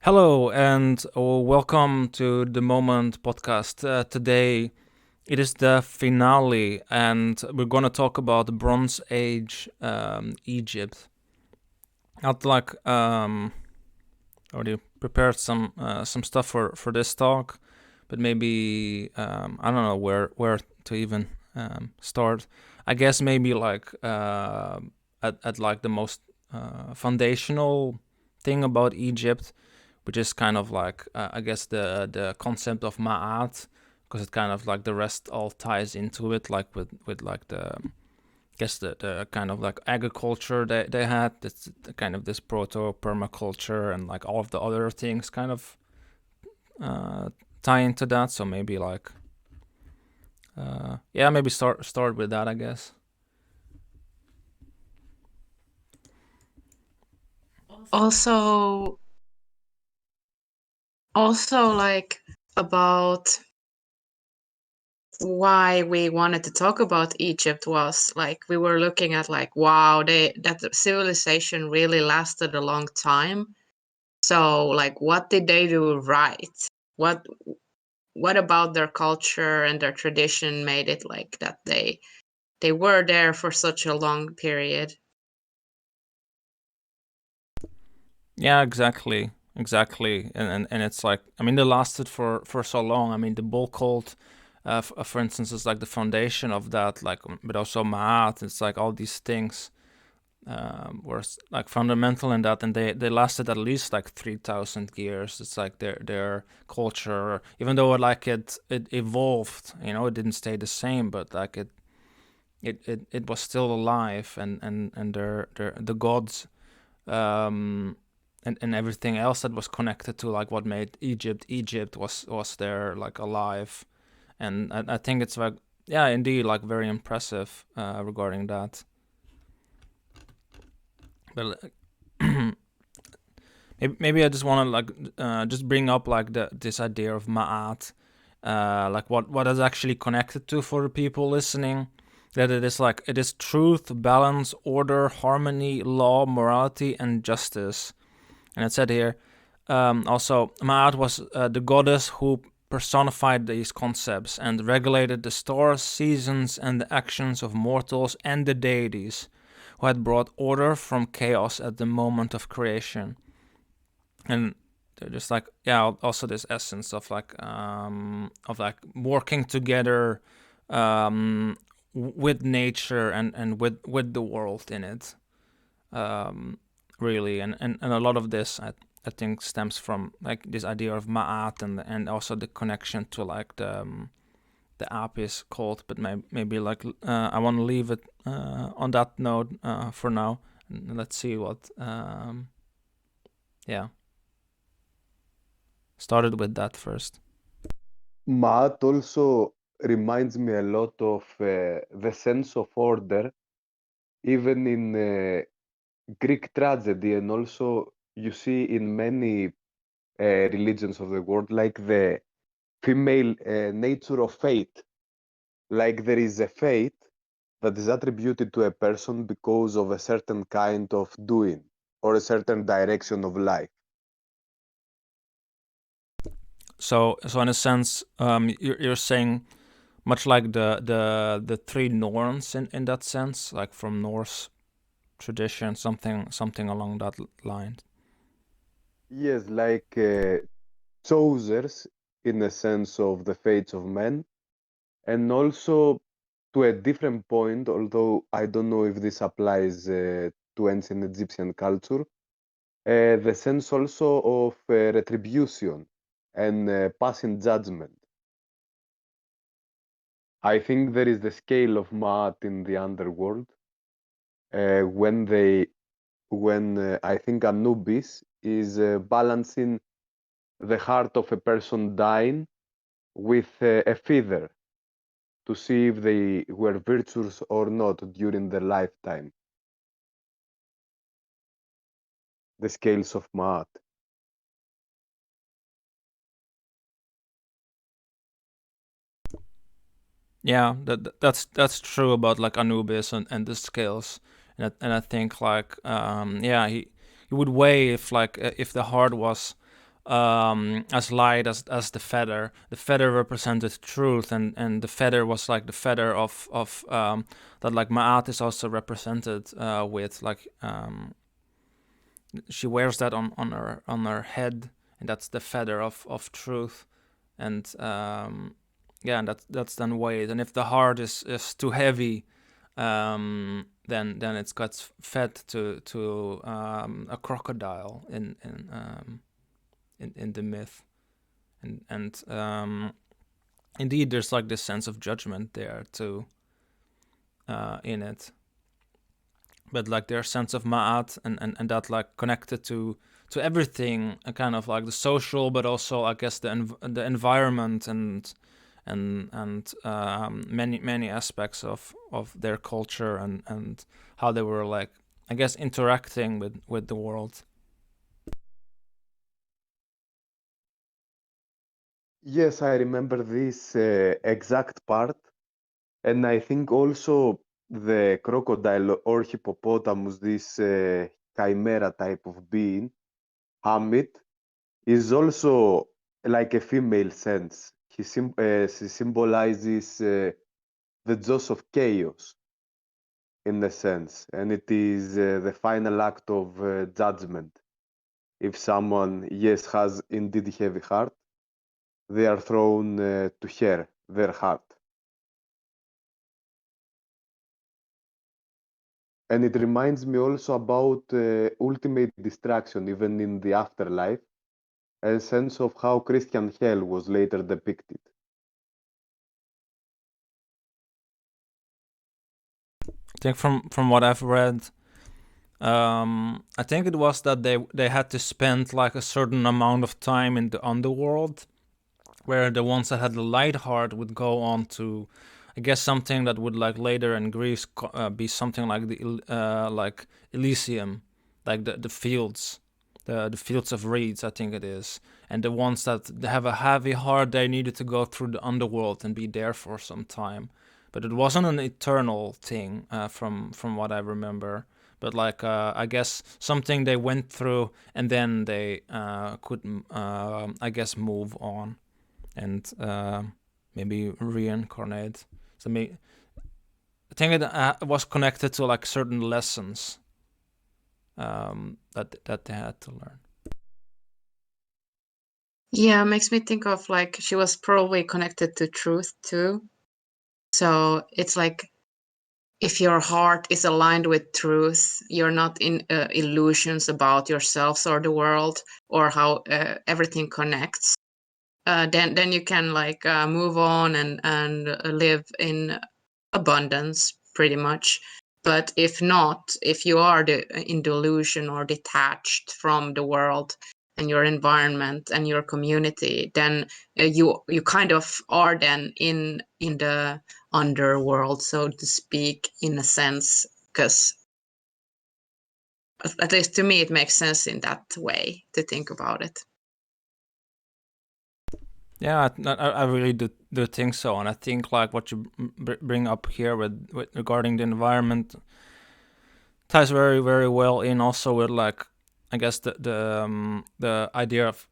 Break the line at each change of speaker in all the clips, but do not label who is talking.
Hello and welcome to the Moment podcast. Today it is the finale, and we're gonna talk about Bronze Age Egypt. I'd already prepared some stuff for this talk, but maybe I don't know where to even start. I guess maybe at like the most foundational thing about Egypt, which is kind of like I guess the concept of Ma'at, because it kind of like the rest all ties into it, like with like the I guess the kind of like agriculture they had. It's kind of this proto-permaculture and like all of the other things kind of uh, tie into that. So maybe like yeah, maybe start with that, I guess.
Also, like about why we wanted to talk about Egypt was like we were looking at like wow, that the civilization really lasted a long time. So like what did they do right? What what about their culture and their tradition made it like that they were there for such a long period?
Yeah, exactly, and it's like I mean they lasted for so long. I mean the bull cult, for instance, is like the foundation of that. Like, but also Ma'at. It's like all these things were like fundamental in that, and they lasted at least like 3,000 years. It's like their culture, even though it evolved. You know, it didn't stay the same, but like it was still alive, and their the gods. Um, and everything else that was connected to like what made Egypt was there like alive, and I think it's like yeah, indeed, like very impressive regarding that. But maybe I just want to like just bring up like this idea of Ma'at, like what is actually connected to for the people listening. That it is truth, balance, order, harmony, law, morality, and justice. And it said here, also, Ma'at was the goddess who personified these concepts and regulated the stars, seasons, and the actions of mortals and the deities, who had brought order from chaos at the moment of creation. And they're just like, yeah, also this essence of like working together with nature and with the world in it. Really, and a lot of this I think stems from like this idea of Ma'at and also the connection to like the Apis cult, but maybe like I want to leave it on that note for now, and let's see what yeah, started with that first.
Maat also reminds me a lot of the sense of order, even in Greek tragedy, and also you see in many religions of the world, like the female nature of fate. Like there is a fate that is attributed to a person because of a certain kind of doing or a certain direction of life.
So in a sense, you're saying much like the three norns in that sense, like from Norse tradition, something along that line.
Yes, like choosers in the sense of the fates of men, and also to a different point, although I don't know if this applies to ancient Egyptian culture, the sense also of retribution and passing judgment. I think there is the scale of Maat in the underworld when I think Anubis is balancing the heart of a person dying with a feather to see if they were virtuous or not during their lifetime. The scales of Maat.
Yeah, that's true about like Anubis and the scales, and I think like yeah, he would weigh if like if the heart was as light as the feather. The feather represented truth, and the feather was like the feather of that like Ma'at is also represented with, like she wears that on her head, and that's the feather of truth. And yeah, and that's then weighed, and if the heart is too heavy, then it gets fed to a crocodile in the myth. And indeed there's like this sense of judgment there too, in it. But like their sense of Ma'at and that like connected to everything, kind of like the social, but also I guess the environment and many aspects of their culture and how they were, like, I guess, interacting with the world.
Yes, I remember this exact part, and I think also the crocodile or hippopotamus, this chimera type of being, Hamid, is also like a female sense. She symbolizes the jaws of chaos in a sense, and it is the final act of judgment. If someone, yes, has indeed heavy heart, they are thrown to her, their heart. And it reminds me also about ultimate destruction, even in the afterlife, a sense of how Christian hell was later depicted.
I think from what I've read, I think it was that they had to spend like a certain amount of time in the underworld, where the ones that had the light heart would go on to, I guess, something that would like later in Greece be something like the like Elysium, like the fields, the fields of reeds, I think it is. And the ones that have a heavy heart, they needed to go through the underworld and be there for some time. But it wasn't an eternal thing, from what I remember. But like I guess something they went through, and then they could I guess move on and maybe reincarnate. So I think it was connected to like certain lessons that they had to learn.
Yeah, it makes me think of like she was probably connected to truth too. So it's like if your heart is aligned with truth, you're not in illusions about yourselves or the world or how everything connects. Then you can like move on and live in abundance, pretty much. But if not, if you are in delusion or detached from the world and your environment and your community, then you kind of are then in the underworld, so to speak, in a sense, because at least to me it makes sense in that way to think about it.
Yeah, I really do think so, and I think like what you bring up here with regarding the environment ties very very well in also with, like, I guess the idea of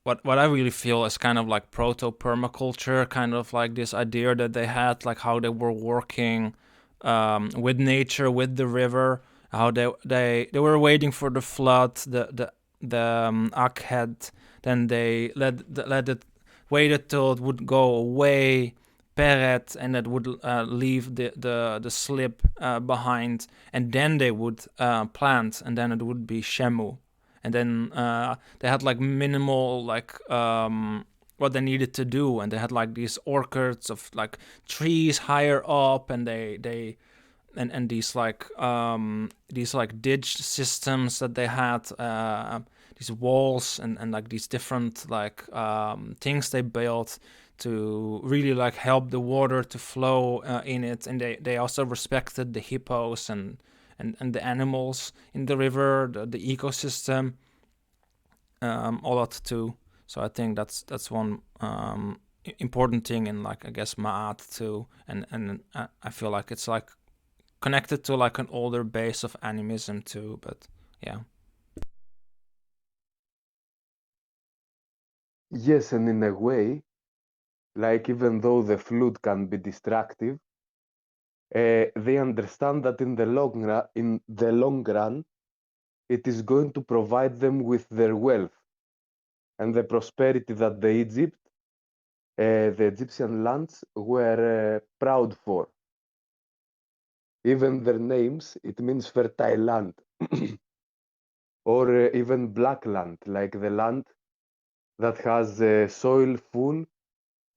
what I really feel is kind of like proto-permaculture, kind of like this idea that they had, like how they were working with nature, with the river, how they were waiting for the flood, the Ankh had, then they let it waited till it would go away, Peret, and it would leave the slip behind, and then they would plant, and then it would be Shemu. And then they had like minimal like what they needed to do, and they had like these orchards of like trees higher up, and they and these like ditch systems that they had, these walls and like these different like things they built to really like help the water to flow in it. And they also respected the hippos and the animals in the river, the ecosystem, a lot too. So I think that's one important thing in, like, I guess, Ma'at too. And I feel like it's like connected to like an older base of animism too. But yeah.
Yes, and in a way, like even though the flood can be destructive, they understand that in the long run, it is going to provide them with their wealth and the prosperity that the Egyptian lands were proud for. Even their names, it means fertile land, or even black land, like the land that has soil full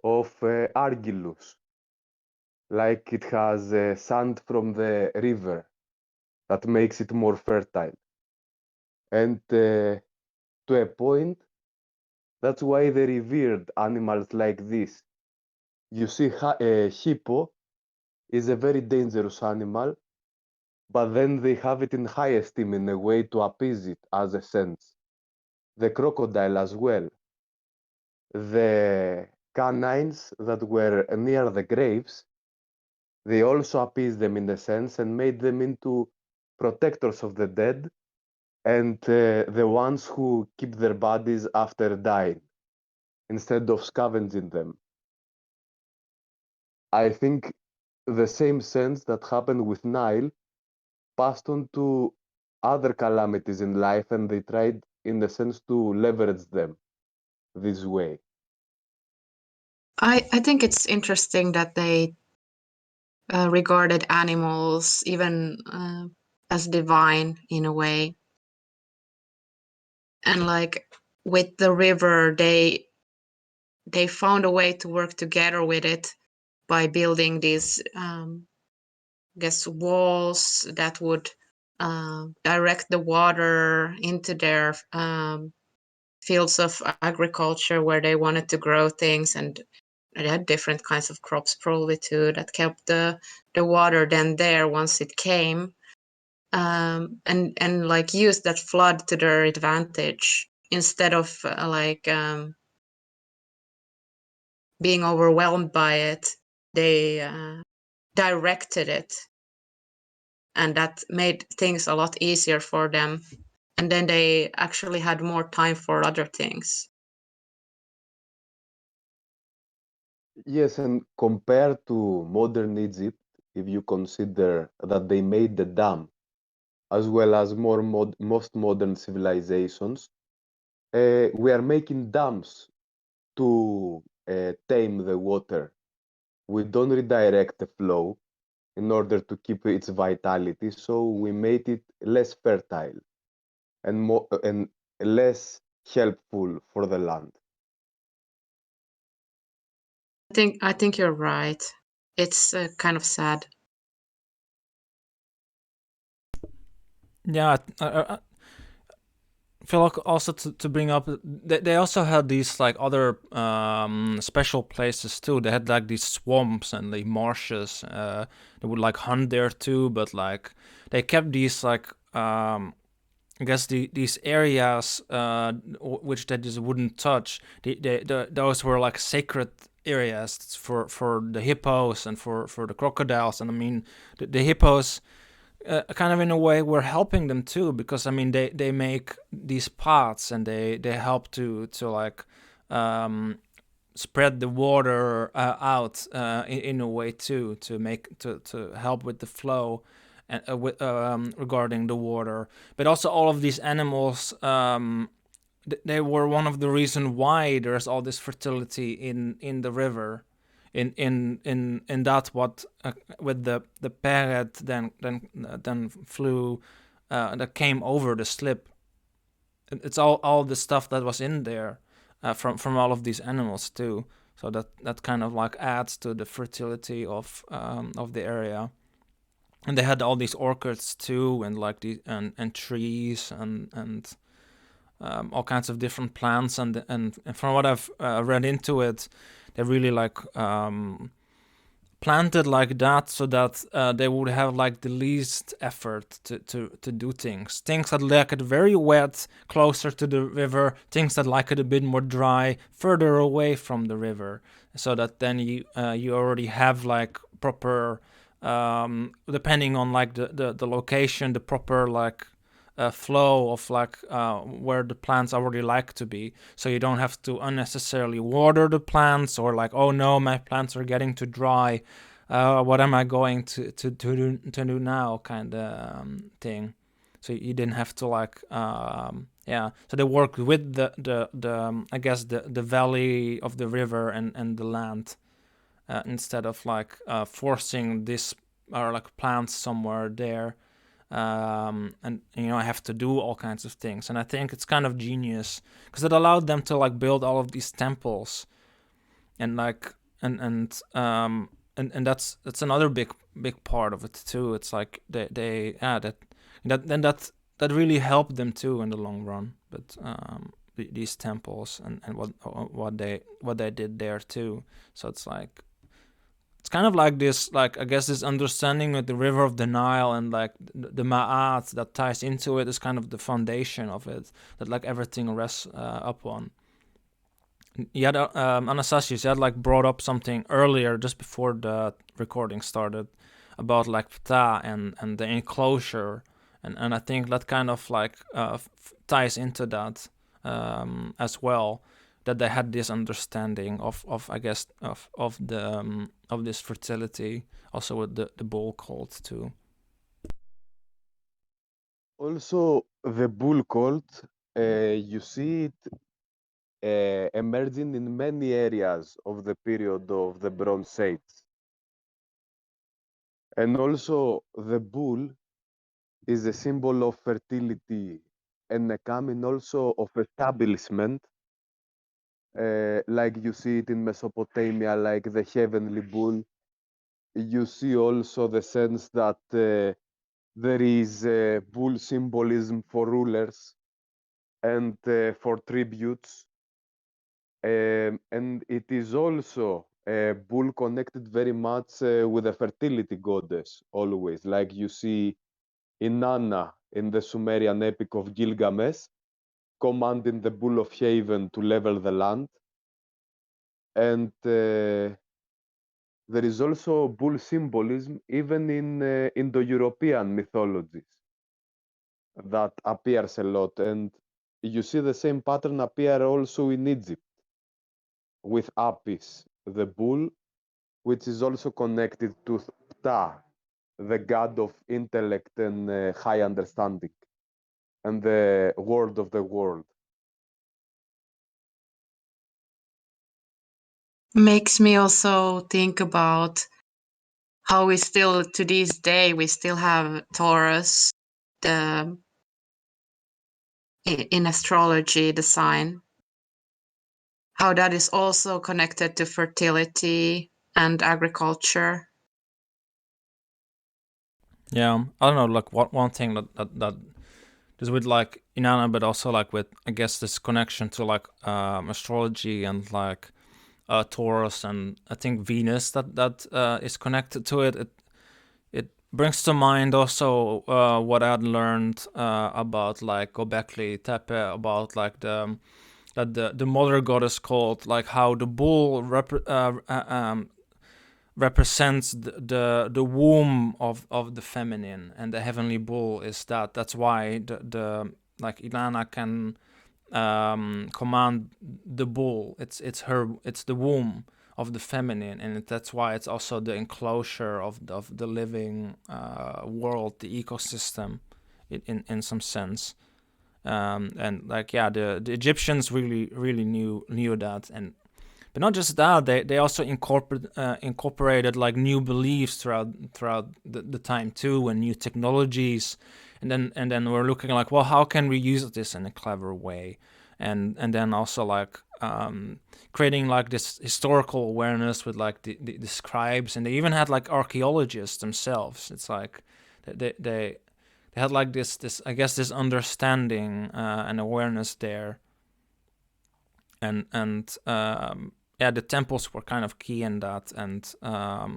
of argillus, like it has sand from the river that makes it more fertile. And to a point, that's why they revered animals like this. You see, a hippo is a very dangerous animal, but then they have it in high esteem in a way to appease it as a sense. The crocodile as well. The canines that were near the graves, they also appeased them in a sense and made them into protectors of the dead and the ones who keep their bodies after dying instead of scavenging them. I think the same sense that happened with Nile passed on to other calamities in life, and they tried, in a sense, to leverage them this way.
I think it's interesting that they regarded animals even as divine in a way. And like with the river, they found a way to work together with it by building these walls that would direct the water into their fields of agriculture where they wanted to grow things, and they had different kinds of crops probably too that kept the water then there once it came, and like use that flood to their advantage instead of being overwhelmed by it. They directed it, and that made things a lot easier for them, and then they actually had more time for other things.
Yes, and compared to modern Egypt, if you consider that they made the dam as well as most modern civilizations, we are making dams to tame the water. We don't redirect the flow in order to keep its vitality, so we made it less fertile and less helpful for the land.
I think you're right. It's kind of sad.
Yeah, I feel like also to bring up, they also had these like other special places too. They had like these swamps and the marshes. They would like hunt there too, but like they kept these like I guess these areas which they just wouldn't touch. Those were like sacred areas for the hippos and for the crocodiles. And I mean the hippos kind of in a way were helping them too, because I mean they make these paths and they help to like spread the water out in a way too, to help with the flow and regarding the water. But also all of these animals, they were one of the reason why there's all this fertility in the river, in that what with the parrot then flew that came over the slip. It's all the stuff that was in there from all of these animals too. So that kind of like adds to the fertility of the area. And they had all these orchids too, and like the and trees and all kinds of different plants, and from what I've read into it, they really like planted like that so that they would have like the least effort to do things that like it very wet closer to the river, things that like it a bit more dry further away from the river, so that then you already have like proper depending on like the location, the proper like flow of like where the plants already like to be, so you don't have to unnecessarily water the plants, or like, oh no, my plants are getting too dry, what am I going to do now, kind of thing. So you didn't have to like so they worked with the I guess the valley of the river and the land, instead of like forcing this or like plants somewhere there, and I have to do all kinds of things. And I think it's kind of genius because it allowed them to like build all of these temples, and like and that's another big part of it too. It's like they that really helped them too in the long run. But these temples and what they did there too. So it's like, it's kind of like this, like, I guess this understanding with the river of the Nile and like the Ma'at that ties into it is kind of the foundation of it, that like everything rests upon. You had Anastasios, you had like brought up something earlier just before the recording started about like Ptah and the enclosure, and I think that kind of like ties into that as well, that they had this understanding of I guess of the of this fertility, also with the bull cult too.
Also, the bull cult, you see it emerging in many areas of the period of the Bronze Age. And also, the bull is a symbol of fertility and a coming also of establishment, like you see it in Mesopotamia, like the heavenly bull. You see also the sense that there is bull symbolism for rulers and for tributes. And it is also a bull connected very much with the fertility goddess, always, like you see in Nana in the Sumerian epic of Gilgamesh, commanding the bull of Haven to level the land. And there is also bull symbolism even in Indo-European mythologies that appears a lot. And you see the same pattern appear also in Egypt with Apis, the bull, which is also connected to Ptah, the god of intellect and high understanding, and the word of the world.
Makes me also think about how we still, to this day, we still have Taurus, the in astrology, the sign. How that is also connected to fertility and agriculture.
Yeah, I don't know, like one thing that is with like Inanna, but also like with, I guess, this connection to like astrology and like Taurus, and I think Venus that is connected to it. It brings to mind also what I had learned about like Göbekli Tepe, about like the mother goddess cult, like how the bull represents the womb of the feminine, and the heavenly bull is that's why the like Ilana can command the bull. It's the womb of the feminine, and that's why it's also the enclosure of the living world, the ecosystem, in some sense. And like, yeah, the Egyptians really knew that. And but not just that, they also incorporated like new beliefs throughout the time too, and new technologies. And then we're looking like, well, how can we use this in a clever way? And then also like creating like this historical awareness with like the scribes, and they even had like archaeologists themselves. It's like they had like this I guess this understanding and awareness there. And yeah, the temples were kind of key in that, and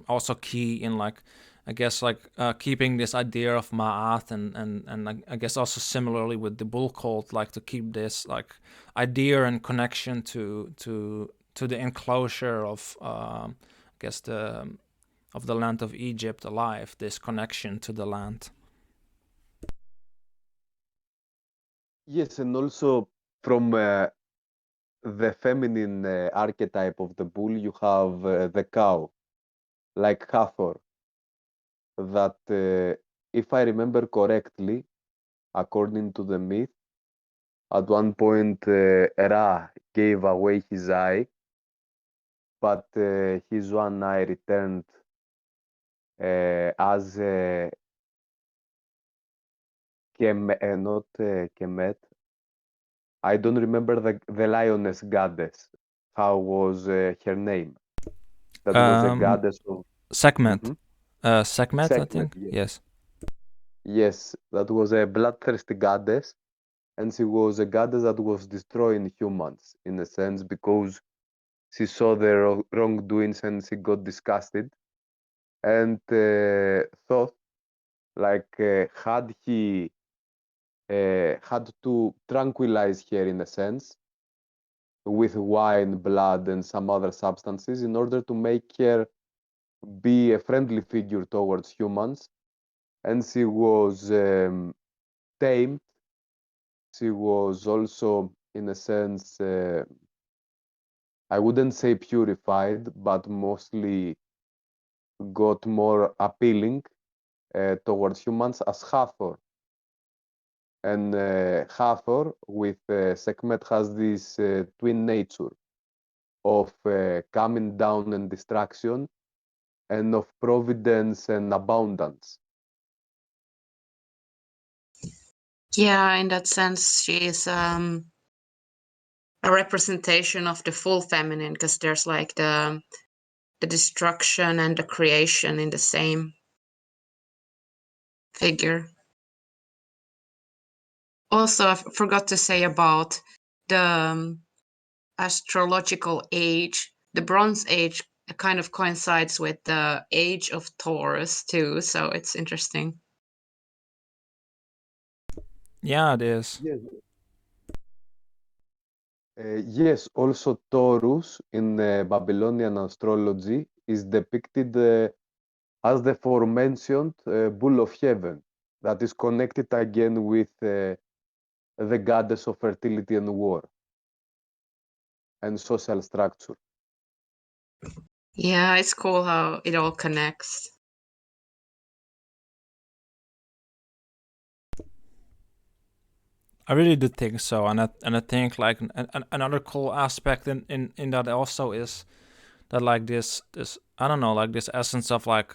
also key in like, I guess, like keeping this idea of Ma'at, and I guess also similarly with the bull cult, like to keep this like idea and connection to the enclosure of I guess of the land of Egypt alive, this connection to the land.
Yes, and also from the feminine archetype of the bull, you have the cow, like Hathor, that, if I remember correctly, according to the myth, at one point Ra gave away his eye, but his one eye returned as not Kemet. I don't remember the lioness goddess. How was her name? That was a goddess of
Segment.
Mhm.
Segment, I
Sekhmet.
think.
Yes.
Yes.
Yes, that was a bloodthirsty goddess, and she was a goddess that was destroying humans in a sense because she saw their wrongdoings and she got disgusted. And Thoth, like, had he had to tranquilize her in a sense with wine, blood, and some other substances in order to make her be a friendly figure towards humans. And she was tamed. She was also, in a sense, I wouldn't say purified, but mostly got more appealing towards humans as Hathor. And Hathor with Sekhmet has this twin nature of coming down and destruction, and of providence and abundance.
Yeah, in that sense, she is a representation of the full feminine, because there's like the destruction and the creation in the same figure. Also, I forgot to say about the astrological age. The Bronze Age kind of coincides with the age of Taurus too, so it's interesting.
Yeah, it is.
Yes. Yes, also Taurus in Babylonian astrology is depicted as the aforementioned bull of heaven that is connected again with the goddess of fertility and war and social structure.
Yeah, it's cool how it all connects.
I really do think so, and I think like another cool aspect in that also is that like this I don't know, like this essence of like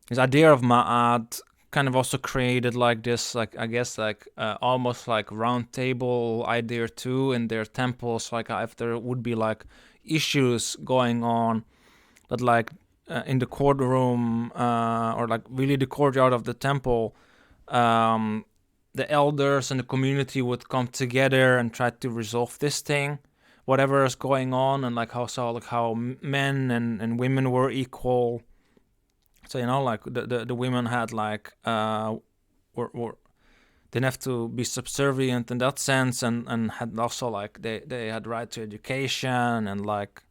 this idea of Ma'at kind of also created like this, like I guess like almost like round table idea too in their temples, like if there would be like issues going on, that like in the courtroom or like really the courtyard of the temple, the elders and the community would come together and try to resolve this thing, whatever is going on, and like how men and women were equal. So like the women had like were didn't have to be subservient in that sense, and had also like they had right to education, and like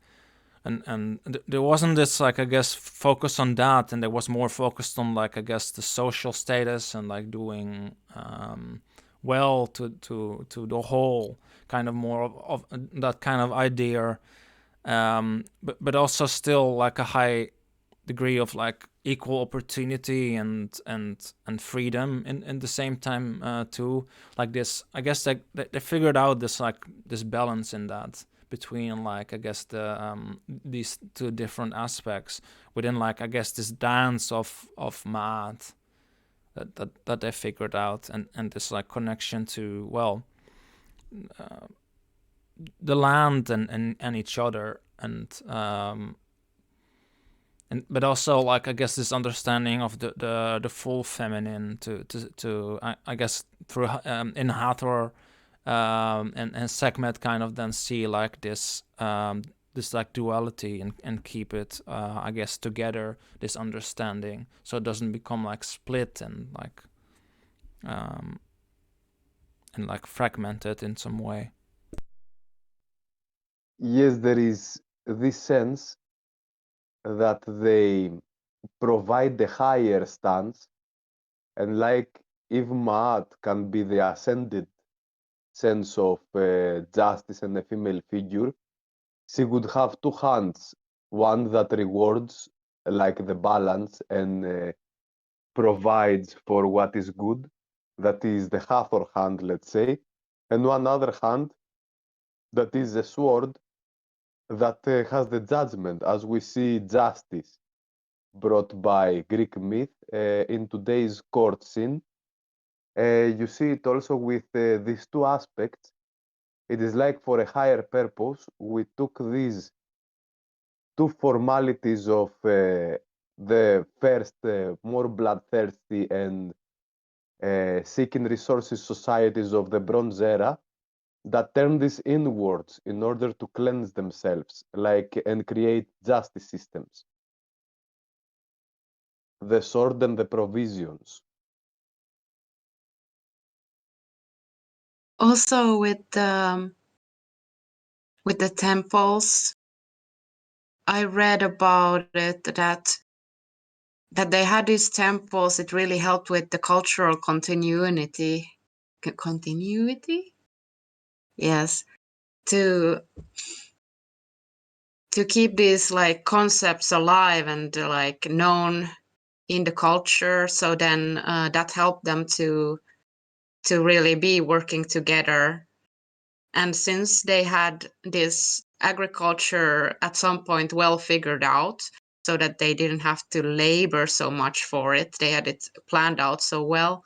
and there wasn't this like I guess focus on that, and there was more focused on like I guess the social status and like doing well to the whole, kind of more of that kind of idea, but also still like a high degree of like equal opportunity and freedom in the same time too. Like this, I guess they figured out this like this balance in that between like I guess the these two different aspects within like I guess this dance of math that they figured out, and this like connection to the land and each other, and but also like I guess this understanding of the full feminine to I guess through in Hathor and Sekhmet kind of then see like this this like duality and keep it I guess together, this understanding, so it doesn't become like split and like fragmented in some way.
Yes, there is this sense that they provide the higher stance, and like if Ma'at can be the ascended sense of justice and a female figure, she would have two hands, one that rewards, like the balance, and provides for what is good, that is the Hathor hand, let's say, and one other hand that is a sword that has the judgment, as we see justice brought by Greek myth in today's court scene. You see it also with these two aspects. It is like for a higher purpose, we took these two formalities of the first more bloodthirsty and seeking resources societies of the Bronze Era that turn this inwards in order to cleanse themselves, like and create justice systems. The sword and the provisions.
Also with the temples, I read about it that they had these temples. It really helped with the cultural continuity. Continuity? Yes. To keep these like concepts alive and like known in the culture. So then that helped them to really be working together. And since they had this agriculture at some point well figured out, so that they didn't have to labor so much for it, they had it planned out so well.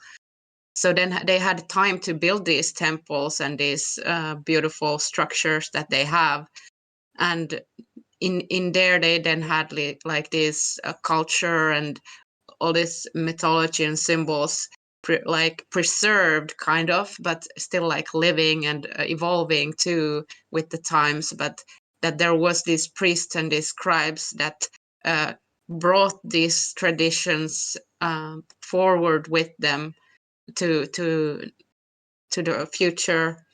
So then they had time to build these temples and these beautiful structures that they have. And in there, they then had like this culture and all this mythology and symbols preserved kind of, but still like living and evolving too with the times. But that there was these priests and these scribes that brought these traditions forward with them to the future.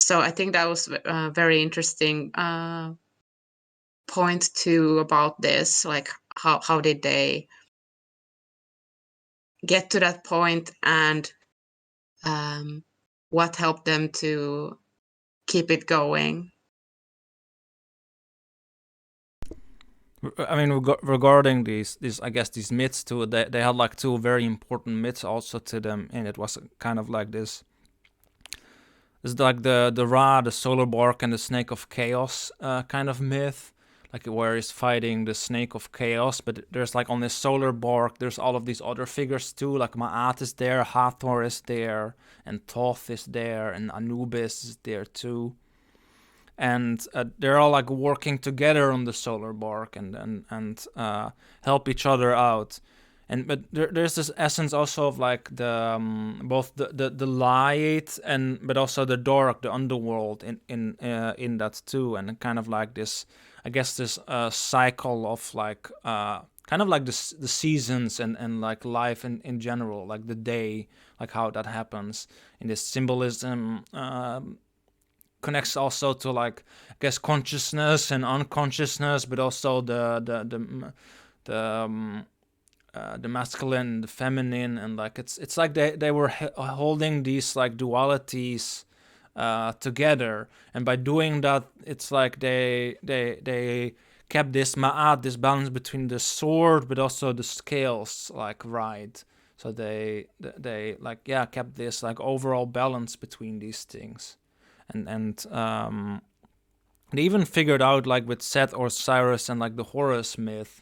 So I think that was a very interesting point too about this, like how did they get to that point, and what helped them to keep it going.
I mean, regarding these, I guess these myths too, they had like two very important myths also to them, and it was kind of like this. It's like the Ra, the solar bark, and the snake of chaos kind of myth, like where he's fighting the snake of chaos. But there's like on this solar bark, there's all of these other figures too, like Ma'at is there, Hathor is there, and Thoth is there, and Anubis is there too. And they're all like working together on the solar bark and help each other out. But there's this essence also of like the both the light but also the dark, the underworld in that too, and kind of like this, I guess this cycle of like kind of like the seasons and like life in general, like the day, like how that happens in this symbolism. Connects also to like, I guess, consciousness and unconsciousness, but also the masculine, the feminine, and like it's like they were holding these like dualities together, and by doing that, it's like they kept this ma'at, this balance between the sword but also the scales, like right. So they like kept this like overall balance between these things. And they even figured out, like with Seth or Osiris and like the Horus myth,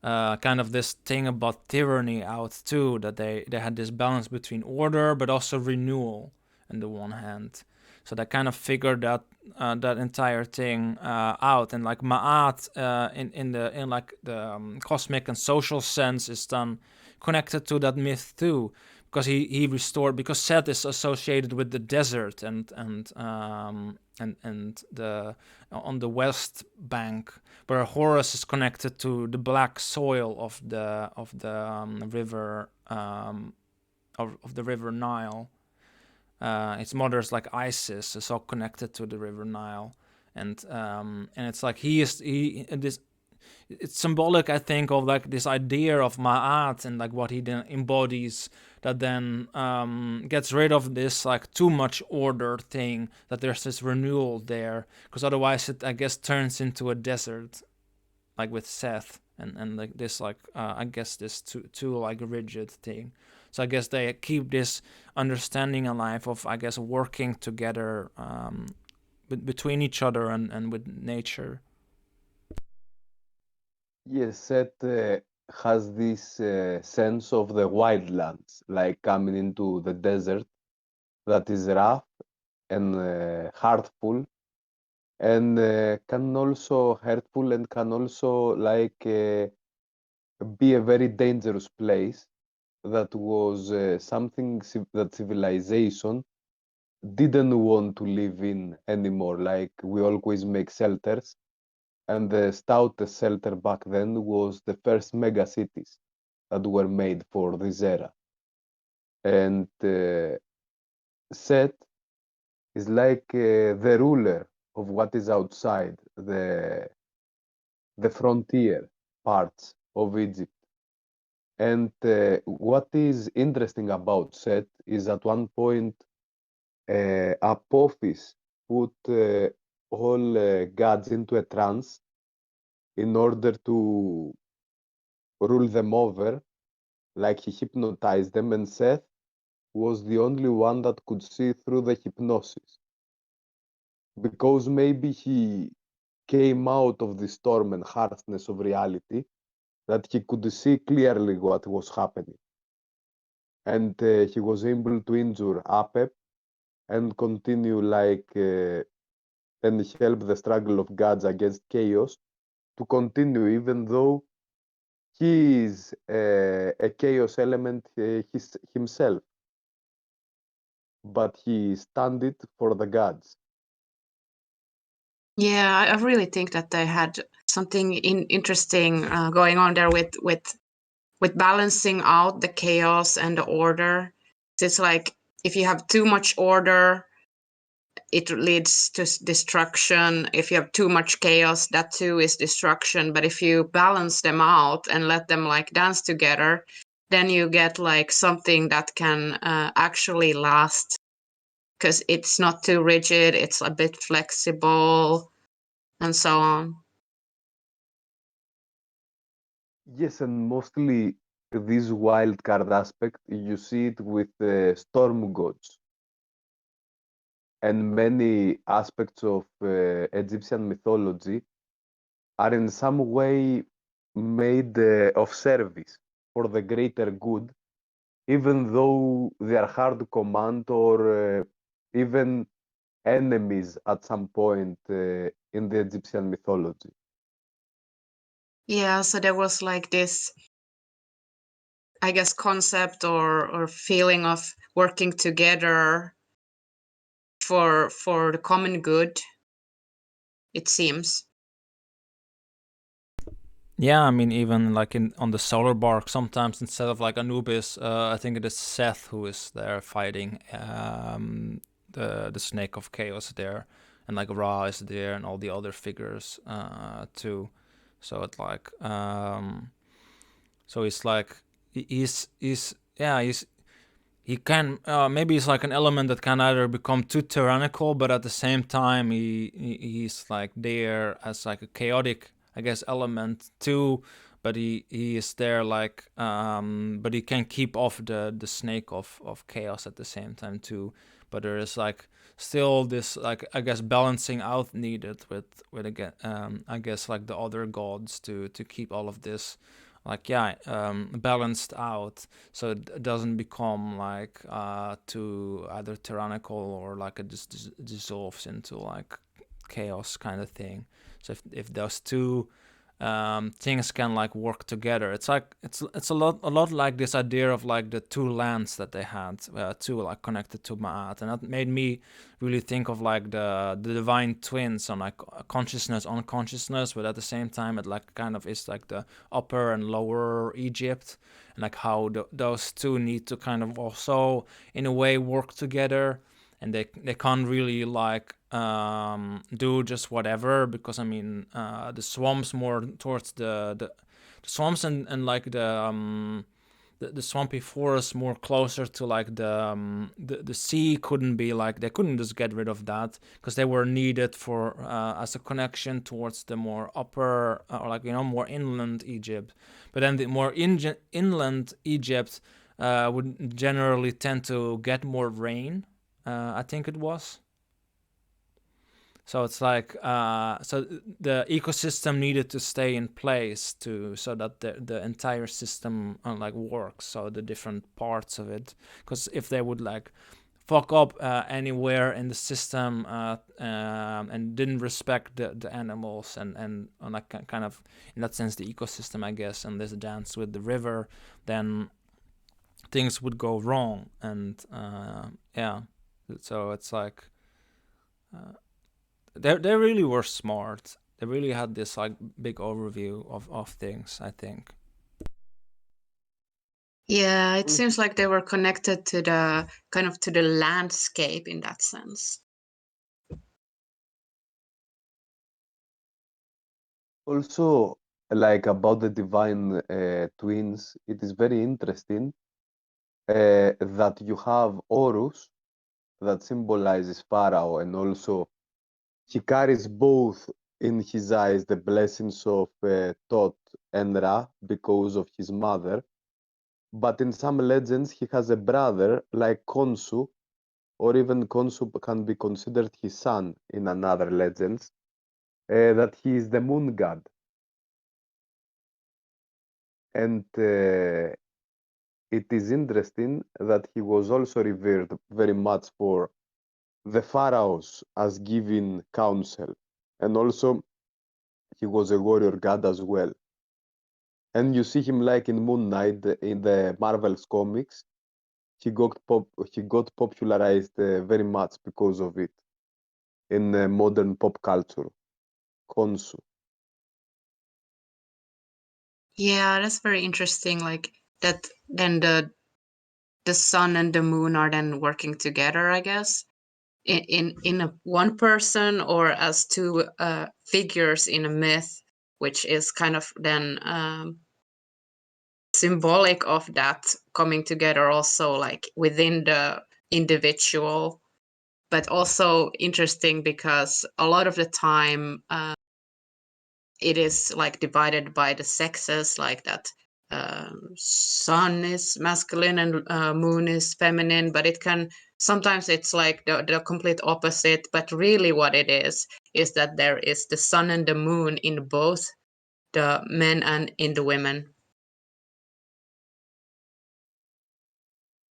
kind of this thing about tyranny out too, that they had this balance between order but also renewal on the one hand. So they kind of figured that entire thing out, and like Ma'at in the cosmic and social sense is then connected to that myth too, because he restored, because Seth is associated with the desert and the on the west bank, where Horus is connected to the black soil of the river of the river Nile. Its mother's like Isis is all connected to the river Nile, and it's like this. It's symbolic, I think, of like this idea of Ma'at and like what he then embodies, that then gets rid of this like too much order thing, that there's this renewal there, because otherwise it, I guess, turns into a desert, like with Seth, and like this like I guess this too like rigid thing. So I guess they keep this understanding alive of, I guess, working together between each other and with nature.
Yes, Seth has this sense of the wildlands, like coming into the desert that is rough and hurtful, and can also hurtful and can also like be a very dangerous place. That was something that civilization didn't want to live in anymore. Like we always make shelters, and the stoutest shelter back then was the first mega cities that were made for this era. And Set is like the ruler of what is outside the frontier parts of Egypt. And what is interesting about Set is at one point Apophis put all gods into a trance in order to rule them over, like he hypnotized them, and Seth was the only one that could see through the hypnosis. Because maybe he came out of the storm and harshness of reality, that he could see clearly what was happening. And he was able to injure Apep and continue like and help the struggle of gods against chaos to continue, even though he is a chaos element himself, but he stands for the gods.
Yeah, I really think that they had something interesting going on there with balancing out the chaos and the order. It's like if you have too much order, it leads to destruction. If you have too much chaos, that too is destruction. But if you balance them out and let them like dance together, then you get like something that can actually last, because it's not too rigid, it's a bit flexible, and so on.
Yes, and mostly this wild card aspect, you see it with the storm gods and many aspects of Egyptian mythology are in some way made of service for the greater good, even though they are hard to command or even enemies at some point in the Egyptian mythology.
Yeah, so there was like this, I guess, concept or feeling of working together for the common good, it seems.
Yeah, I mean, even like on the solar bark, sometimes instead of like Anubis, I think it is Seth who is there fighting the snake of chaos there, and like Ra is there, and all the other figures too. So it's like, so it's like he's yeah he can maybe it's like an element that can either become too tyrannical, but at the same time he's like there as like a chaotic, I guess, element too. But he is there like but he can keep off the snake of chaos at the same time too. But there is like still this like, I guess, balancing out needed with again I guess like the other gods to keep all of this like balanced out, so it doesn't become like too either tyrannical or like it just dissolves into like chaos kind of thing. So if those two things can like work together, it's like it's a lot like this idea of like the two lands that they had too, like connected to Ma'at, and that made me really think of like the divine twins on like consciousness, unconsciousness, but at the same time it like kind of is like the upper and lower Egypt, and like how those two need to kind of also in a way work together, and they can't really like do just whatever, because I mean the swamps more towards the swamps and like the the swampy forest more closer to like the sea couldn't be like, they couldn't just get rid of that because they were needed for as a connection towards the more upper or like, you know, more inland Egypt. But then the more inland Egypt would generally tend to get more rain, I think it was. So it's like so the ecosystem needed to stay in place so that the entire system like works. So the different parts of it, because if they would like fuck up anywhere in the system and didn't respect the animals and like kind of in that sense the ecosystem, I guess, and this dance with the river, then things would go wrong. And yeah, so it's like. They really were smart. They really had this like big overview of things, I think.
Yeah, it seems like they were connected to the kind of to the landscape in that sense.
Also, like about the divine twins, it is very interesting that you have Horus that symbolizes Pharaoh, and also he carries both in his eyes the blessings of Thoth and Ra because of his mother. But in some legends, he has a brother like Khonsu, or even Khonsu can be considered his son in another legends, that he is the moon god. And it is interesting that he was also revered very much for the pharaohs as giving counsel. And also, he was a warrior god as well. And you see him like in Moon Knight in the Marvel's comics. He got popularized very much because of it in modern pop culture. Khonsu.
Yeah, that's very interesting. Like that, then the sun and the moon are then working together, I guess, in a one person or as two figures in a myth, which is kind of then symbolic of that coming together also like within the individual, but also interesting because a lot of the time it is like divided by the sexes, like that sun is masculine and moon is feminine, but it can sometimes it's like the complete opposite. But really what it is that there is the sun and the moon in both the men and in the women.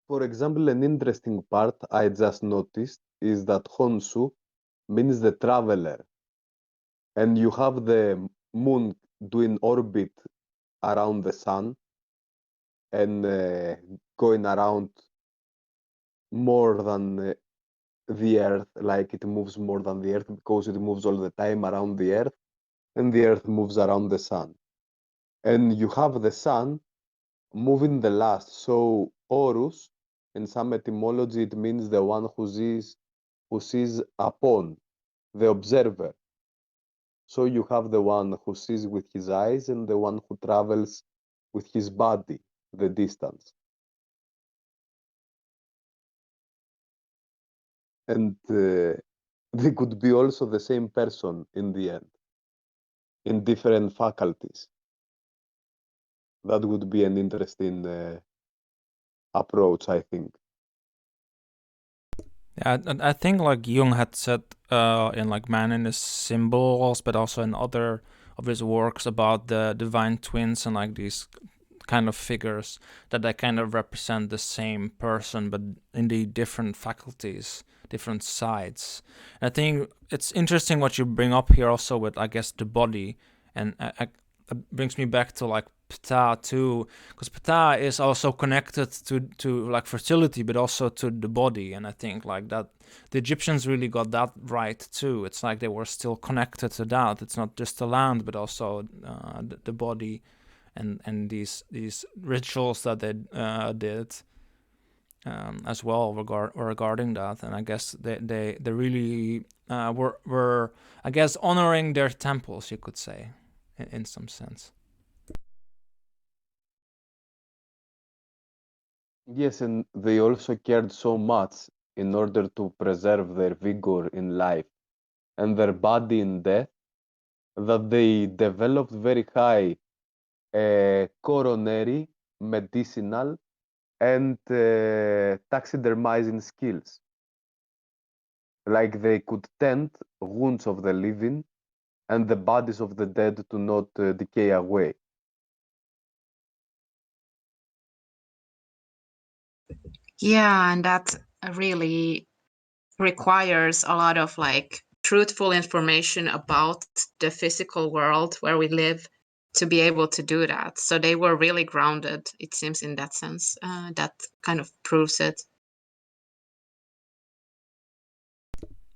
For example, an interesting part I just noticed is that Khonsu means the traveler, and you have the moon doing orbit around the sun and going around more than the earth, like it moves more than the earth because it moves all the time around the earth, and the earth moves around the sun. And you have the sun moving the last. So Horus, in some etymology, it means the one who sees upon, the observer. So you have the one who sees with his eyes and the one who travels with his body, the distance. And they could be also the same person in the end, in different faculties. That would be an interesting approach, I think.
Yeah, and I think like Jung had said in like Man in His Symbols, but also in other of his works about the divine twins and like these kind of figures that they kind of represent the same person, but in the different faculties, different sides. And I think it's interesting what you bring up here also with, I guess, the body, and it brings me back to like Ptah too, because Ptah is also connected to like fertility, but also to the body. And I think like that the Egyptians really got that right too. It's like they were still connected to that. It's not just the land, but also the body, and these rituals that they did as well regarding that. And I guess they really were I guess honoring their temples, you could say, in some sense.
Yes, and they also cared so much in order to preserve their vigor in life and their body in death that they developed very high coronary, medicinal, and taxidermizing skills. Like they could tend wounds of the living and the bodies of the dead to not decay away.
Yeah, and that really requires a lot of like truthful information about the physical world where we live to be able to do that. So they were really grounded, it seems, in that sense. That kind of proves it.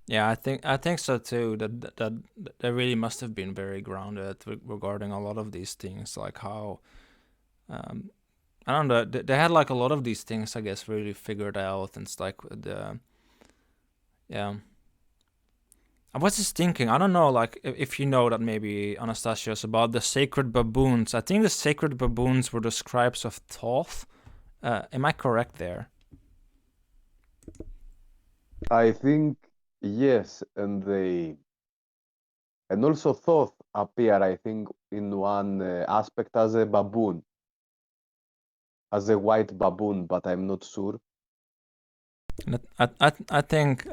Yeah, I think so too. That they really must have been very grounded regarding a lot of these things, like how I don't know. They had like a lot of these things, I guess, really figured out, and it's like the yeah. I was just thinking, I don't know, like if you know that maybe Anastasios about the sacred baboons. I think the sacred baboons were the scribes of Thoth. Am I correct there?
I think yes, and also Thoth appear, I think, in one aspect as a baboon, as a white baboon, but I'm not sure.
And I think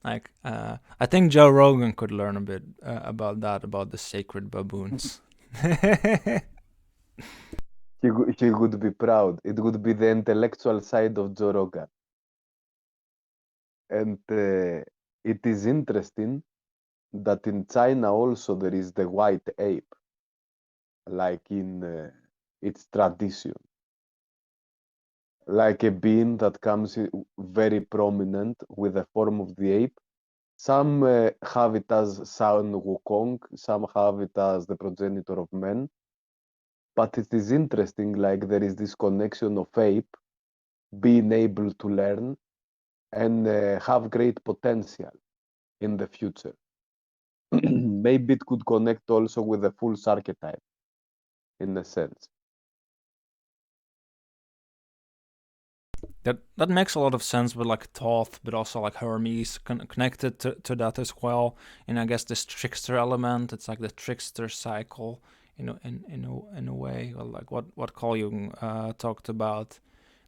I think Joe Rogan could learn a bit about that, about the sacred baboons.
He would be proud. It would be the intellectual side of Joe Rogan. And it is interesting that in China also there is the white ape, like in its tradition, like a being that comes very prominent with the form of the ape. Some have it as Sun Wukong, some have it as the progenitor of men. But it is interesting, like there is this connection of ape being able to learn and have great potential in the future. Maybe it could connect also with the full archetype in a sense.
That makes a lot of sense with like Thoth, but also like Hermes connected to that as well. And I guess this trickster element, it's like the trickster cycle, in a way. Well, like what Carl Jung talked about.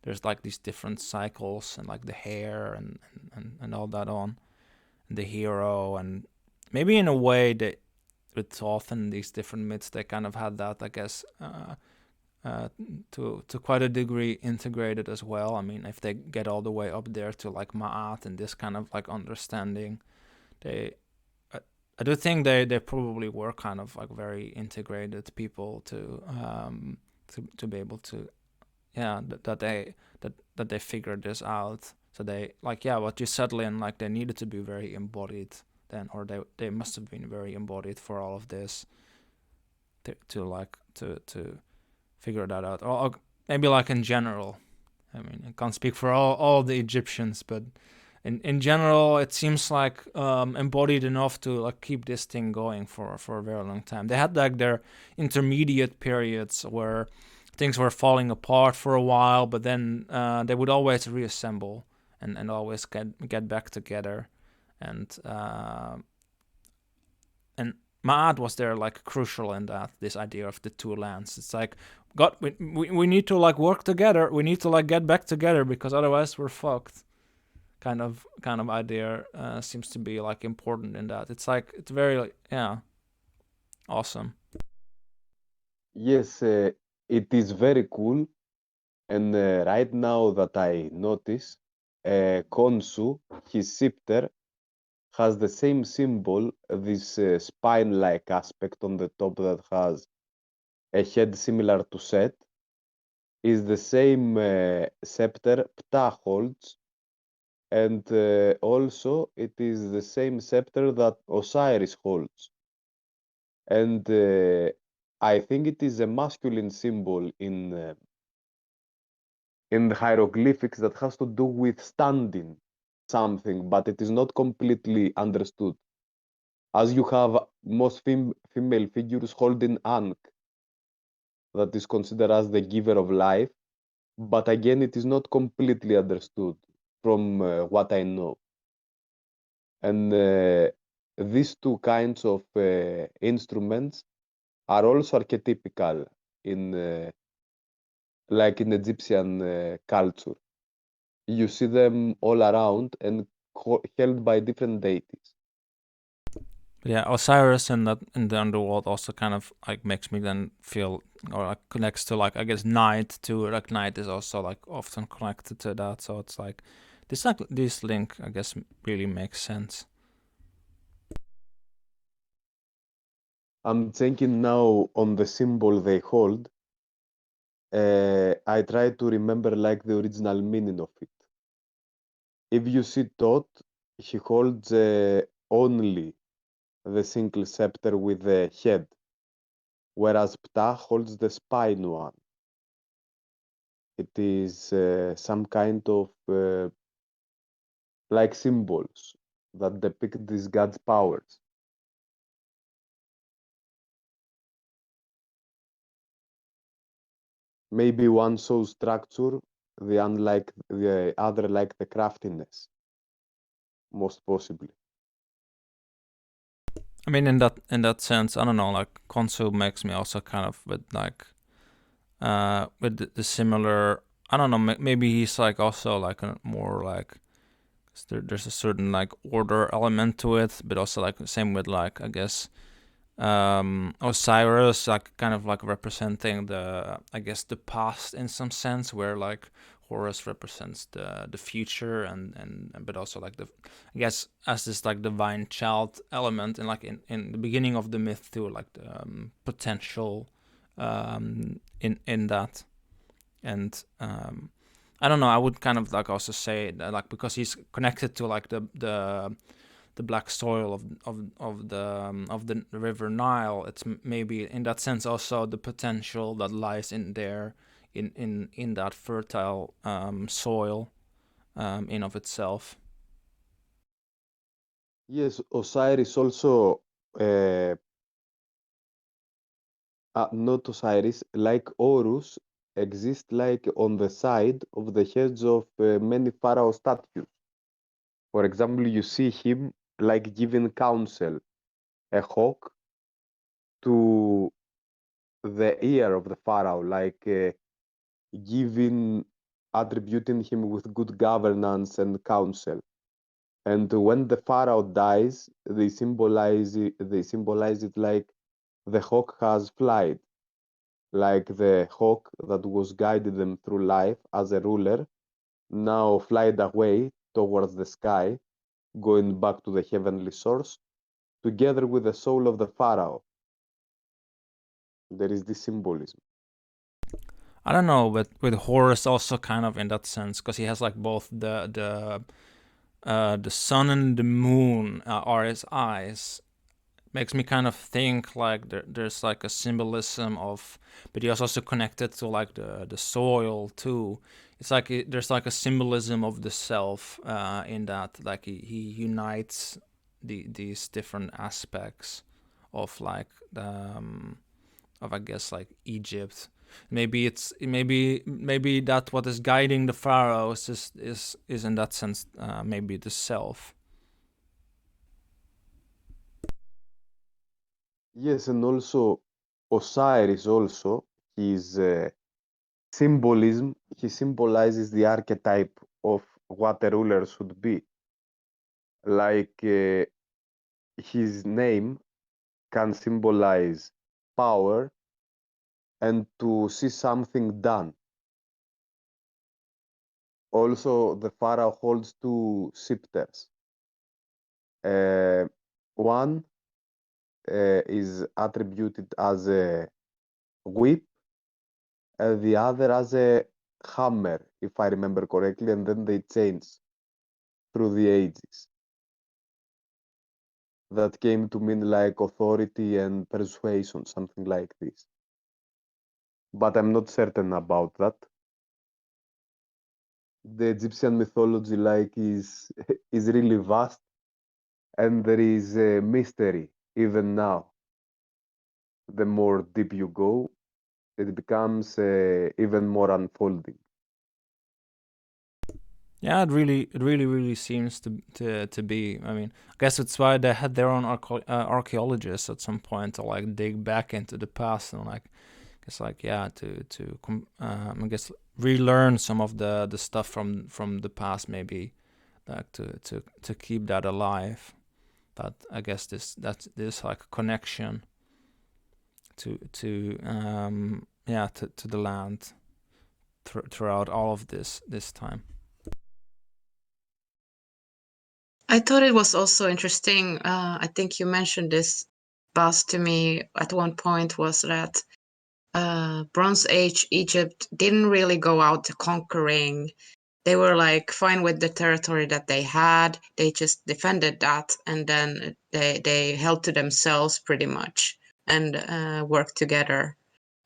There's like these different cycles and like the hair and all that on, and the hero, and maybe in a way that with Thoth and these different myths, they kind of had that, I guess. To quite a degree integrated as well. I mean, if they get all the way up there to like Ma'at and this kind of like understanding, they I do think they probably were kind of like very integrated people to be able to that they figured this out. So they like what you said, Lynn, like they needed to be very embodied then, or they must have been very embodied for all of this to figure that out, or maybe like in general. I mean, I can't speak for all the Egyptians, but in general, it seems like embodied enough to like keep this thing going for a very long time. They had like their intermediate periods where things were falling apart for a while, but then they would always reassemble and always get back together, and Ma'at was there like crucial in that, this idea of the two lands. It's like, God, we need to like work together. We need to like get back together because otherwise we're fucked. Kind of idea seems to be like important in that. It's like it's very like awesome.
Yes, it is very cool. And right now that I notice, Khonsu, his scepter, has the same symbol, this spine-like aspect on the top that has a head similar to Seth, is the same scepter Ptah holds, and also it is the same scepter that Osiris holds. And I think it is a masculine symbol in the hieroglyphics that has to do with standing something, but it is not completely understood. As you have most female figures holding Ankh, that is considered as the giver of life, but again, it is not completely understood from what I know. And these two kinds of instruments are also archetypical in like in Egyptian culture. You see them all around and held by different deities.
But yeah, Osiris in the underworld also kind of like makes me then feel, or like connects to, like, I guess night too. Like night is also like often connected to that. So it's like this link, I guess, really makes sense.
I'm thinking now on the symbol they hold. I try to remember like the original meaning of it. If you see Thoth, he holds only the single scepter with the head, whereas Ptah holds the spine one. It is some kind of like symbols that depict these gods' powers. Maybe one shows structure, the other like the craftiness, most possibly.
I mean, in that sense, I don't know. Like Khonsu makes me also kind of with like with the similar. I don't know. Maybe he's like also like a more like there's a certain like order element to it, but also like same with like, I guess, Osiris, like kind of like representing the, I guess, the past in some sense, where like Horus represents the future, and but also like the, I guess, as this like divine child element, and like in the beginning of the myth too, like the potential in that. And I don't know, I would kind of like also say that, like, because he's connected to like the black soil of the river Nile, it's maybe in that sense also the potential that lies in there, in that fertile soil in of itself.
Yes, Osiris also, uh, not Osiris, like Horus, exists like on the side of the heads of many pharaoh statues. For example, you see him like giving counsel, a hawk, to the ear of the pharaoh, like giving, attributing him with good governance and counsel. And when the pharaoh dies, they symbolize it like the hawk has flight, like the hawk that was guiding them through life as a ruler, now flied away towards the sky, going back to the heavenly source, together with the soul of the pharaoh. There is this symbolism.
I don't know, but with Horus also kind of in that sense, because he has like both the sun and the moon are his eyes. Makes me kind of think like there's like a symbolism of, but he was also connected to like the soil too. It's like there's like a symbolism of the self in that, like he unites these different aspects of like of, I guess, like Egypt. Maybe that what is guiding the pharaohs is in that sense maybe the self.
Yes, and also Osiris also, his symbolism, he symbolizes the archetype of what a ruler should be. Like his name can symbolize power and to see something done. Also, the pharaoh holds two scepters. One is attributed as a whip, and the other as a hammer, if I remember correctly, and then they change through the ages. That came to mean like authority and persuasion, something like this. But I'm not certain about that. The Egyptian mythology like is is really vast, and there is a mystery even now. The more deep you go, it becomes even more unfolding.
Yeah, it really seems to be. I mean, I guess it's why they had their own archaeologists at some point to like dig back into the past and like, guess like yeah, I guess relearn some of the stuff from the past, maybe like to keep that alive. That I guess this like connection to the land throughout all of this time.
I thought it was also interesting. I think you mentioned this, Buzz, to me at one point, was that Bronze Age Egypt didn't really go out conquering. They were like fine with the territory that they had. They just defended that, and then they held to themselves pretty much and worked together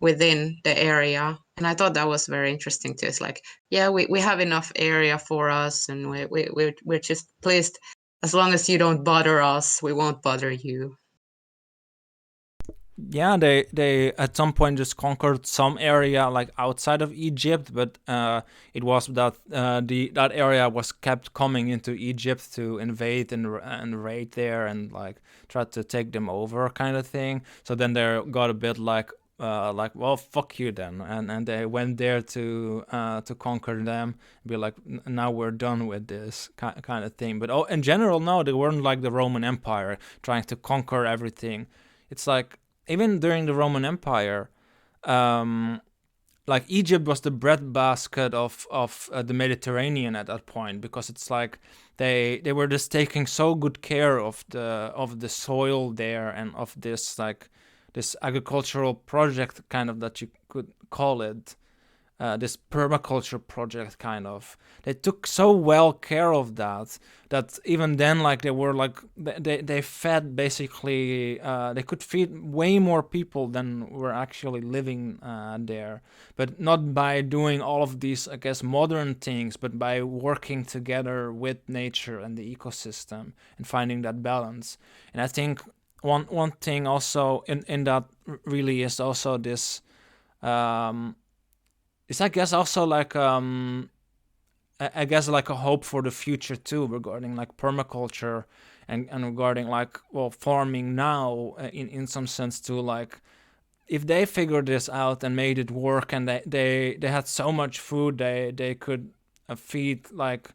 within the area. And I thought that was very interesting too. It's like, yeah, we have enough area for us, and we're just pleased as long as you don't bother us, we won't bother you.
Yeah, they at some point just conquered some area like outside of Egypt, but it was that that area was kept coming into Egypt to invade and raid there and like try to take them over, kind of thing. So then they got a bit like well, fuck you then, and they went there to conquer them, be like, now we're done with this kind of thing. But in general, no, they weren't like the Roman Empire trying to conquer everything. It's like even during the Roman Empire, like Egypt was the breadbasket of the Mediterranean at that point, because it's like they were just taking so good care of the soil there and of this like this agricultural project, kind of, that you could call it, this permaculture project, kind of. They took so well care of that even then, like they were like they fed basically they could feed way more people than were actually living there, but not by doing all of these, I guess, modern things, but by working together with nature and the ecosystem and finding that balance. And I think one thing also in that really is also this it's, I guess, also like I guess like a hope for the future too, regarding like permaculture and regarding like, well, farming now, in some sense too. Like if they figured this out and made it work, and they had so much food, they could feed like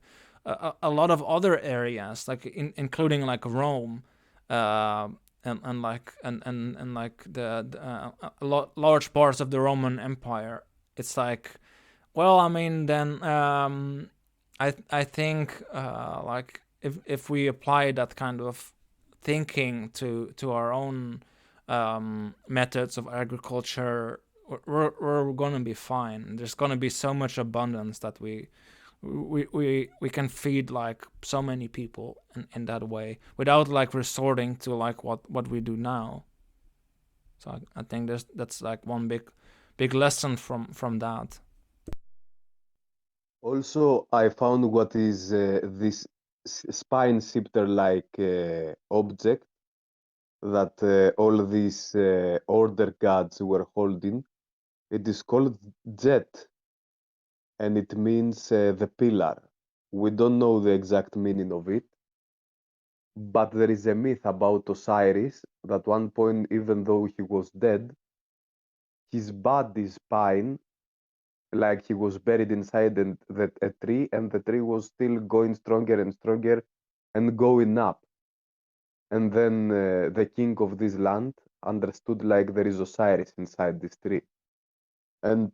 a lot of other areas, like including like Rome, and like and like large parts of the Roman Empire. It's like, well, I mean, then I think like if we apply that kind of thinking to our own methods of agriculture, we're gonna be fine. There's gonna be so much abundance that we can feed like so many people in that way, without like resorting to like what we do now. So I think that's like one big lesson from that.
Also, I found what is this spine scepter-like object that all these order gods were holding. It is called Djed, and it means the pillar. We don't know the exact meaning of it, but there is a myth about Osiris that one point, even though he was dead, his body spine, like he was buried inside a tree, and the tree was still going stronger and stronger and going up. And then the king of this land understood like there is Osiris inside this tree. And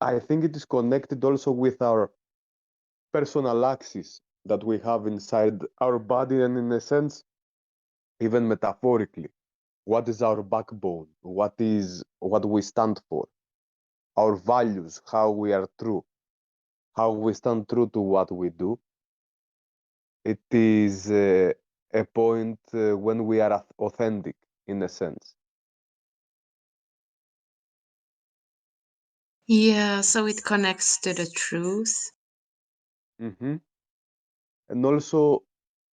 I think it is connected also with our personal axis that we have inside our body, and in a sense, even metaphorically. What is our backbone? What we stand for? Our values, how we are true, how we stand true to what we do. It is a point when we are authentic, in a sense.
Yeah, so it connects to the truth.
Mm-hmm. And also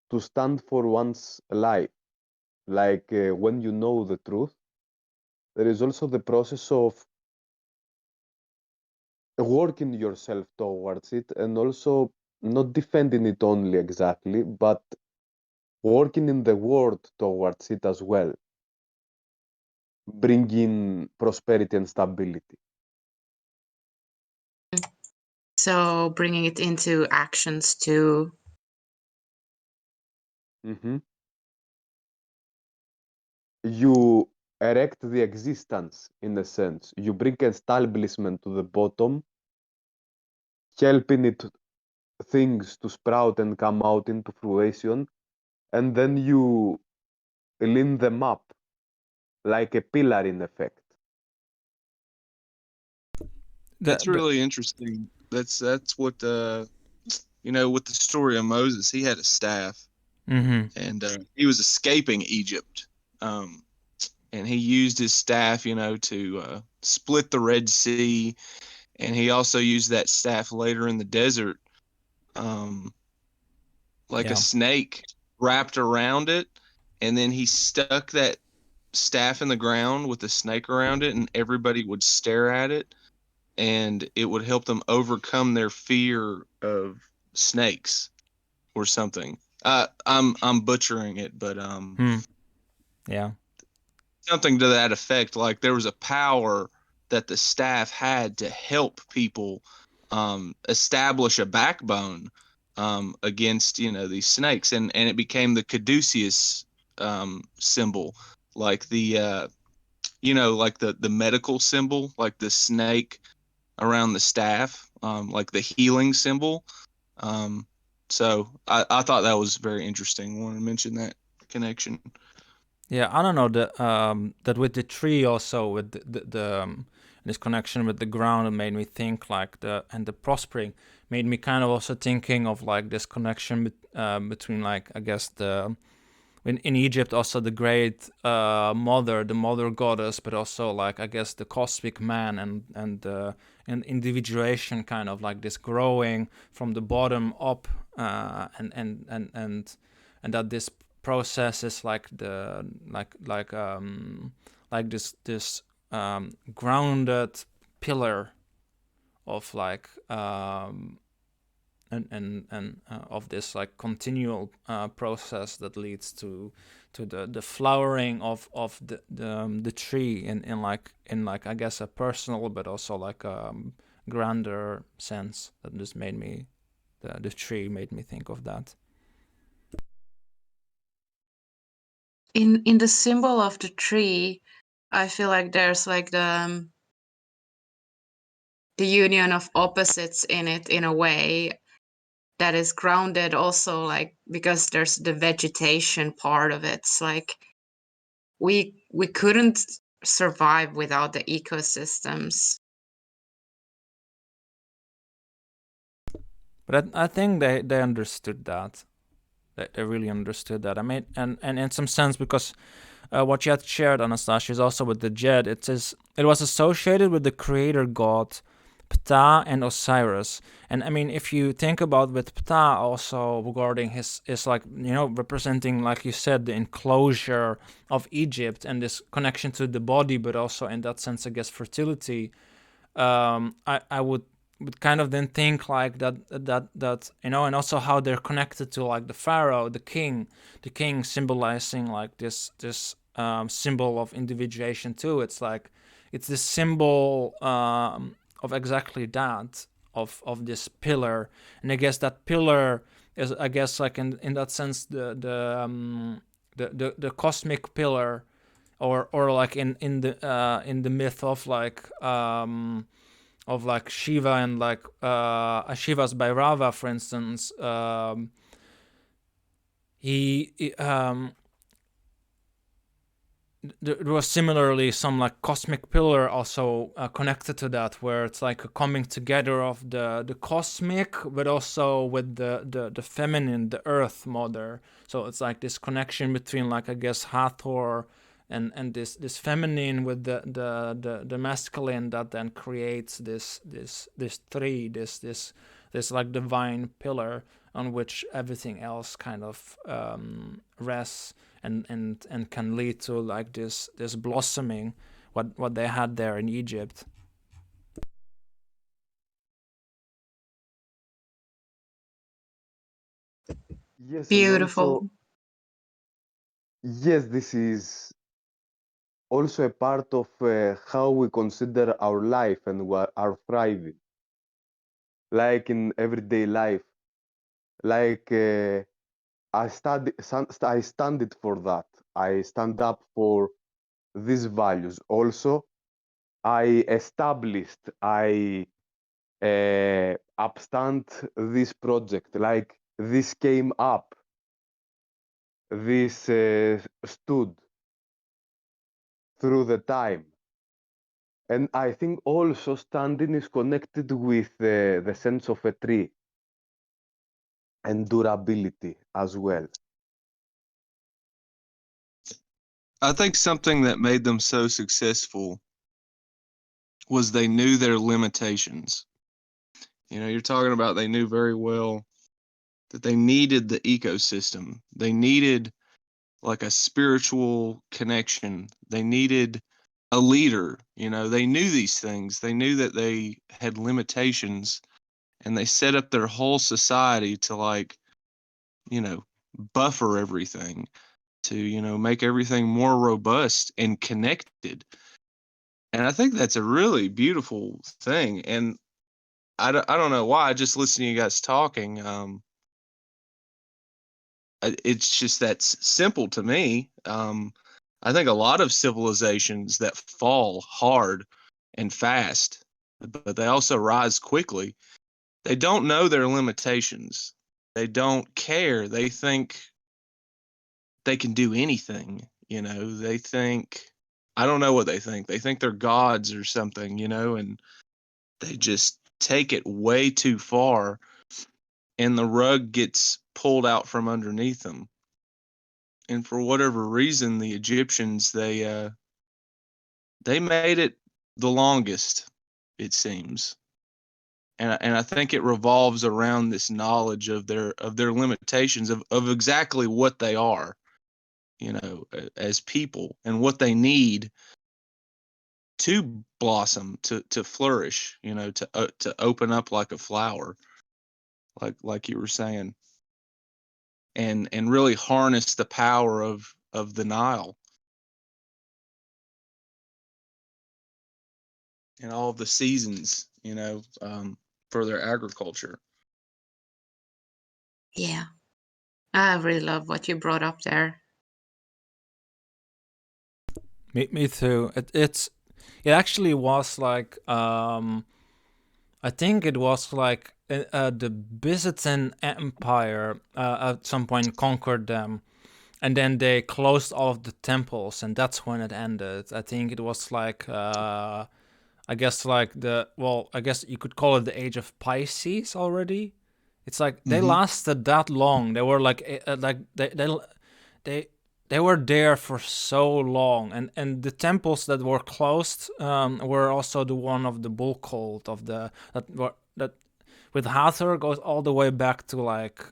to stand for one's life. Like when you know the truth, there is also the process of working yourself towards it, and also not defending it only exactly, but working in the world towards it as well, bringing prosperity and stability.
So bringing it into actions too.
Mhm. You erect the existence in a sense. You bring establishment to the bottom, helping it things to sprout and come out into fruition, and then you lean them up like a pillar in effect.
That's really interesting. That's what with the story of Moses, he had a staff, and he was escaping Egypt, and he used his staff, to split the Red Sea, and he also used that staff later in the desert, like a snake wrapped around it, and then he stuck that staff in the ground with the snake around it, and everybody would stare at it, and it would help them overcome their fear of snakes or something. I'm butchering it, but
Yeah.
something to that effect. Like there was a power that the staff had to help people establish a backbone against these snakes, and it became the caduceus symbol, like the like the medical symbol, like the snake around the staff, like the healing symbol. So I thought that was very interesting. I want to mention that connection.
Yeah, I don't know that with the tree also with this connection with the ground, it made me think like the prospering made me kind of also thinking of like this connection between like I guess in Egypt also the great the mother goddess, but also like I guess the cosmic man and individuation, kind of like this growing from the bottom up, and that this process is like this grounded pillar of like and of this like continual process that leads to the flowering of the tree in like I guess a personal but also like grander sense. That just made me the tree made me think of that.
In the symbol of the tree, I feel like there's like the union of opposites in it in a way that is grounded also, like because there's the vegetation part of it. It's like we couldn't survive without the ecosystems.
But I think they understood that. They really understood that. I mean, and in some sense, because what you had shared, Anastasios, also with the Djed, it was associated with the creator god Ptah and Osiris. And I mean, if you think about with Ptah also regarding his like, representing, like you said, the enclosure of Egypt and this connection to the body, but also in that sense, I guess, fertility. I would kind of then think like that and also how they're connected to like the pharaoh, the king symbolizing like this symbol of individuation too. It's like it's this symbol of exactly that, of this pillar. And I guess that pillar is, I guess, like in that sense the cosmic pillar, or like in the myth of like Shiva and like Shiva's Bhairava, for instance. There was similarly some like cosmic pillar also connected to that, where it's like a coming together of the cosmic, but also with the feminine, the earth mother. So it's like this connection between like I guess Hathor and this feminine with the masculine, that then creates this tree, this like divine pillar on which everything else kind of rests, and can lead to like this blossoming, what they had there in Egypt.
Yes, and
Beautiful.
also, yes, this is also a part of how we consider our life and our thriving, like in everyday life. Like I stand it for that. I stand up for these values. Also, I upstand this project. Like this came up, this stood through the time. And I think also standing is connected with the sense of a tree and durability as well.
I think something that made them so successful was they knew their limitations. You know, you're talking about they knew very well that they needed the ecosystem. They needed like a spiritual connection. They needed a leader. You know, they knew these things. They knew that they had limitations, and they set up their whole society to, like, you know, buffer everything, to, you know, make everything more robust and connected. And I think that's a really beautiful thing. And I don't know why, just listening to you guys talking, it's just that's simple to me. I think a lot of civilizations that fall hard and fast, but they also rise quickly, they don't know their limitations. They don't care. They think they can do anything. You know, they think, I don't know what they think. They think they're gods or something, you know, and they just take it way too far, and the rug gets pulled out from underneath them. And for whatever reason, the Egyptians, they made it the longest, it seems. And I think it revolves around this knowledge of their limitations, of exactly what they are, you know, as people, and what they need to blossom, to flourish, you know, to open up like a flower, like you were saying, and really harness the power of the Nile and all of the seasons, you know, for their agriculture.
Yeah. I really love what you brought up there.
Me too. It actually was like I think it was like the Byzantine Empire at some point conquered them, and then they closed all of the temples, and that's when it ended. I think it was like I guess like I guess you could call it the Age of Pisces already. It's like they lasted that long. They were like they they were there for so long, and the temples that were closed were also the one of the bull cult of the that with Hathor goes all the way back to like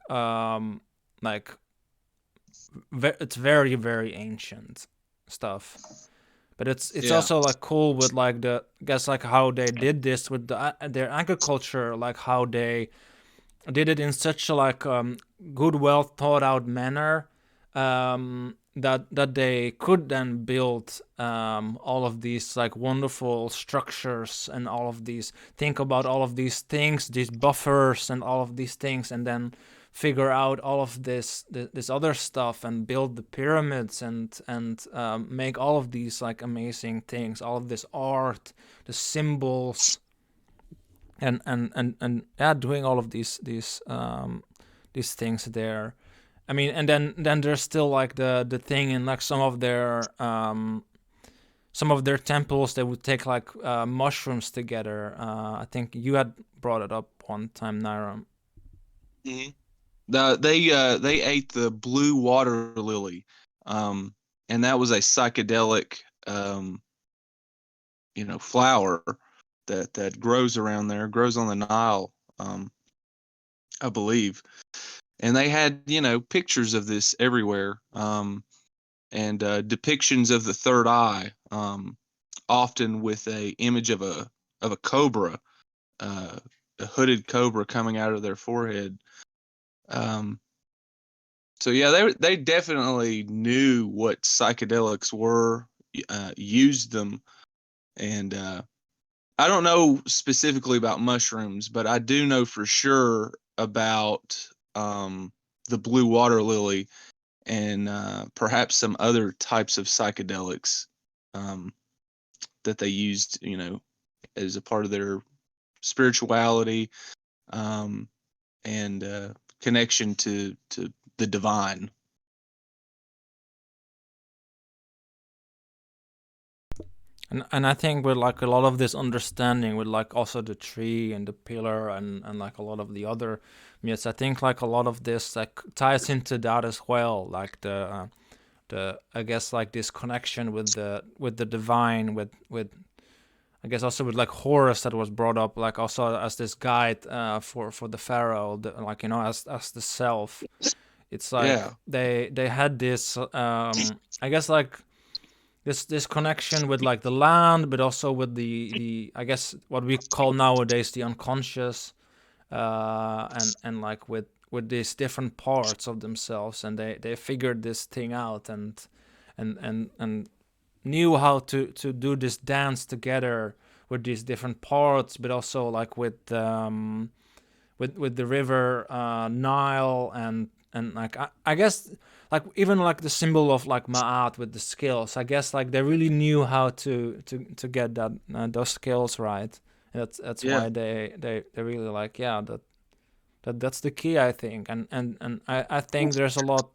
it's very very ancient stuff. But it's
Yeah.
also like cool with like the I guess like how they did this with their agriculture, like how they did it in such a like good, well thought out manner, that they could then build all of these like wonderful structures and all of these, think about all of these things, these buffers and all of these things, and then figure out all of this other stuff and build the pyramids and make all of these like amazing things, all of this art, the symbols, and yeah, doing all of these things there. I mean, and then there's still like the thing in like some of their temples, they would take like mushrooms together. I think you had brought it up one time, Neirum.
Mm-hmm. They ate the blue water lily, and that was a psychedelic, you know, flower that grows around there, grows on the Nile, I believe. And they had, you know, pictures of this everywhere, and depictions of the third eye, often with a image of a cobra, uh, a hooded cobra coming out of their forehead. Um, So yeah, they definitely knew what psychedelics were, used them, and I don't know specifically about mushrooms, but I do know for sure about the blue water lily and perhaps some other types of psychedelics that they used, as a part of their spirituality and connection to the divine.
And I think with like a lot of this understanding with like also the tree and the pillar and like a lot of the other myths, I think like a lot of this like ties into that as well, like the I guess like this connection with the divine, with I guess also with like Horus that was brought up like also as this guide for the pharaoh, like as the self. It's like
Yeah.
they had this I guess like this connection with like the land, but also with the I guess what we call nowadays the unconscious, and like with these different parts of themselves, and they figured this thing out and knew how to do this dance together with these different parts, but also like with the river Nile and like I guess like even like the symbol of like Ma'at with the scales. I guess like they really knew how to get that those scales right. And that's
Yeah.
why they really like that's the key, I think. And I think there's a lot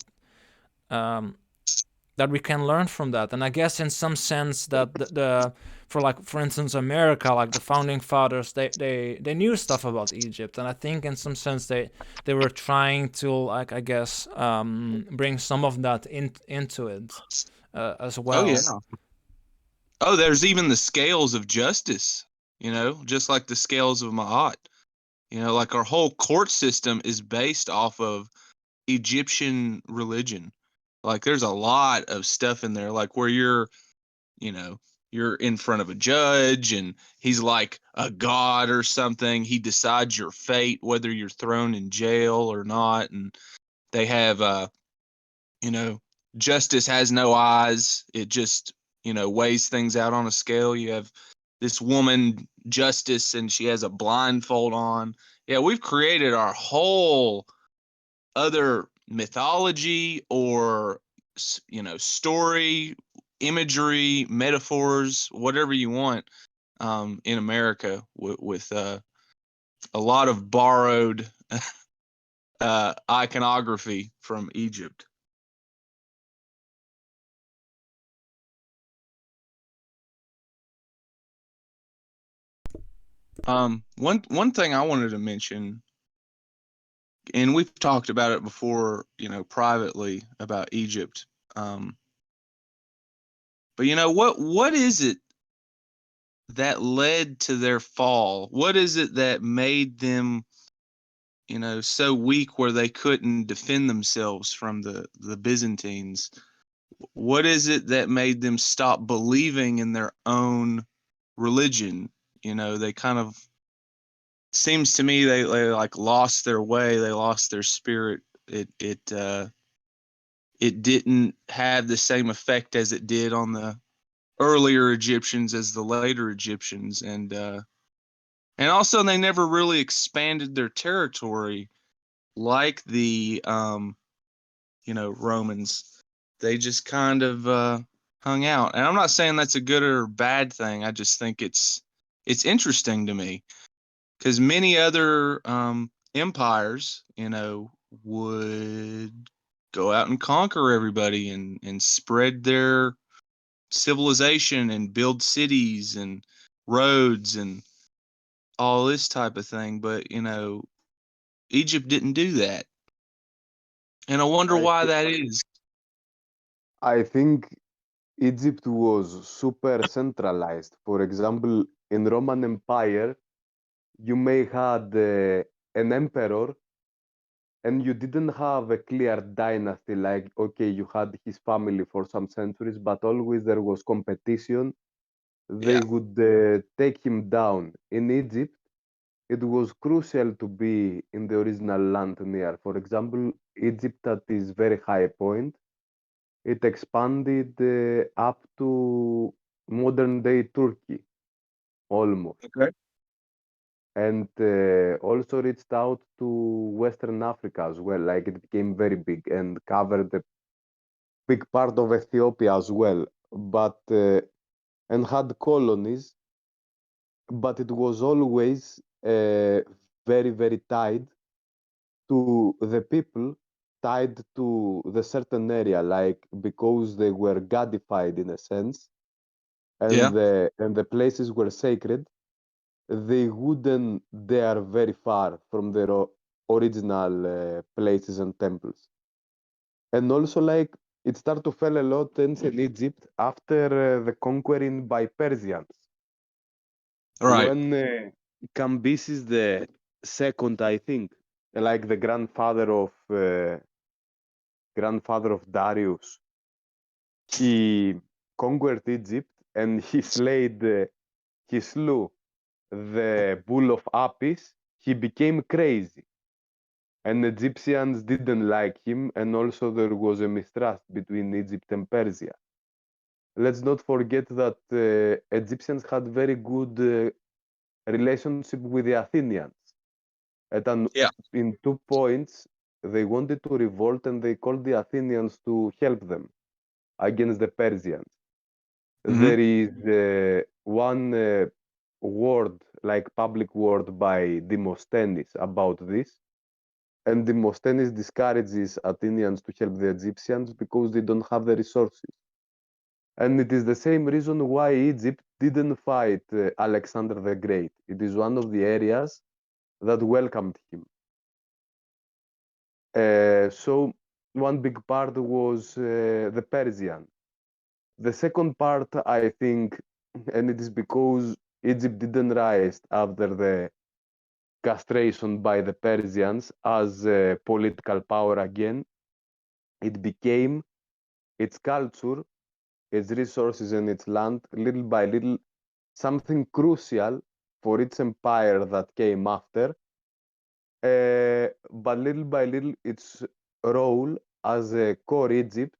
that we can learn from that. And I guess in some sense that for instance America, like the founding fathers, they knew stuff about Egypt, and I think in some sense they were trying to like I guess bring some of that into it as well.
Oh yeah. Oh, there's even the scales of justice, just like the scales of Ma'at. Like our whole court system is based off of Egyptian religion. Like there's a lot of stuff in there, like where you're in front of a judge and he's like a god or something. He decides your fate, whether you're thrown in jail or not. And they have, justice has no eyes. It just, weighs things out on a scale. You have this woman, Justice, and she has a blindfold on. Yeah, we've created our whole other mythology or story, imagery, metaphors, whatever you want, in America with a lot of borrowed iconography from Egypt. One thing I wanted to mention, and we've talked about it before, privately about Egypt. But what is it that led to their fall? What is it that made them, so weak where they couldn't defend themselves from the Byzantines? What is it that made them stop believing in their own religion? They kind of, seems to me they like lost their way, they lost their spirit. It didn't have the same effect as it did on the earlier Egyptians as the later Egyptians, and also they never really expanded their territory like the Romans. They just kind of hung out, and I'm not saying that's a good or bad thing. I just think it's interesting to me because many other empires, would go out and conquer everybody and spread their civilization and build cities and roads and all this type of thing. But, Egypt didn't do that. And I wonder
I,
why
thi-
that is.
I think Egypt was super centralized. For example, in Roman Empire, you may had an emperor and you didn't have a clear dynasty, like, okay, you had his family for some centuries, but always there was competition. They
Yeah.
would take him down. In Egypt, it was crucial to be in the original land near. For example, Egypt at this very high point, it expanded up to modern day Turkey almost,
Okay.
and also reached out to Western Africa as well. Like it became very big and covered a big part of Ethiopia as well, but and had colonies, but it was always very, very tied to the people, tied to the certain area, like because they were godified in a sense,
Yeah.
and the places were sacred, they wouldn't dare very far from their original places and temples. And also, like it started to fall a lot in Egypt after the conquering by Persians.
Right.
When Cambyses the second, I think, like the grandfather of Darius, he conquered Egypt and he slew the bull of Apis. He became crazy, and Egyptians didn't like him, and also there was a mistrust between Egypt and Persia. Let's not forget that Egyptians had very good relationship with the Athenians.
Yeah.
In 2 points, they wanted to revolt and they called the Athenians to help them against the Persians.
Mhm.
There is one word, like public word by Demosthenes about this. And Demosthenes discourages Athenians to help the Egyptians because they don't have the resources. And it is the same reason why Egypt didn't fight Alexander the Great. It is one of the areas that welcomed him. So one big part was the Persian. The second part, I think, and it is because Egypt didn't rise after the castration by the Persians as political power again. It became its culture, its resources, and its land, little by little, something crucial for its empire that came after. But little by little, its role as a core Egypt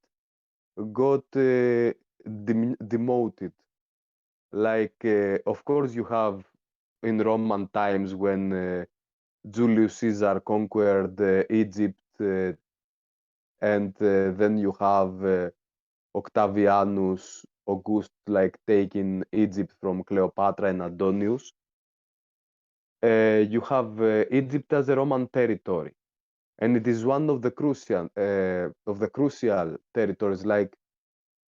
got demoted. Like, of course, you have in Roman times when Julius Caesar conquered Egypt, and then you have Octavianus, August, like taking Egypt from Cleopatra and Antonius. You have Egypt as a Roman territory, and it is one of the crucial territories, like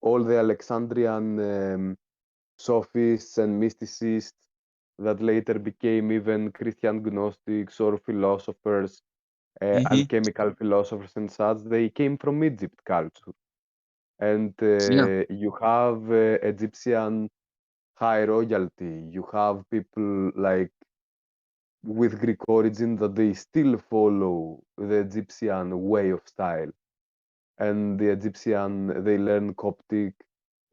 all the Alexandrian sophists and mysticists that later became even Christian Gnostics or philosophers,
Mhm.
alchemical philosophers and such. They came from Egypt culture, and
Yeah.
you have Egyptian high royalty. You have people like with Greek origin that they still follow the Egyptian way of style. And the Egyptian, they learn Coptic,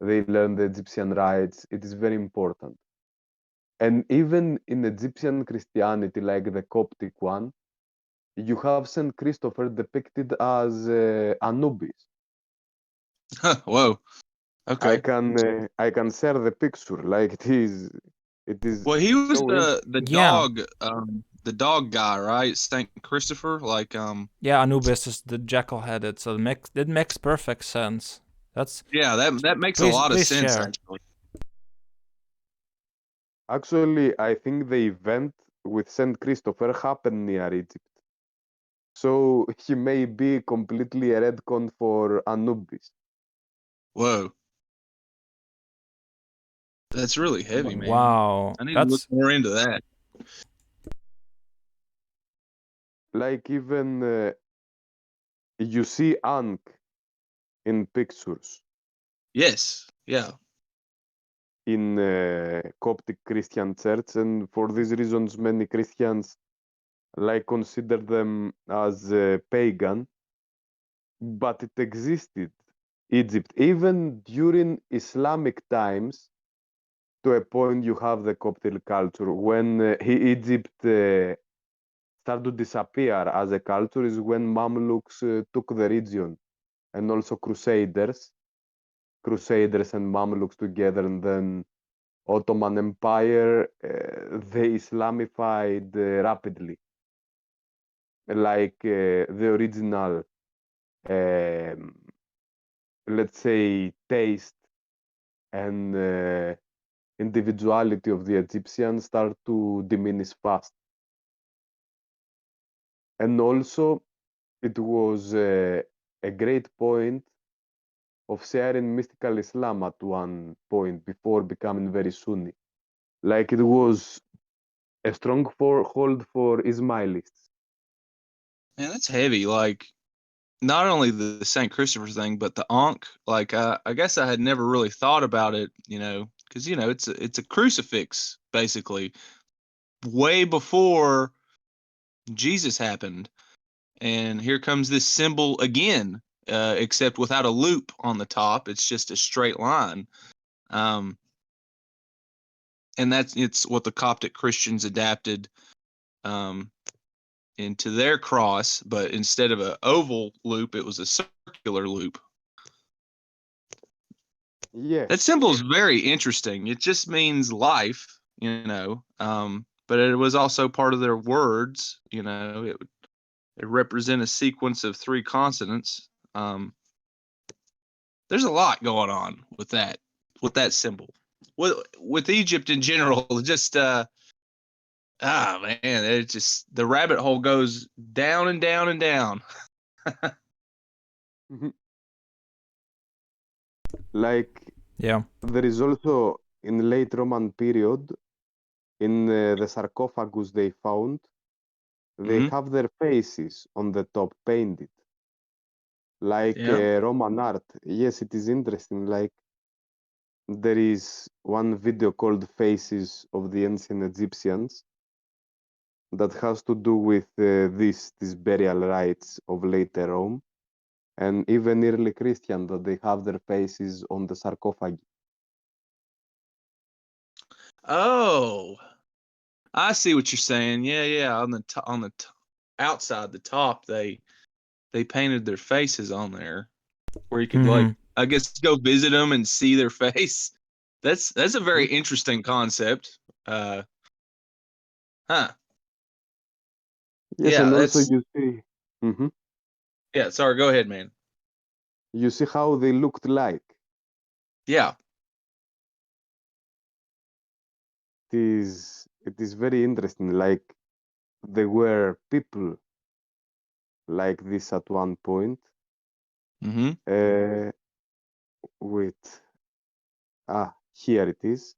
they learn the Egyptian rites. It is very important. And even in Egyptian Christianity, like the Coptic one, you have Saint Christopher depicted as Anubis.
Whoa. Okay.
I can share the picture. Like it is
Well, he was
so
Yeah,
the dog guy, right? Saint Christopher. Like,
yeah. Anubis is the jackal-headed, so it makes perfect sense. That's
yeah, that makes a
please
lot of
please
sense
share.
actually.
actually I think the event with Saint Christopher happened near Egypt. So he may be completely a retcon for Anubis.
Whoa, that's really heavy, man.
Wow,
I need to look
that's
more into that.
Like even you see Ankh in pictures
Yes. Yeah.
in Coptic Christian church, and for these reasons, many Christians like consider them as pagan, but it existed. Egypt, even during Islamic times, to a point you have the Coptic culture. When Egypt started to disappear as a culture is when Mamluks took the region, and also Crusaders and Mamluks together, and then Ottoman Empire, they Islamified rapidly, like the original, let's say, taste and individuality of the Egyptians start to diminish fast. And also, it was a great point of sharing mystical Islam at one point before becoming very Sunni. Like it was a strong hold for Ismailists.
Man, that's heavy. Like, not only the St. Christopher thing, but the Ankh. Like, I guess I had never really thought about it, because it's a crucifix basically, way before Jesus happened, and here comes this symbol again, except without a loop on the top. It's just a straight line, and it's what the Coptic Christians adapted into their cross, but instead of an oval loop, it was a circular loop.
Yeah.
That symbol is very interesting. It just means life, but it was also part of their words. It represent a sequence of 3 consonants. There's a lot going on with that symbol. With Egypt in general, just man, it just, the rabbit hole goes down and down and down.
Like,
Yeah.
there is also in late Roman period, in the sarcophagus they found, they have their faces on the top painted, like Roman art. Yes, it is interesting. Like, there is one video called Faces of the Ancient Egyptians that has to do with these burial rites of later Rome, and even early Christian, that they have their faces on the sarcophagi.
Oh, I see what you're saying. Yeah. On the outside, the top, they painted their faces on there, where you could like, I guess, go visit them and see their face. That's a very interesting concept. Huh.
Yes,
Yeah,
and also you see,
yeah. Sorry, go ahead, man.
you see how they looked like.
Yeah.
It is very interesting. Like, there were people like this at one point. Wait, here it is.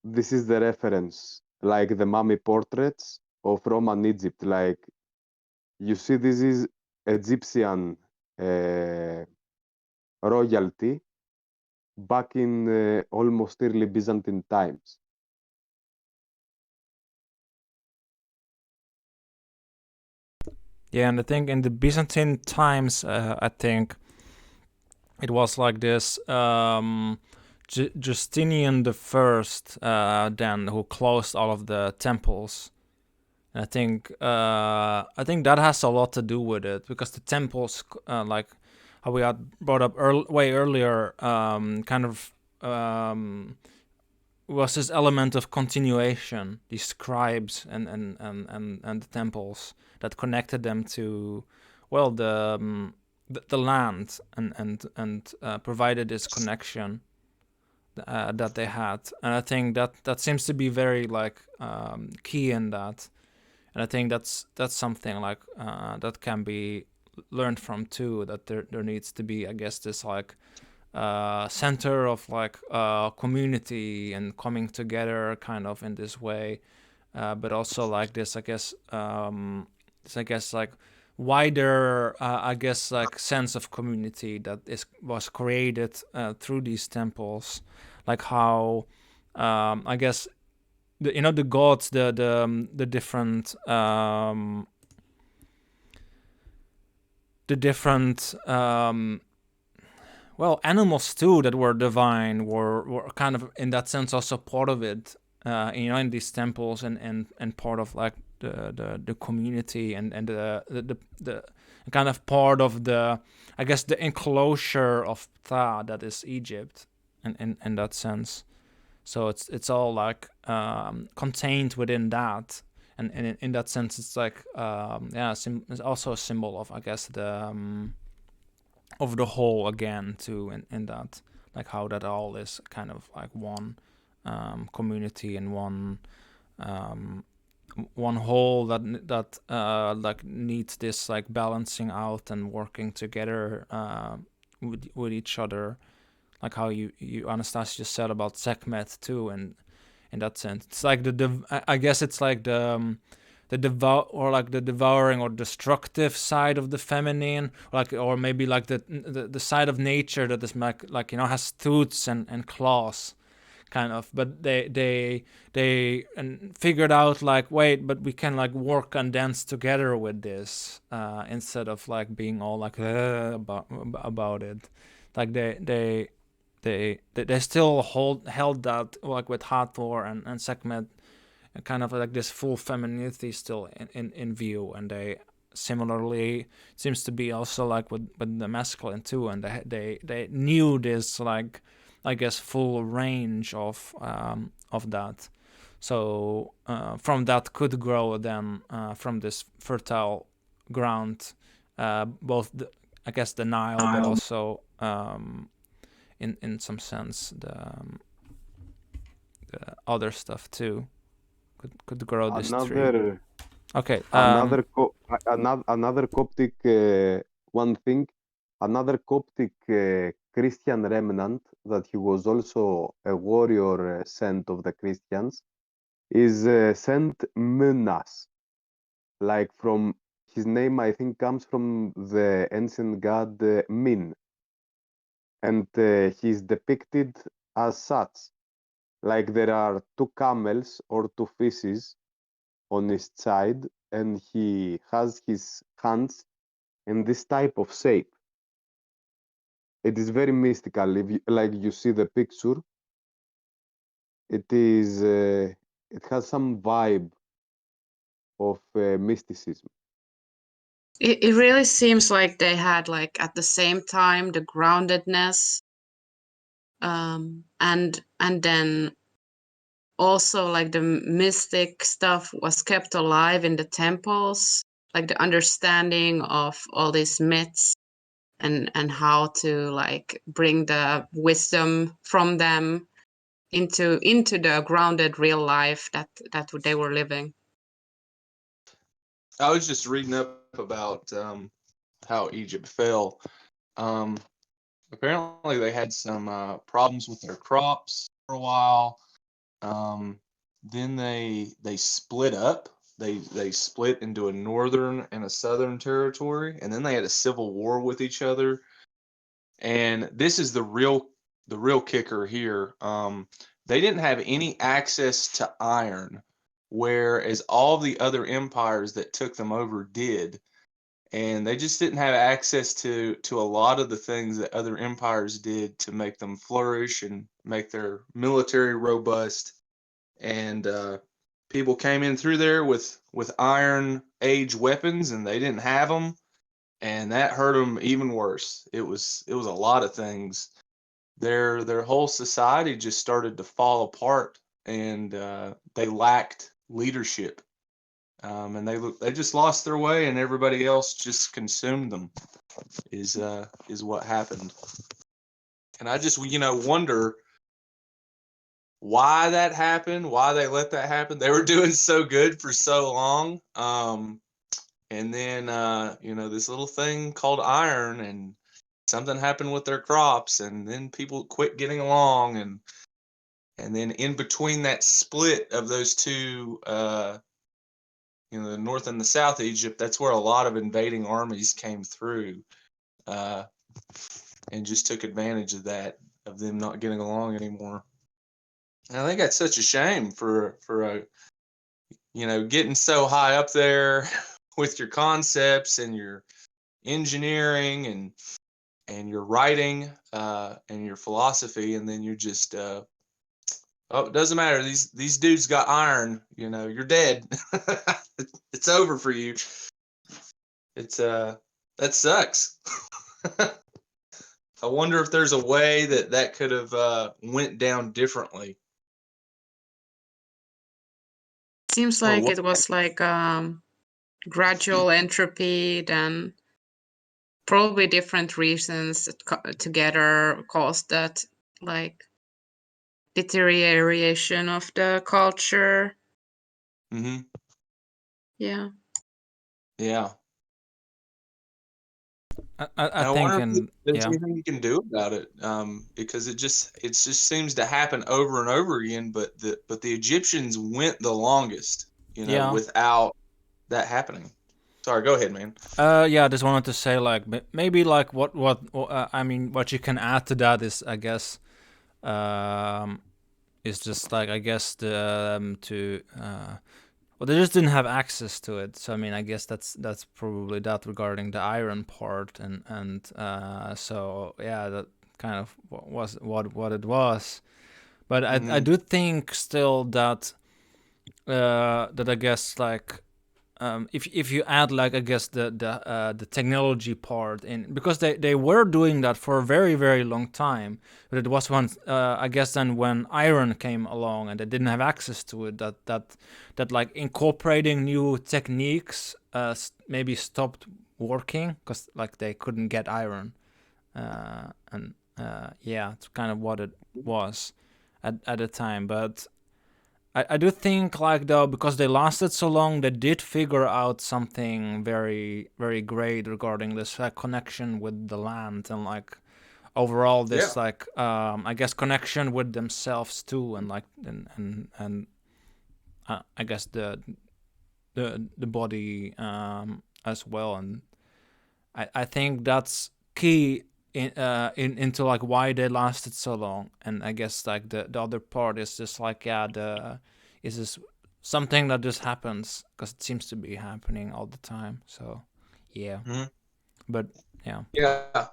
This is the reference, like the mummy portraits of Roman Egypt. Like, you see, this is Egyptian royalty back in almost early Byzantine times.
Yeah, and I think in the Byzantine times, I think it was like this. Justinian I, then, who closed all of the temples. And I think that has a lot to do with it, because the temples, like how we had brought up way earlier, kind of was this element of continuation. These scribes and the temples that connected them to, well, the land, and provided this connection that they had. And I think that seems to be very like key in that. And I think that's something like that can be learned from too. That there needs to be, I guess, this like center of like community and coming together, kind of in this way, but also like this, I guess, like wider, I guess, like sense of community that was created through these temples, like how I guess the gods, the different well, animals too that were divine were kind of in that sense also part of it, in these temples and part of like the community and the kind of part of the, I guess, the enclosure of Ptah that is Egypt in that sense. So it's all like contained within that, and in that sense it's like it's also a symbol of, I guess, the of the whole again too, in that, like how that all is kind of like one community and one whole that like needs this like balancing out and working together with each other, like how you Anastasios said about Sekhmet too, and in that sense it's like I guess it's like the the devouring or destructive side of the feminine, like, or maybe like the side of nature that is like has tooths and claws, kind of. But they and figured out like, wait, but we can like work and dance together with this, instead of like being all like about it. Like they still held that, like with Hathor and Sekhmet, kind of like this full femininity still in view, and they similarly seems to be also like with the masculine too, and they knew this, like, I guess, full range of that. So from that could grow then, from this fertile ground, both I guess the Nile, but also in some sense the other stuff too could grow this tree. Okay.
Another Coptic one thing, another Coptic Christian remnant that he was also a warrior saint of the Christians is Saint Munas. Like, from his name, I think, comes from the ancient god Min, and he's depicted as such. Like, there are two camels or two fishes on his side, and he has his hands in this type of shape. It is very mystical. If you, like, you see the picture, it is it has some vibe of mysticism.
It really seems like they had, like, at the same time, the groundedness, and then also like the mystic stuff was kept alive in the temples, like the understanding of all these myths and how to like bring the wisdom from them into the grounded real life that they were living.
I was just reading up about how Egypt fell. Apparently, they had some problems with their crops for a while. Then they split up. They split into a northern and a southern territory, and then they had a civil war with each other. And this is the real kicker here. They didn't have any access to iron, whereas all the other empires that took them over did. And they just didn't have access to a lot of the things that other empires did to make them flourish and make their military robust. And people came in through there with Iron Age weapons, and they didn't have them, and that hurt them even worse. It was a lot of things. Their whole society just started to fall apart, and they lacked leadership. And they just lost their way, and everybody else just consumed them. Is what happened. And I just wonder why that happened, why they let that happen. They were doing so good for so long, and then this little thing called iron, and something happened with their crops, and then people quit getting along, and then in between that split of those two, the North and the South Egypt, that's where a lot of invading armies came through, and just took advantage of that, of them not getting along anymore. And I think that's such a shame for getting so high up there with your concepts and your engineering, and and your writing and your philosophy, and then you're just oh, it doesn't matter. These dudes got iron. You know, you're dead. It's over for you. It's that sucks. I wonder if there's a way that could have went down differently.
Seems
Or
like
what?
it was like gradual entropy, then probably different reasons together caused that like deterioration of the culture.
Mm-hmm.
Yeah.
Yeah.
I
And I
think,
wonder if
and
there's
yeah,
anything you can do about it, because it just seems to happen over and over again. But the Egyptians went the longest, you know,
yeah.
without that happening. Sorry, go ahead, man.
Yeah, I just wanted to say, like, maybe, like, I mean, what you can add to that is, I guess, is just like, I guess, well, they just didn't have access to it. So I mean, I guess that's probably that regarding the iron part, and so yeah, that kind of was what it was. But I
Mm-hmm.
do think still that that I guess, like, if you add, like, I guess the technology part in, because they were doing that for a very, very long time, but it was when I guess then when iron came along and they didn't have access to it, that like incorporating new techniques maybe stopped working, because like they couldn't get iron, and yeah, it's kind of what it was at the time. But I do think, like, though, because they lasted so long, they did figure out something very, very great regarding this connection with the land, and like overall
Yeah.
this, like, I guess, connection with themselves too, and like and I guess the body as well. And I think that's key into like why they lasted so long. And I guess, like, the other part is just like, yeah, is this something that just happens because it seems to be happening all the time. So yeah.
Mm-hmm.
But yeah.
Yeah.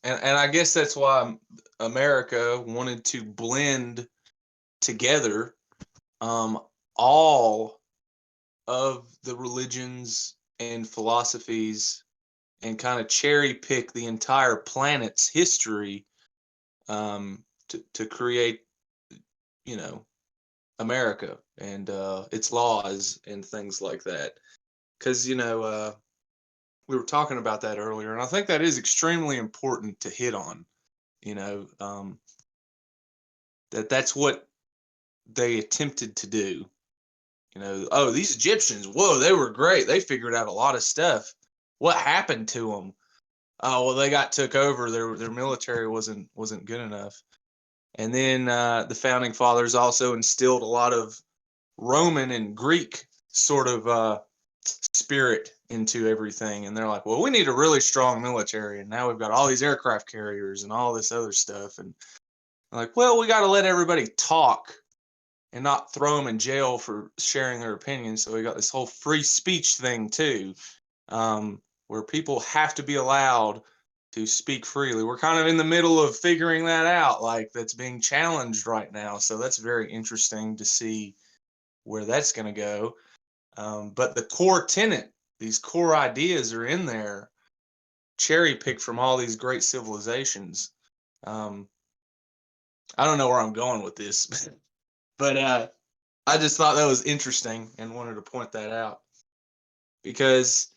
And I guess that's why America wanted to blend together all of the religions and philosophies, and kind of cherry pick the entire planet's history, to create, you know, America and its laws and things like that. Because, you know, we were talking about that earlier, and I think that is extremely important to hit on. You know, that's what they attempted to do. You know, oh, these Egyptians, whoa, they were great. They figured out a lot of stuff. What happened to them? Oh, well, they got took over. Their military wasn't good enough. And then the founding fathers also instilled a lot of Roman and Greek sort of spirit into everything. And they're like, well, we need a really strong military. And now we've got all these aircraft carriers and all this other stuff. And like, well, we got to let everybody talk and not throw them in jail for sharing their opinions. So we got this whole free speech thing too, where people have to be allowed to speak freely. We're kind of in the middle of figuring that out, like that's being challenged right now. So that's very interesting to see where that's going to go. But the core tenet, these core ideas are in there, cherry picked from all these great civilizations. I don't know where I'm going with this, but I just thought that was interesting and wanted to point that out, because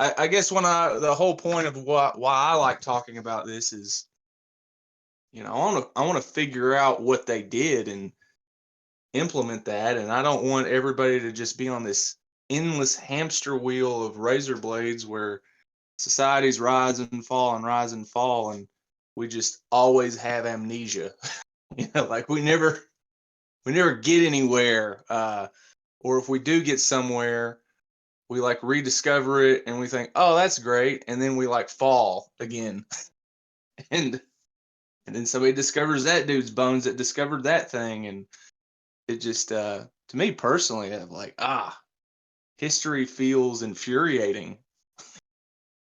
I guess the whole point of why I like talking about this is, you know, I want to figure out what they did and implement that, and I don't want everybody to just be on this endless hamster wheel of razor blades where societies rise and fall and rise and fall, and we just always have amnesia. You know, like we never get anywhere, or if we do get somewhere, we like rediscover it and we think, oh, that's great, and then we like fall again. and then somebody discovers that dude's bones that discovered that thing, and it just to me personally, I'm like, history feels infuriating.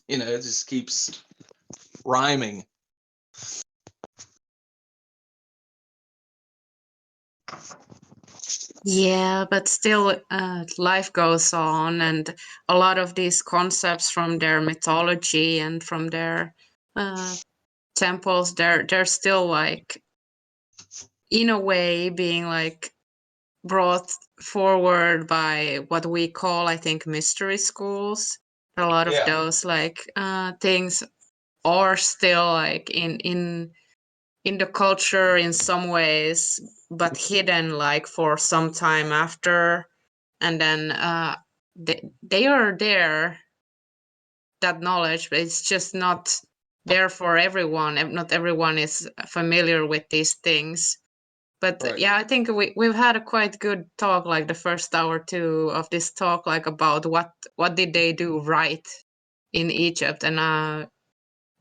You know, it just keeps rhyming.
Yeah, but still, life goes on, and a lot of these concepts from their mythology and from their temples, they're still like, in a way, being like brought forward by what we call, I think, mystery schools. A lot of those like things are still like in the culture in some ways, but hidden like for some time after, and then they are there, that knowledge, but it's just not there for everyone. Not everyone is familiar with these things. But
Right.
yeah, I think we've had a quite good talk, like the first hour two of this talk, like about what did they do right in Egypt, and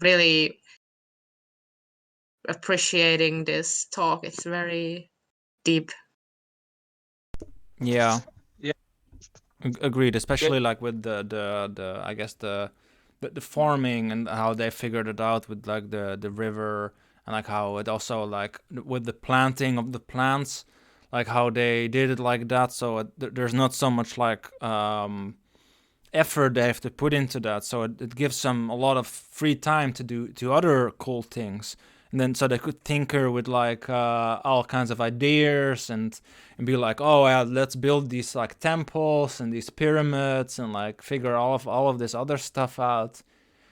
really appreciating this talk. It's very deep.
Yeah.
Yeah.
Agreed, especially like with the I guess the farming and how they figured it out with like the river, and like how it also like with the planting of the plants, like how they did it like that, so there's not so much like effort they have to put into that, so it gives them a lot of free time to do other cool things, and then so they could tinker with like all kinds of ideas and be like, oh yeah, let's build these like temples and these pyramids and like figure all of this other stuff out.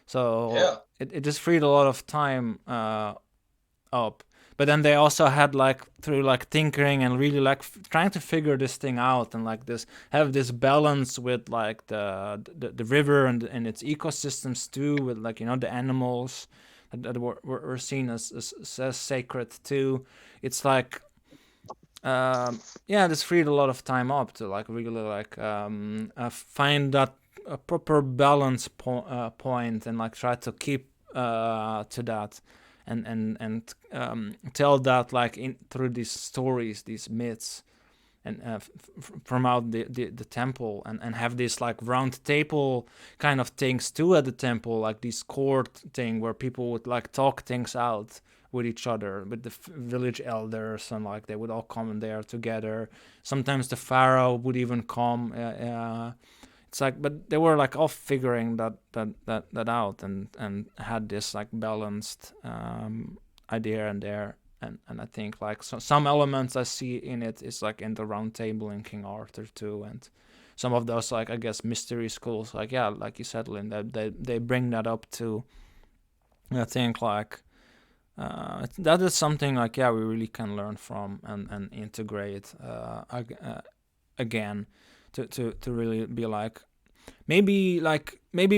So it just freed a lot of time up. But then they also had like through like tinkering and really like trying to figure this thing out and like this have this balance with like the river and its ecosystems too, with like, you know, the animals that were seen as sacred too. It's like yeah, this freed a lot of time up to like really like find that a proper balance point and like try to keep to that and tell that like through these stories, these myths, and from out the temple, and have this like round table kind of things too at the temple, like this court thing where people would like talk things out with each other, with the village elders, and like they would all come in there together. Sometimes the pharaoh would even come. It's like, but they were like all figuring that out, and had this like balanced idea in there. And I think like some elements I see in it is like in the Round Table in King Arthur too, and some of those like I guess mystery schools, like yeah, like you said, Lynn, that they bring that up too. I think like that is something like yeah we really can learn from and integrate again to really be like maybe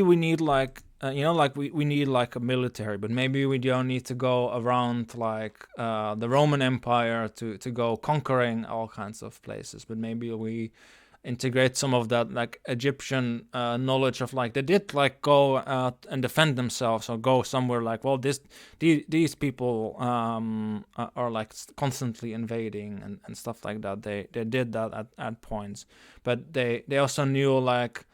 we need like you know, like we need like a military, but maybe we don't need to go around like the Roman Empire to go conquering all kinds of places, but maybe we integrate some of that like Egyptian knowledge of like they did like go out and defend themselves, or go somewhere like, well, these people are like constantly invading and stuff like that. They did that at points, but they also knew like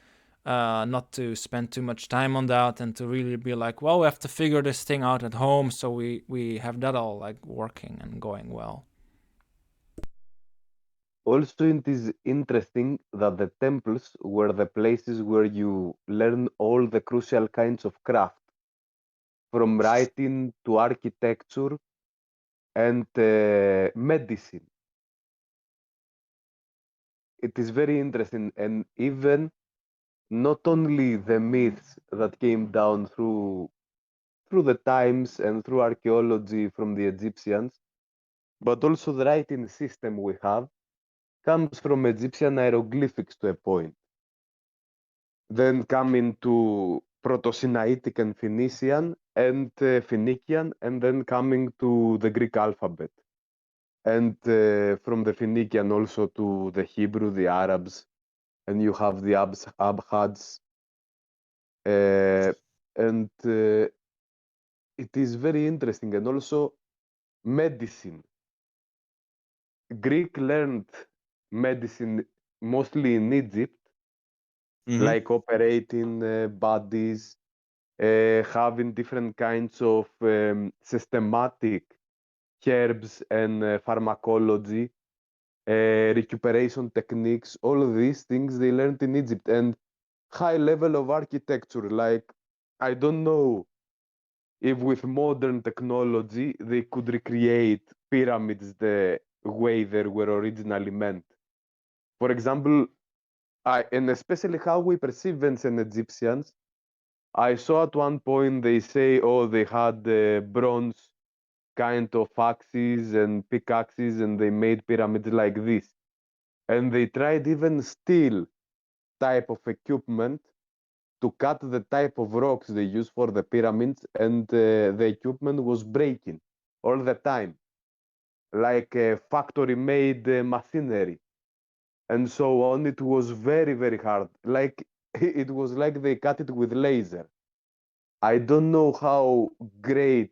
not to spend too much time on that, and to really be like, well, we have to figure this thing out at home, so we have that all like working and going well.
Also, it is interesting that the temples were the places where you learn all the crucial kinds of craft, from writing to architecture and medicine. It is very interesting, and even not only the myths that came down through the times and through archaeology from the Egyptians, but also the writing system we have comes from Egyptian hieroglyphics to a point. Then coming to Proto-Sinaitic and Phoenician and Phoenician, and then coming to the Greek alphabet. And from the Phoenician also to the Hebrew, the Arabs, and you have the Abkhads. And it is very interesting. And also medicine. Greek learned medicine mostly in Egypt,
Mhm.
like operating bodies having different kinds of systematic herbs and pharmacology, recuperation techniques, all of these things they learned in Egypt, and high level of architecture. Like, I don't know if with modern technology they could recreate pyramids the way they were originally meant. For example, and especially how we perceive ancient Egyptians, I saw at one point they say, oh, they had bronze kind of axes and pickaxes and they made pyramids like this. And they tried even steel type of equipment to cut the type of rocks they use for the pyramids, and the equipment was breaking all the time, like factory made machinery and so on. It was very, very hard. Like it was like they cut it with laser. I don't know how great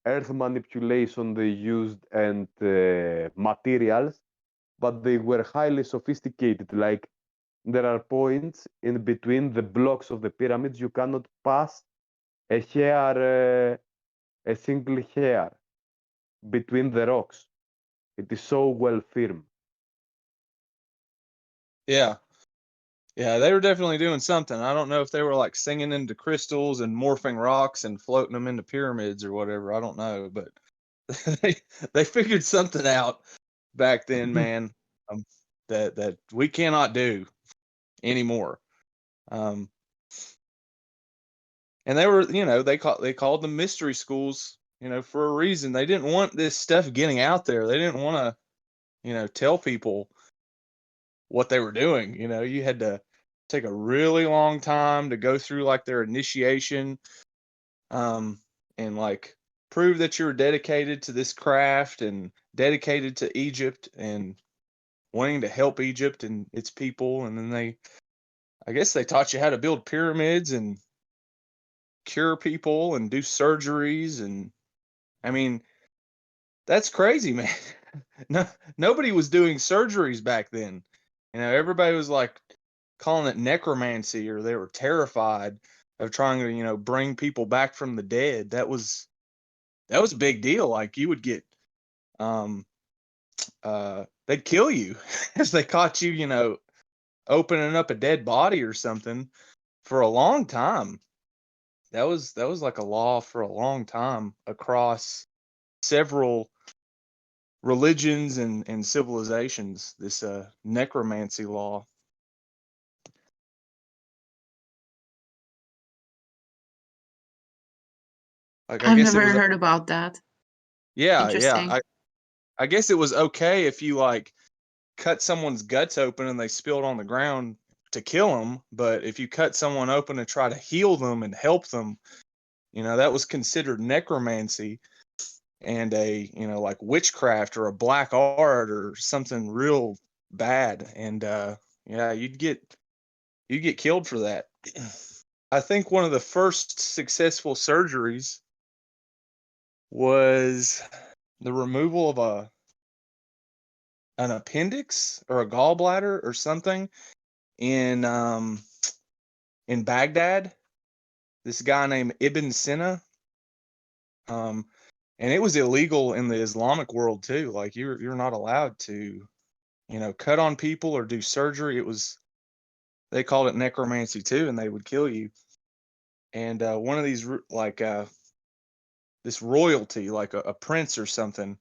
earth manipulation they used and materials, but they were highly sophisticated. Like there are points in between the blocks of the pyramids you cannot pass a hair, a single hair between the rocks. It is so well firm.
Yeah. Yeah, they were definitely doing something. I don't know if they were like singing into crystals and morphing rocks and floating them into pyramids or whatever. I don't know, but they figured something out back then, man, that we cannot do anymore. And they were, they called them mystery schools, for a reason. They didn't want this stuff getting out there. They didn't want to, tell people what they were doing. You had to take a really long time to go through like their initiation, and like prove that you were dedicated to this craft and dedicated to Egypt and wanting to help Egypt and its people. And then I guess they taught you how to build pyramids and cure people and do surgeries. And I mean, that's crazy, man. Nobody was doing surgeries back then. Everybody was like calling it necromancy, or they were terrified of trying to, bring people back from the dead. That was a big deal. Like you would get, they'd kill you if they caught you, opening up a dead body or something for a long time. That was like a law for a long time across several religions and civilizations, this necromancy law. Like I
I've
guess it
never
was,
heard about that.
yeah.
Interesting.
I guess it was okay if you like cut someone's guts open and they spilled on the ground to kill them, but if you cut someone open and try to heal them and help them, that was considered necromancy and a, like witchcraft or a black art or something real bad. And yeah, you'd get killed for that. I think one of the first successful surgeries was the removal of an appendix or a gallbladder or something in Baghdad. This guy named Ibn Sina. And it was illegal in the Islamic world too. Like you're not allowed to, cut on people or do surgery. They called it necromancy too, and they would kill you. And one of these like this royalty, like a prince or something,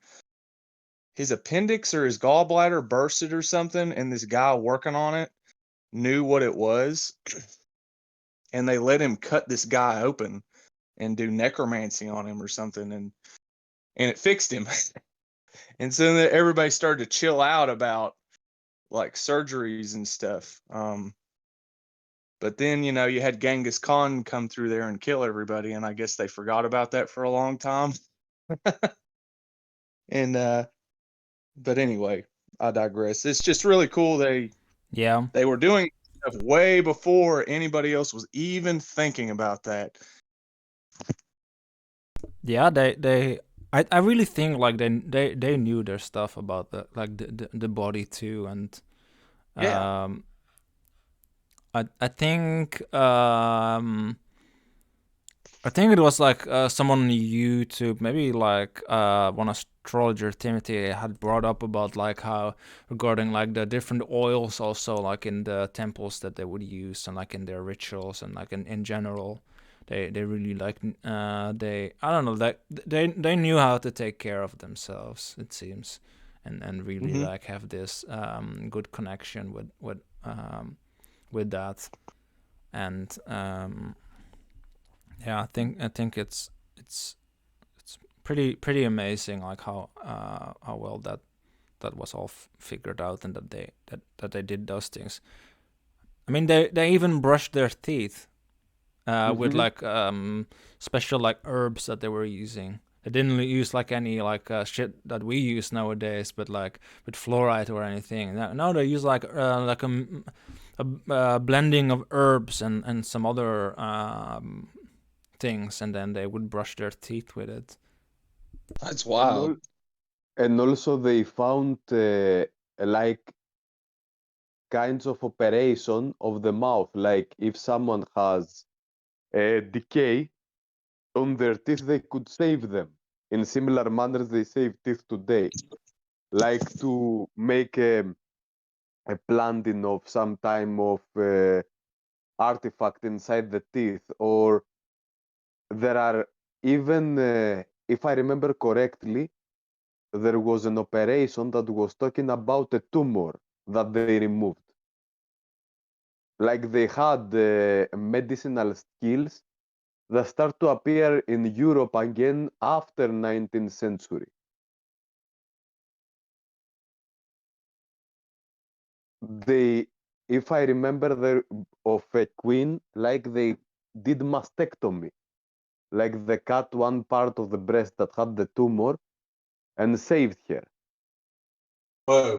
his appendix or his gallbladder bursted or something, and this guy working on it knew what it was, and they let him cut this guy open and do necromancy on him or something, and it fixed him. And so then everybody started to chill out about like surgeries and stuff. But then, you had Genghis Khan come through there and kill everybody, and I guess they forgot about that for a long time. And but anyway, I digress. It's just really cool. They were doing stuff way before anybody else was even thinking about that.
Yeah, I really think like they knew their stuff about the body too, and
Yeah.
I think I think it was like someone on YouTube, maybe like one astrologer, Timothy, had brought up about like how regarding like the different oils also like in the temples that they would use and like in their rituals and like in general, they really like they I don't know like they knew how to take care of themselves, it seems, and really like have this good connection with that. And yeah, I think it's pretty amazing like how well that was all figured out, and that they did those things. I mean, they even brushed their teeth with like special like herbs that they were using. They didn't use like any like shit that we use nowadays, but like with fluoride or anything. No, they use like a blending of herbs and some other things, and then they would brush their teeth with it.
That's
And,
wild.
and also they found like kinds of operation of the mouth. Like if someone has a decay on their teeth, they could save them in similar manners they save teeth today. Like to make a planting of some time of artifact inside the teeth, or there are even, if I remember correctly, there was an operation that was talking about a tumor that they removed. Like they had medicinal skills that start to appear in Europe again after 19th century. They, if I remember of a queen, like they did mastectomy, like they cut one part of the breast that had the tumor and saved her,
Whoa.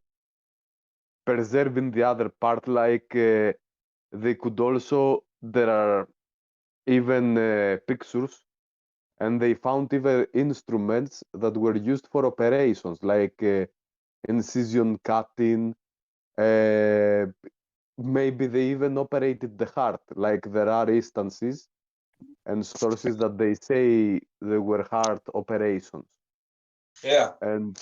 preserving the other part. Like they could also, there are even pictures, and they found even instruments that were used for operations, like incision cutting. Maybe they even operated the heart. Like there are instances and sources that they say they were heart operations.
Yeah.
And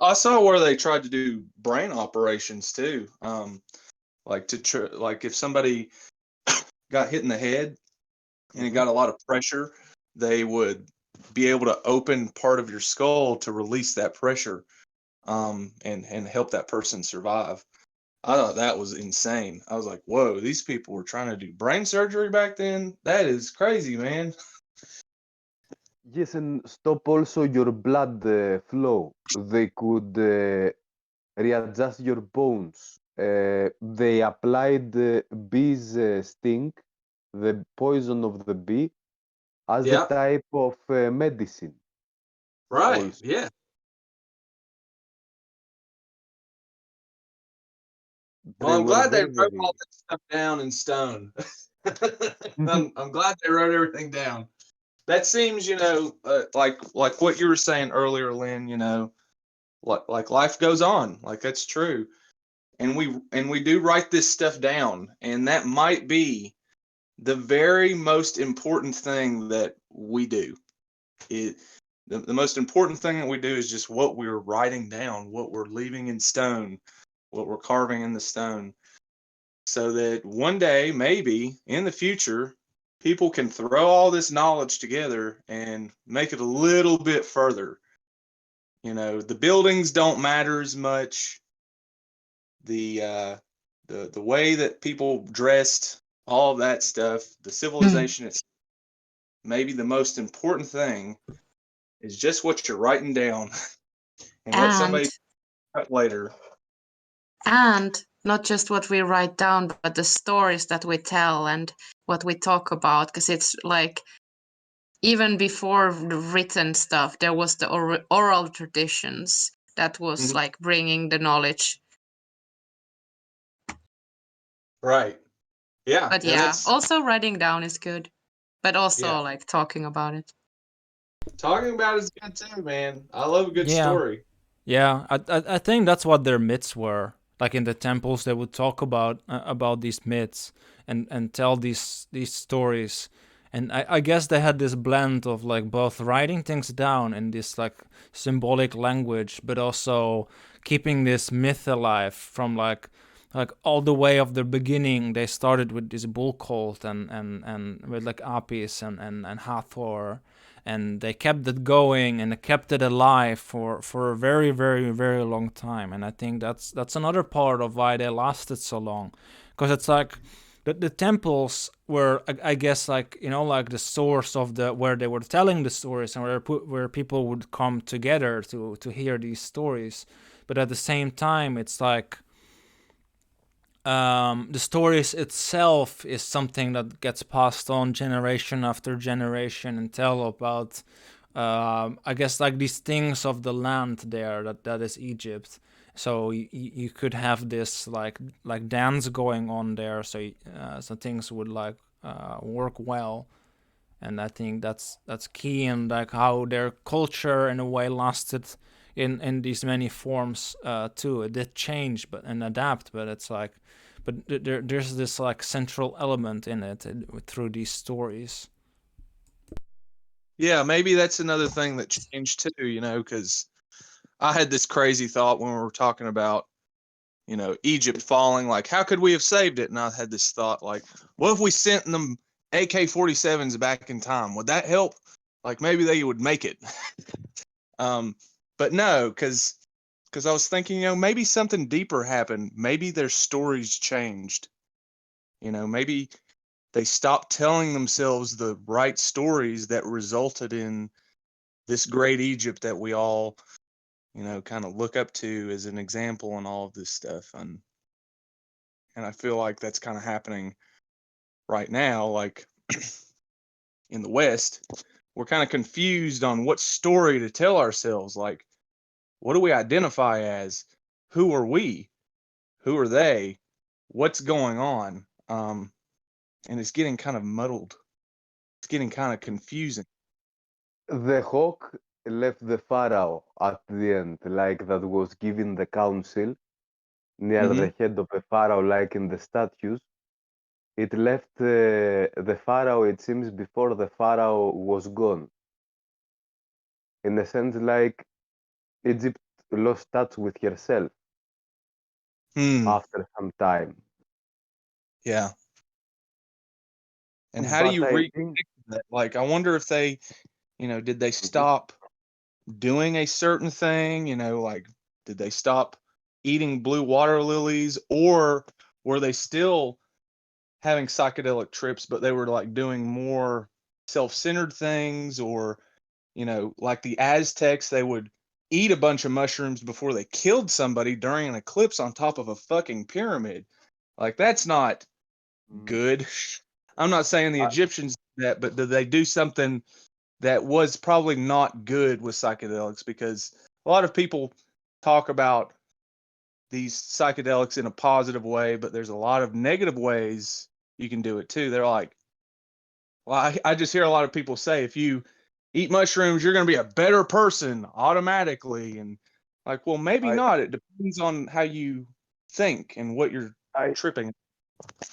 I saw where they tried to do brain operations too. Like like if somebody got hit in the head and it got a lot of pressure, they would be able to open part of your skull to release that pressure, and help that person survive. I thought that was insane. I was like, whoa, these people were trying to do brain surgery back then? That is crazy, man.
yes, and stop also your blood flow. They could readjust your bones. They applied bee's sting, the poison of the bee, as a
Yeah,
type of medicine.
right.
Also,
Yeah. Well,
they
I'm
were
glad they
very,
wrote
very.
all that stuff down in stone. I'm glad they wrote everything down. That seems, like what you were saying earlier, Lynn. Like life goes on. Like that's true, and we do write this stuff down, and that might be the very most important thing that we do. The most important thing that we do is just what we're writing down, what we're leaving in stone, what we're carving in the stone, so that one day, maybe in the future, people can throw all this knowledge together and make it a little bit further. The buildings don't matter as much. The way that people dressed, all of that stuff, the civilization, it's maybe the most important thing is just what you're writing down and what
and
somebody cut later.
and not just what we write down, but the stories that we tell and what we talk about, because it's like even before the written stuff there was the oral traditions that was like bringing the knowledge.
Right. Yeah.
But
And
yeah,
that's,
also writing down is good, but also
yeah.
like talking about it.
Talking about it is good too, man. I love a good
Yeah.
story.
Yeah, I think that's what their myths were. Like in the temples, they would talk about these myths and tell these stories, And I guess they had this blend of like both writing things down in this like symbolic language, but also keeping this myth alive from like all the way of the beginning. They started with this bull cult and with like Apis and Hathor, and they kept it going and they kept it alive for a very, very, very long time. And I think that's another part of why they lasted so long, because it's like the temples were, I guess, like, you know, like the source of the where they were telling the stories and where people would come together to hear these stories. But at the same time, it's like the stories itself is something that gets passed on generation after generation and tell about I guess like these things of the land there that is Egypt. So you could have this like dance going on there, so so things would like work well. And I think that's key in like how their culture in a way lasted in these many forms too. It did change and adapt, but it's like, but there's this like central element in it through these stories.
Yeah, maybe that's another thing that changed too, you know, because I had this crazy thought when we were talking about, you know, Egypt falling, like, how could we have saved it? And I had this thought, like, what if we sent them AK-47s back in time? Would that help? Like, maybe they would make it. But no, because I was thinking, you know, maybe something deeper happened. Maybe their stories changed. You know, maybe they stopped telling themselves the right stories that resulted in this great Egypt that we all, you know, kind of look up to as an example and all of this stuff. And I feel like that's kind of happening right now. Like in the West, we're kind of confused on what story to tell ourselves. Like, what do we identify as? Who are we? Who are they? What's going on? And it's getting kind of muddled. It's getting kind of confusing.
The hawk left the pharaoh at the end, like that was given the council near the head of the pharaoh, like in the statues. It left the pharaoh, it seems, before the pharaoh was gone. In a sense, like Egypt lost touch with herself after some time.
Yeah. And how do
But
you
I
reconnect
think,
that? Like, I wonder if they, you know, did they stop doing a certain thing? You know, like, did they stop eating blue water lilies, or were they still having psychedelic trips, but they were like doing more self-centered things? Or, you know, like the Aztecs, they would eat a bunch of mushrooms before they killed somebody during an eclipse on top of a fucking pyramid. Like, that's not good. I'm not saying the
I,
Egyptians did that, but did they do something that was probably not good with psychedelics? Because a lot of people talk about these psychedelics in a positive way, but there's a lot of negative ways you can do it too. They're like, well, I just hear a lot of people say, if you eat mushrooms, you're going to be a better person automatically. And like, well, maybe
I,
not. It depends on how you think and what you're
I,
tripping.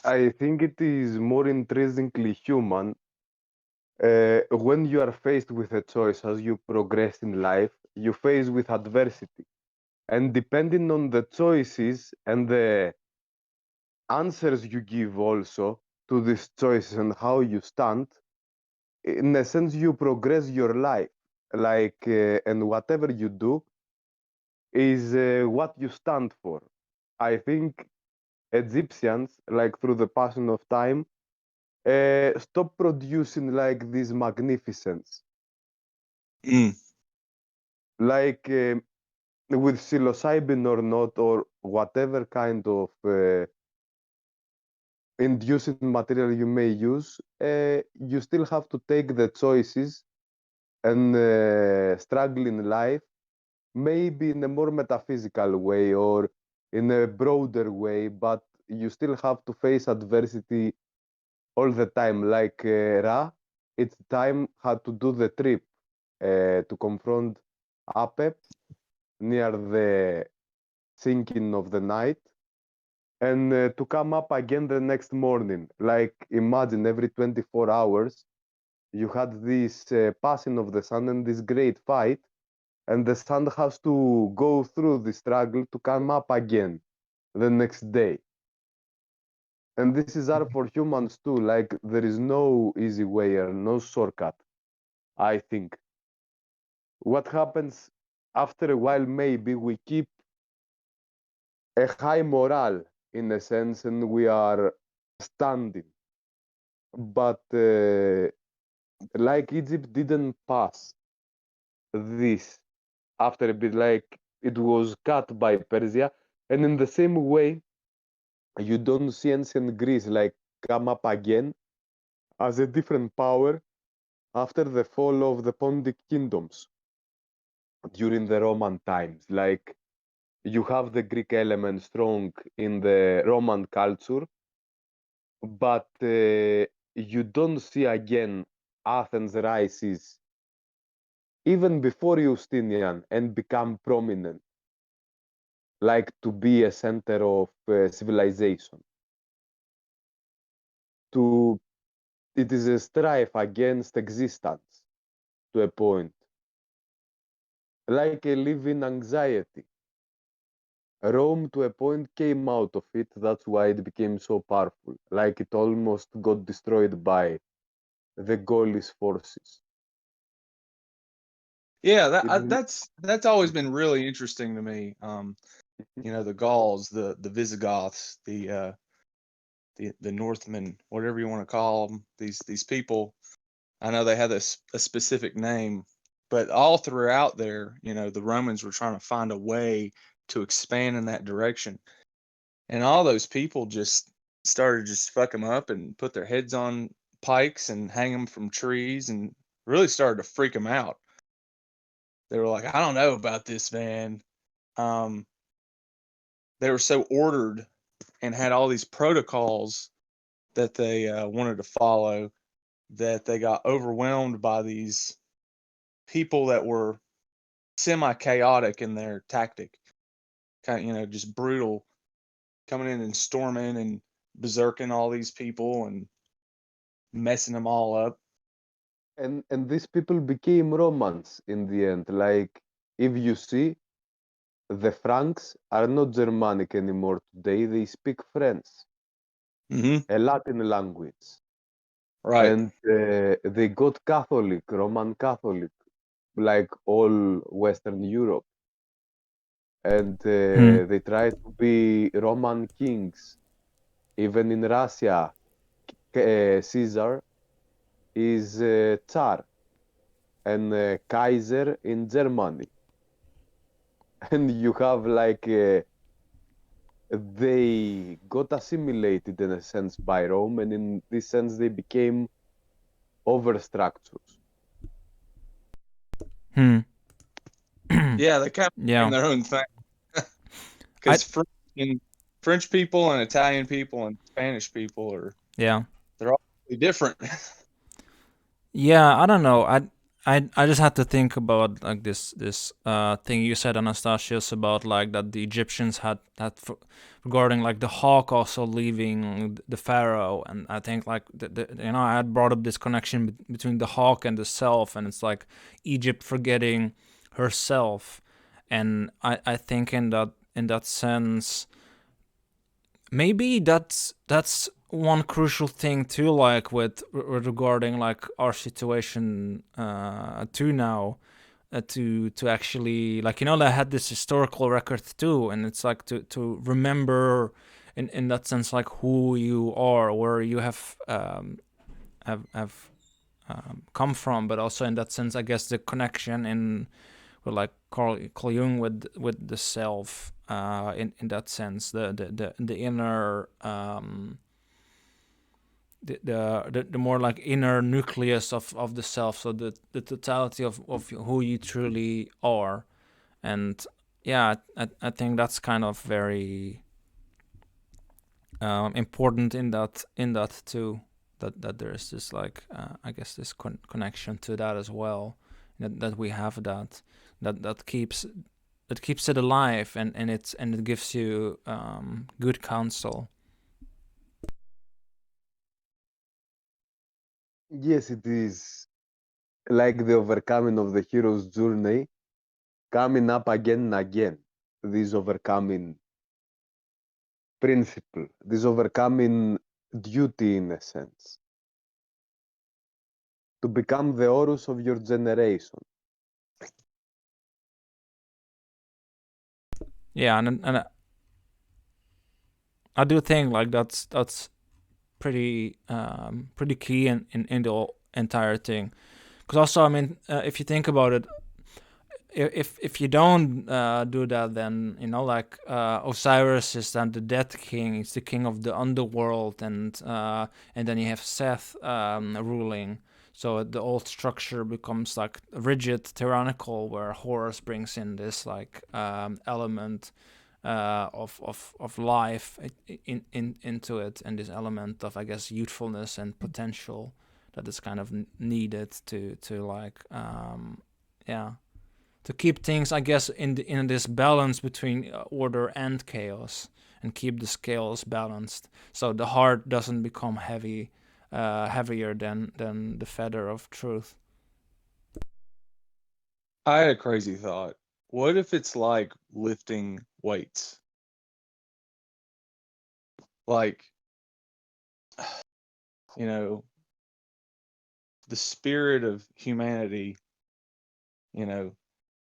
I think it is more intrinsically human. When you are faced with a choice as you progress in life, you face with adversity. And depending on the choices and the answers you give also to these choices and how you stand, in a sense, you progress your life. Like, and whatever you do is what you stand for. I think Egyptians, like through the passing of time, stop producing like this magnificence.
Mm.
Like with psilocybin or not, or whatever kind of inducing material you may use, you still have to take the choices and struggle in life, maybe in a more metaphysical way or in a broader way, but you still have to face adversity all the time. Like Ra, its time had to do the trip to confront Apep near the sinking of the night, and to come up again the next morning. Like imagine every 24 hours You had this passing of the sun and this great fight, and the sun has to go through the struggle to come up again the next day. And this is hard for humans too. Like there is no easy way or no shortcut, I think. What happens after a while, maybe we keep a high morale in a sense and we are standing. But like Egypt didn't pass this after a bit, like it was cut by Persia. And in the same way, you don't see ancient Greece like come up again as a different power after the fall of the Pontic kingdoms during the Roman times. Like you have the Greek element strong in the Roman culture, but you don't see again Athens rises even before Justinian and become prominent, like to be a center of civilization. It is a strife against existence to a point, like a living anxiety. Rome to a point came out of it. That's why it became so powerful. Like it almost got destroyed by the Gaulish forces.
Yeah, that's always been really interesting to me. You know, the Gauls, the Visigoths, the Northmen, whatever you want to call them, these people. I know they had a specific name, but all throughout there, you know, the Romans were trying to find a way to expand in that direction, and all those people just started just fuck them up and put their heads on pikes and hang them from trees and really started to freak them out. They were like, I don't know about this, man. Um, they were so ordered and had all these protocols that they wanted to follow that they got overwhelmed by these people that were semi-chaotic in their tactic, kind of, you know, just brutal, coming in and storming and berserking all these people and messing them all up.
And these people became Romans in the end. Like if you see, the Franks are not Germanic anymore today. They speak French, a Latin language.
Right.
And they got Catholic, Roman Catholic, like all Western Europe. And they tried to be Roman kings. Even in Russia, Caesar is Tsar and Kaiser in Germany. And you have like they got assimilated in a sense by Rome, and in this sense they became overstructures.
Yeah, they kind of became their own thing. Because French people and Italian people and Spanish people are they're all really different.
Yeah, I don't know. I just had to think about like this thing you said, Anastasios, about like that the Egyptians had regarding like the hawk also leaving the pharaoh, and I think like you know, I had brought up this connection between the hawk and the self, and it's like Egypt forgetting herself, and I think in that sense, maybe that's one crucial thing too, like with regarding like our situation too now, to actually, like, you know, they had this historical record too, and it's like to remember in that sense like who you are, where you have come from, but also in that sense I guess the connection in with like Carl Jung with the self, in that sense, the inner the more like inner nucleus of the self, so the totality of who you truly are. And yeah, I think that's kind of very important in that too, that there's this like I guess this connection to that as well, that we have that keeps it alive, and it gives you good counsel.
Yes, it is like the overcoming of the hero's journey, coming up again and again. This overcoming principle, this overcoming duty in a sense, to become the Horus of your generation.
Yeah, and I do think like that's pretty pretty key in the entire thing. Because also, I mean, if you think about it, if you don't do that, then you know, like Osiris is then the dead king. He's the king of the underworld, and then you have Seth ruling. So the old structure becomes like rigid, tyrannical, where Horus brings in this like element of life into it, and this element of, I guess, youthfulness and potential that is kind of needed to like yeah, to keep things, I guess, in this balance between order and chaos, and keep the scales balanced, so the heart doesn't become heavier than the feather of truth.
I had a crazy thought. What if it's like lifting weights? Like, you know, the spirit of humanity, you know,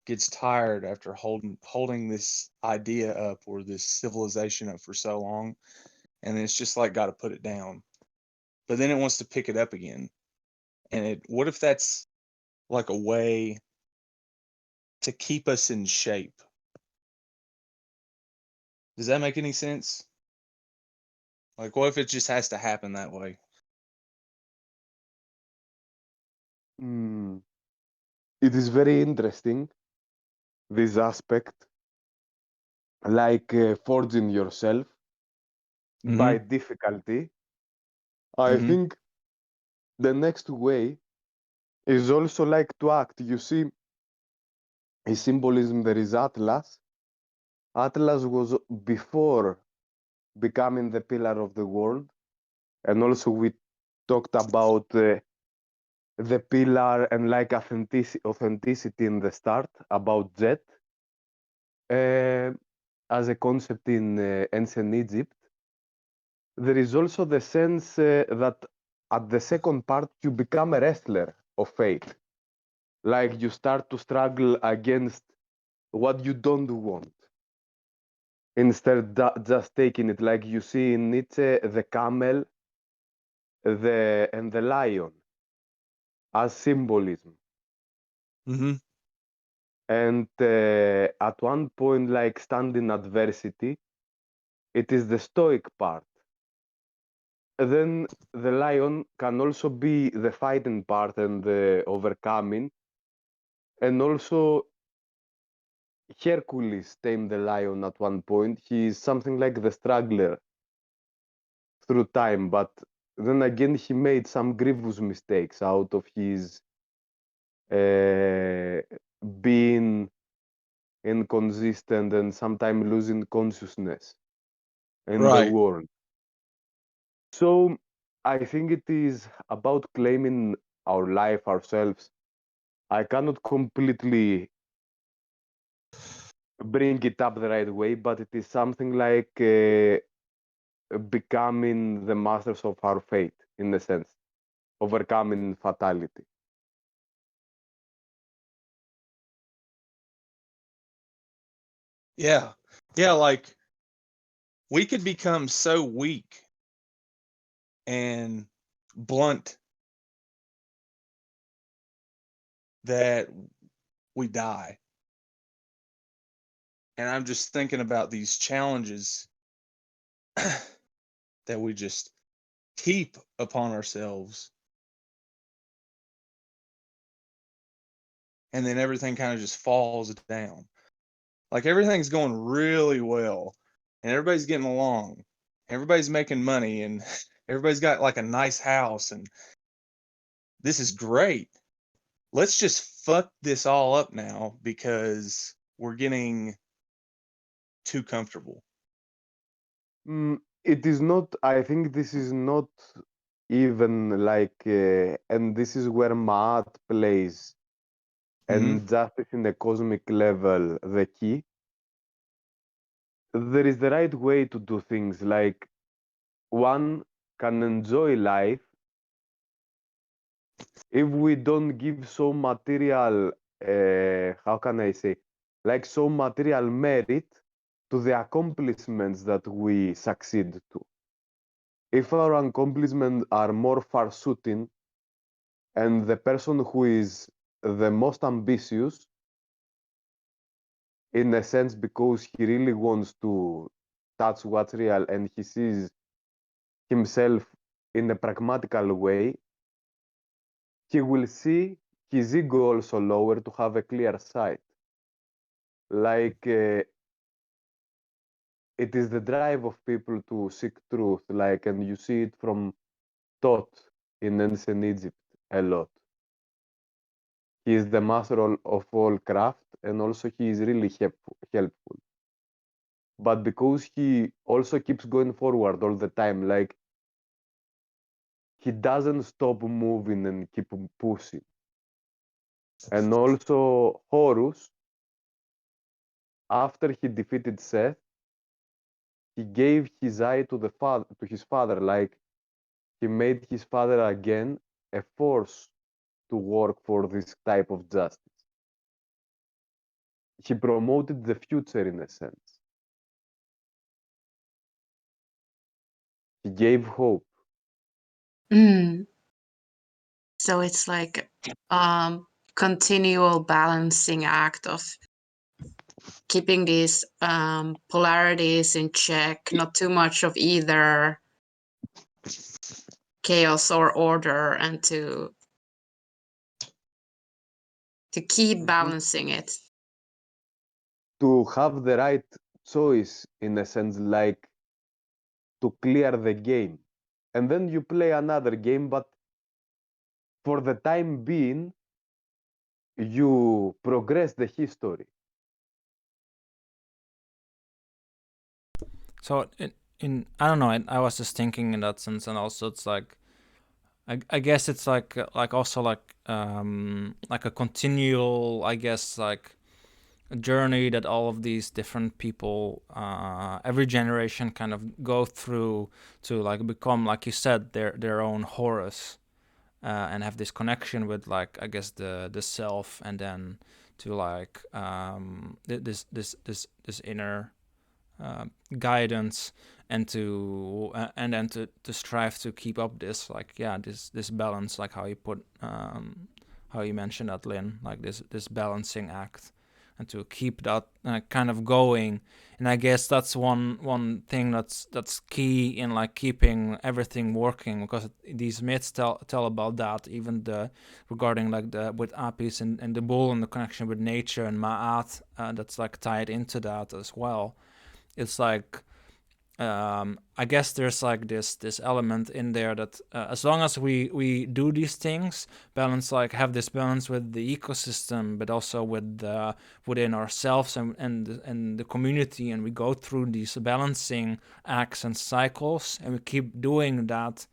gets tired after holding this idea up or this civilization up for so long, and it's just like got to put it down. But then it wants to pick it up again. And what if that's like a way to keep us in shape? Does that make any sense? Like, what if it just has to happen that way?
It is very interesting, this aspect, like forging yourself by difficulty. I think the next way is also like to act. You see, in symbolism, there is Atlas. Atlas was before becoming the pillar of the world. And also we talked about the pillar and like authenticity in the start about Djed as a concept in ancient Egypt. There is also the sense that at the second part you become a wrestler of fate. Like you start to struggle against what you don't want, instead just taking it, like you see in Nietzsche, the camel and the lion as symbolism. And at one point, like standing adversity, it is the stoic part. Then the lion can also be the fighting part and the overcoming. And also Hercules tamed the lion at one point. He is something like the struggler through time, but then again he made some grievous mistakes out of his being inconsistent and sometimes losing consciousness in the
Right.
world. So I think it is about claiming our life ourselves. I cannot completely bring it up the right way, but it is something like becoming the masters of our fate, in a sense, overcoming fatality.
Yeah. Yeah, like we could become so weak and blunt that we die. And I'm just thinking about these challenges that we just heap upon ourselves. And then everything kind of just falls down. Like everything's going really well and everybody's getting along. Everybody's making money and everybody's got like a nice house and this is great. Let's just fuck this all up now because we're getting too comfortable.
It is not, I think this is not even like, and this is where Ma'at plays, and justice in the cosmic level, the key. There is the right way to do things, like one can enjoy life if we don't give so material, how can I say, like so material merit to the accomplishments that we succeed to. If our accomplishments are more far-shooting, and the person who is the most ambitious, in a sense, because he really wants to touch what's real and he sees himself in a pragmatical way, he will see his ego also lower to have a clear sight. Like, it is the drive of people to seek truth, like, and you see it from Thoth in ancient Egypt a lot. He is the master of all craft, and also he is really helpful. But because he also keeps going forward all the time, like, he doesn't stop moving and keep pushing. And also Horus, after he defeated Seth, he gave his eye to his father, like he made his father again a force to work for this type of justice. He promoted the future in a sense. He gave hope.
Mm. So it's like continual balancing act of keeping these polarities in check, not too much of either chaos or order, and to keep balancing it.
To have the right choice in a sense, like to clear the game. And then you play another game, but for the time being, you progress the history.
So I don't know. I was just thinking in that sense, and also it's like I guess it's like also like a continual, I guess, like a journey that all of these different people, every generation kind of go through to like become, like you said, their own Horus, and have this connection with, like, I guess the self, and then to like this inner guidance, and then to strive to keep up this, like, yeah, this balance, like how you put how you mentioned that, Lynn, like this balancing act, and to keep that kind of going. And I guess that's one thing that's key in like keeping everything working, because these myths tell about that, even regarding like the with Apis and the bull, and the connection with nature, and Ma'at, that's like tied into that as well. It's like I guess there's like this element in there that as long as we do these things, balance, like have this balance with the ecosystem, but also with within ourselves and the community, and we go through these balancing acts and cycles, and we keep doing that,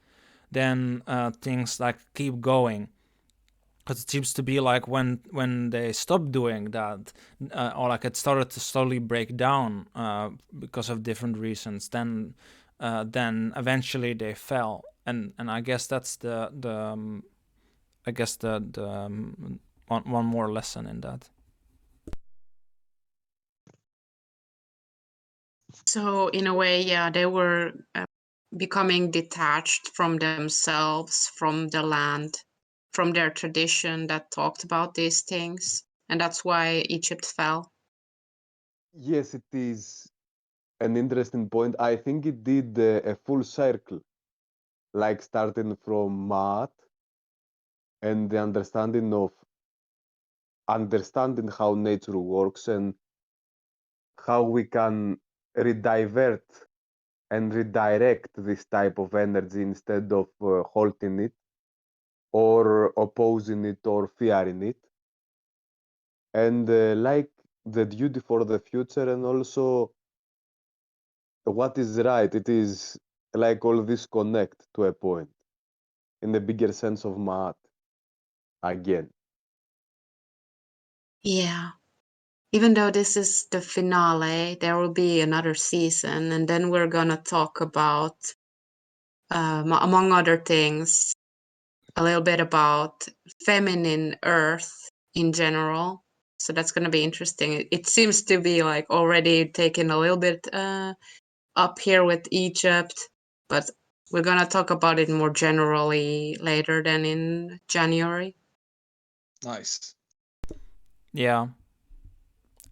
then things like keep going. Because it seems to be like when they stopped doing that, or like it started to slowly break down because of different reasons, then eventually they fell. And I guess that's the I guess the one more lesson in that.
So in a way, yeah, they were becoming detached from themselves, from the land, from their tradition that talked about these things, and that's why Egypt fell.
Yes, it is an interesting point. I think it did a full circle, like starting from math and the understanding how nature works and how we can redivert and redirect this type of energy instead of halting it or opposing it or fearing it. And like the duty for the future, and also what is right, it is like all this connect to a point. in the bigger sense of Ma'at again.
Yeah. Even though this is the finale, there will be another season, and then we're gonna talk about, among other things, a little bit about feminine Earth in general. So that's gonna be interesting. It seems to be like already taken a little bit up here with Egypt, but we're gonna talk about it more generally later than in January.
Nice.
Yeah.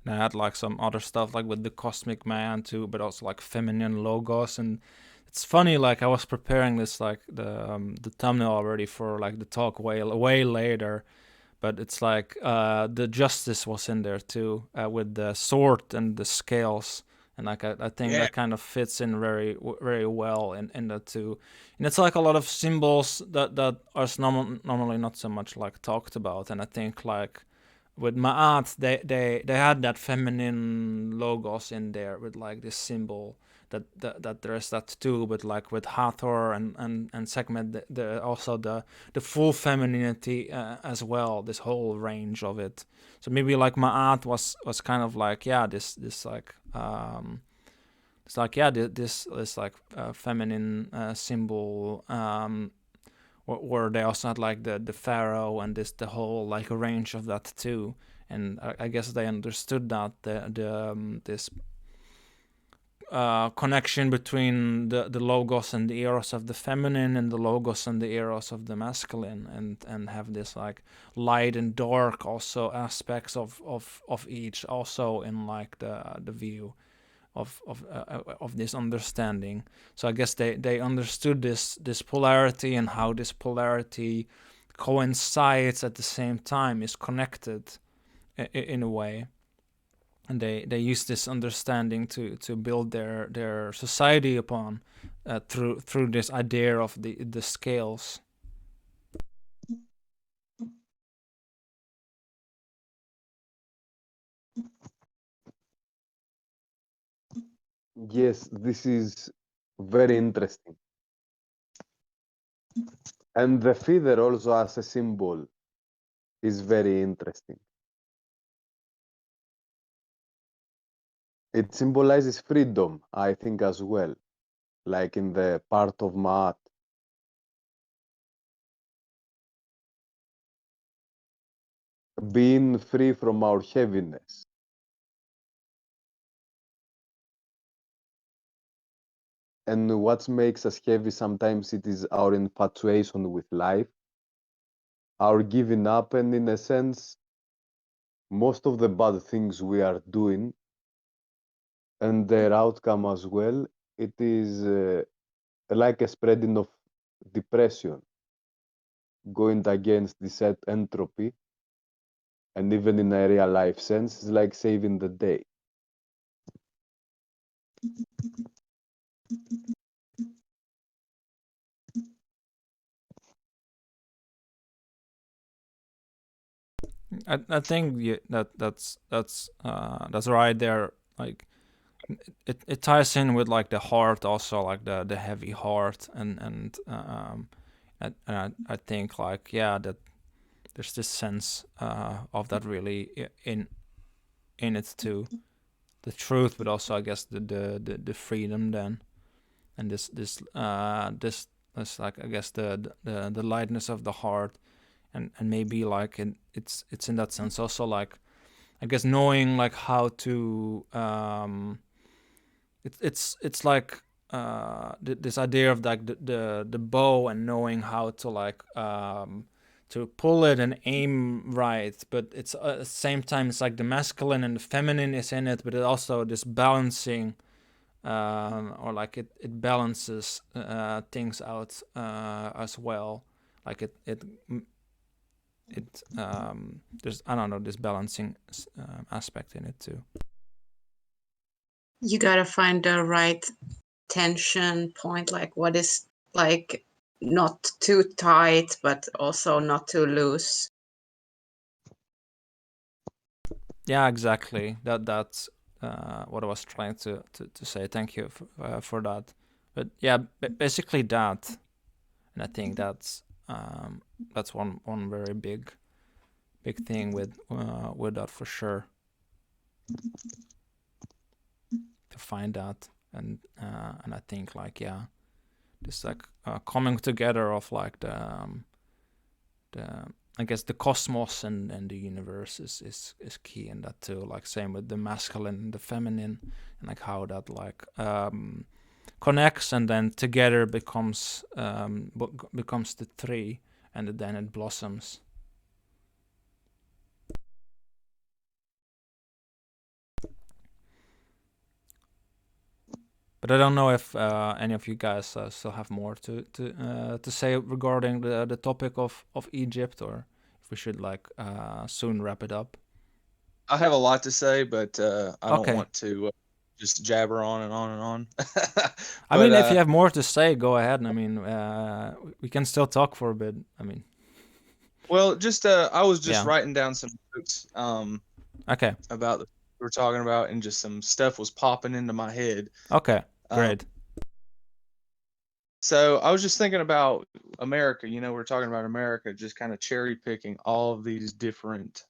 And I had like some other stuff like with the cosmic man too, but also like feminine logos. And it's funny, like I was preparing this like the thumbnail already for like the talk way later, but it's like the justice was in there too, with the sword and the scales. And like I think
Yeah.
that kind of fits in very well in that too. And it's like a lot of symbols that are normally not so much like talked about. And I think like with Ma'at, they had that feminine logos in there with like this symbol that there's that too, but like with Hathor and Sekhmet, the also the full femininity as well, this whole range of it. So maybe like Ma'at was kind of like, yeah, this like it's like, yeah, this like feminine symbol, where they also had like the pharaoh and the whole like range of that too. And I guess they understood that this connection between the logos and the eros of the feminine and the logos and the eros of the masculine, and have this like light and dark also aspects of each also in like the view of this understanding. So I guess they understood this polarity and how this polarity coincides at the same time, is connected in a way. And they use this understanding to build their society upon, through this idea of the scales.
Yes, this is very interesting. And the feather also as a symbol is very interesting. It symbolizes freedom, I think, as well, like in the part of Ma'at. Being free from our heaviness. And what makes us heavy sometimes it is our infatuation with life, our giving up, and in a sense, most of the bad things we are doing and their outcome as well, it is like a spreading of depression, going against this entropy, and even in a real life sense, it's like saving the day.
I think that's right there. Like it ties in with like the heart also, like the heavy heart, and I think like, yeah, that there's this sense of that really in it too, the truth, but also I guess the freedom then, and this like I guess the lightness of the heart, and maybe like it's in that sense also like I guess knowing like how to it's like this idea of like the bow, and knowing how to like to pull it and aim right, but it's at the same time it's like the masculine and the feminine is in it, but it also this balancing, or like it balances things out as well, like it there's, I don't know, this balancing aspect in it too.
You gotta find the right tension point, like what is like not too tight, but also not too loose.
Yeah, exactly. That's what I was trying to say. Thank you for that. But yeah, basically that, and I think that's That's one very big thing with that for sure. To find that, and I think like this like coming together of like the I guess the cosmos and the universe is key in that too. Like same with the masculine and the feminine, and like how that like connects and then together becomes the tree, and then it blossoms. But I don't know if any of you guys still have more to say regarding the topic of Egypt, or if we should like soon wrap it up.
I have a lot to say, but I don't
Okay.
want to just jabber on and on and on.
I mean, if you have more to say, go ahead. I mean, we can still talk for a bit. I mean,
well, just I was just
Yeah.
writing down some notes
okay,
about the we're talking about, and just some stuff was popping into my head.
okay, great.
So I was just thinking about America. You know, we're talking about America, just kind of cherry picking all of these different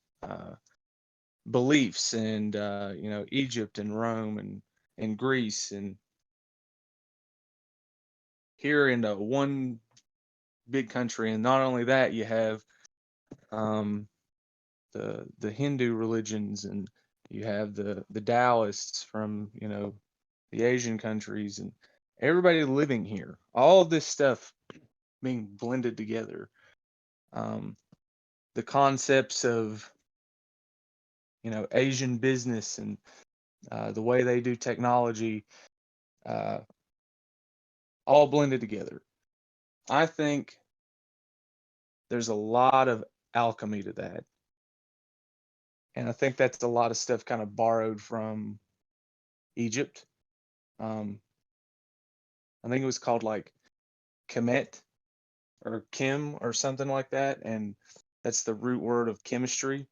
beliefs, and you know, Egypt and Rome and Greece, and here in one big country. And not only that, you have the Hindu religions, and you have the Taoists from, you know, the Asian countries, and everybody living here. All of this stuff being blended together. The concepts of, you know, Asian business, and the way they do technology, all blended together. I think there's a lot of alchemy to that. And I think that's a lot of stuff kind of borrowed from Egypt. I think it was called like Kemet or Kim or something like that, and that's the root word of chemistry.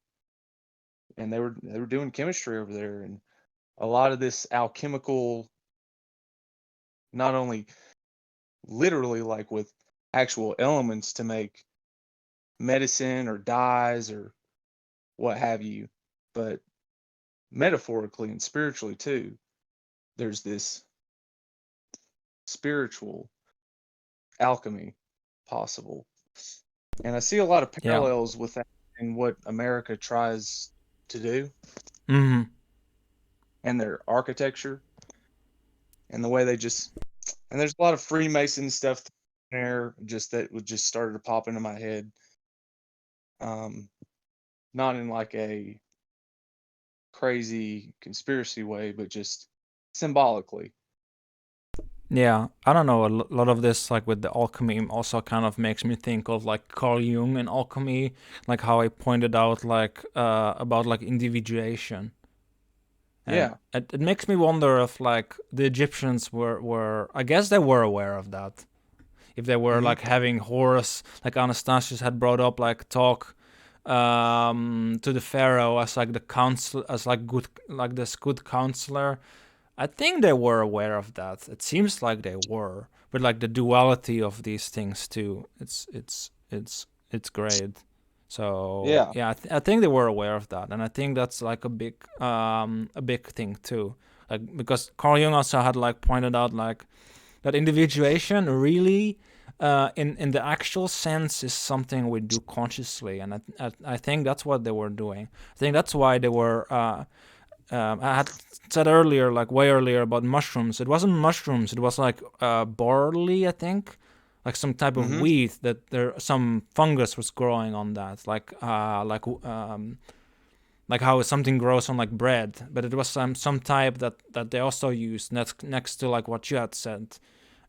And they were doing chemistry over there, and a lot of this alchemical, not only literally like with actual elements to make medicine or dyes or what have you, but metaphorically and spiritually too. There's this spiritual alchemy possible. And I see a lot of
Yeah.
parallels with that in what America tries to do,
Mm-hmm.
and their architecture, and the way they just, and there's a lot of Freemason stuff there, just that would just started to pop into my head. Not in like a crazy conspiracy way, but just symbolically.
Yeah, I don't know. A lot of this, like with the alchemy, also kind of makes me think of like Carl Jung and alchemy, like how I pointed out, like about like individuation. And
Yeah.
it makes me wonder if like the Egyptians were I guess they were aware of that. If they were like having Horus, like Anastasios had brought up, like talk to the pharaoh as like the counsel, as like this good counselor. I think they were aware of that. It seems like they were, but like the duality of these things too. It's great. So
Yeah.
I think they were aware of that, and I think that's like a big thing too. Like because Carl Jung also had like pointed out like that individuation really, in the actual sense, is something we do consciously, and I think that's what they were doing. I think that's why they were. I had said earlier, like way earlier, about mushrooms. It wasn't mushrooms. It was like barley, I think, like some type of wheat that some fungus was growing on that, like how something grows on like bread. But it was some type that they also used next to like what you had said,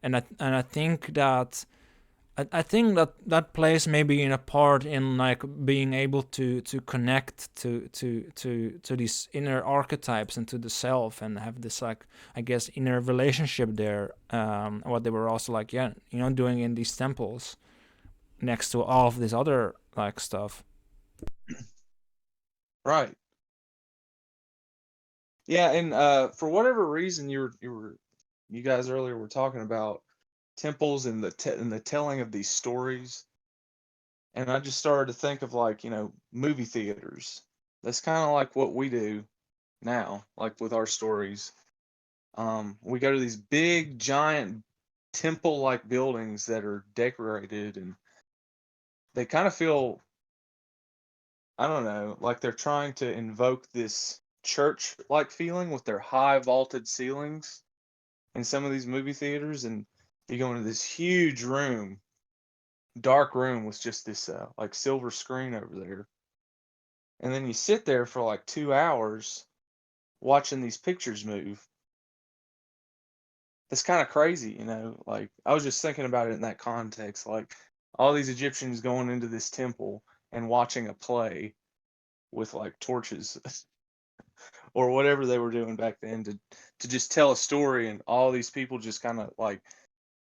and I think that. I think that plays maybe in a part in like being able to connect to these inner archetypes and to the self, and have this like, I guess, inner relationship there. What they were also like, doing in these temples next to all of this other like stuff.
Right. Yeah, and for whatever reason, you guys earlier were talking about temples and the telling of these stories. And I just started to think of like, movie theaters. That's kind of like what we do now, like with our stories. We go to these big, giant temple-like buildings that are decorated, and they kind of feel, I don't know, like they're trying to invoke this church-like feeling with their high vaulted ceilings in some of these movie theaters. And you go into this huge room, dark room with just this like silver screen over there. And then you sit there for like 2 hours watching these pictures move. It's kind of crazy, like I was just thinking about it in that context, like all these Egyptians going into this temple and watching a play with like torches or whatever they were doing back then to just tell a story, and all these people just kind of like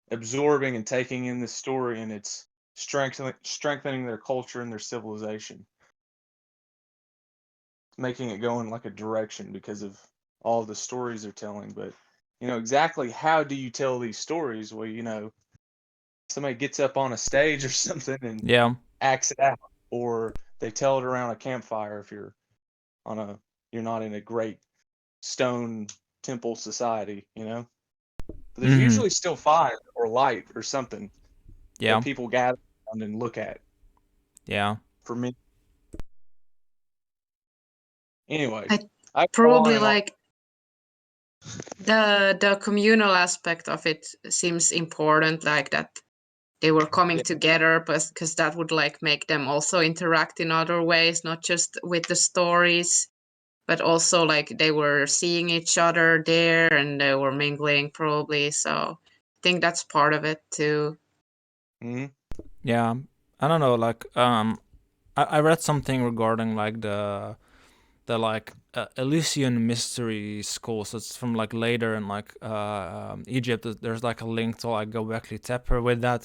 absorbing and taking in this story, and it's strengthening their culture and their civilization, making it go in like a direction because of all the stories they're telling. But exactly how do you tell these stories? Well, somebody gets up on a stage or something and
Yeah.
acts it out, or they tell it around a campfire if you're not in a great stone temple society. But there's usually still fire or light or something
Yeah.
that people gather around and look at.
Yeah.
For me, anyway,
I
I
probably like the communal aspect of it seems important, like that they were coming together, because that would like make them also interact in other ways, not just with the stories, but also like they were seeing each other there and they were mingling probably. So I think that's part of it too.
Yeah. I don't know, like I read something regarding like the like Elysian mystery schools. It's from like later in like Egypt. There's like a link to like Göbekli Tepe with that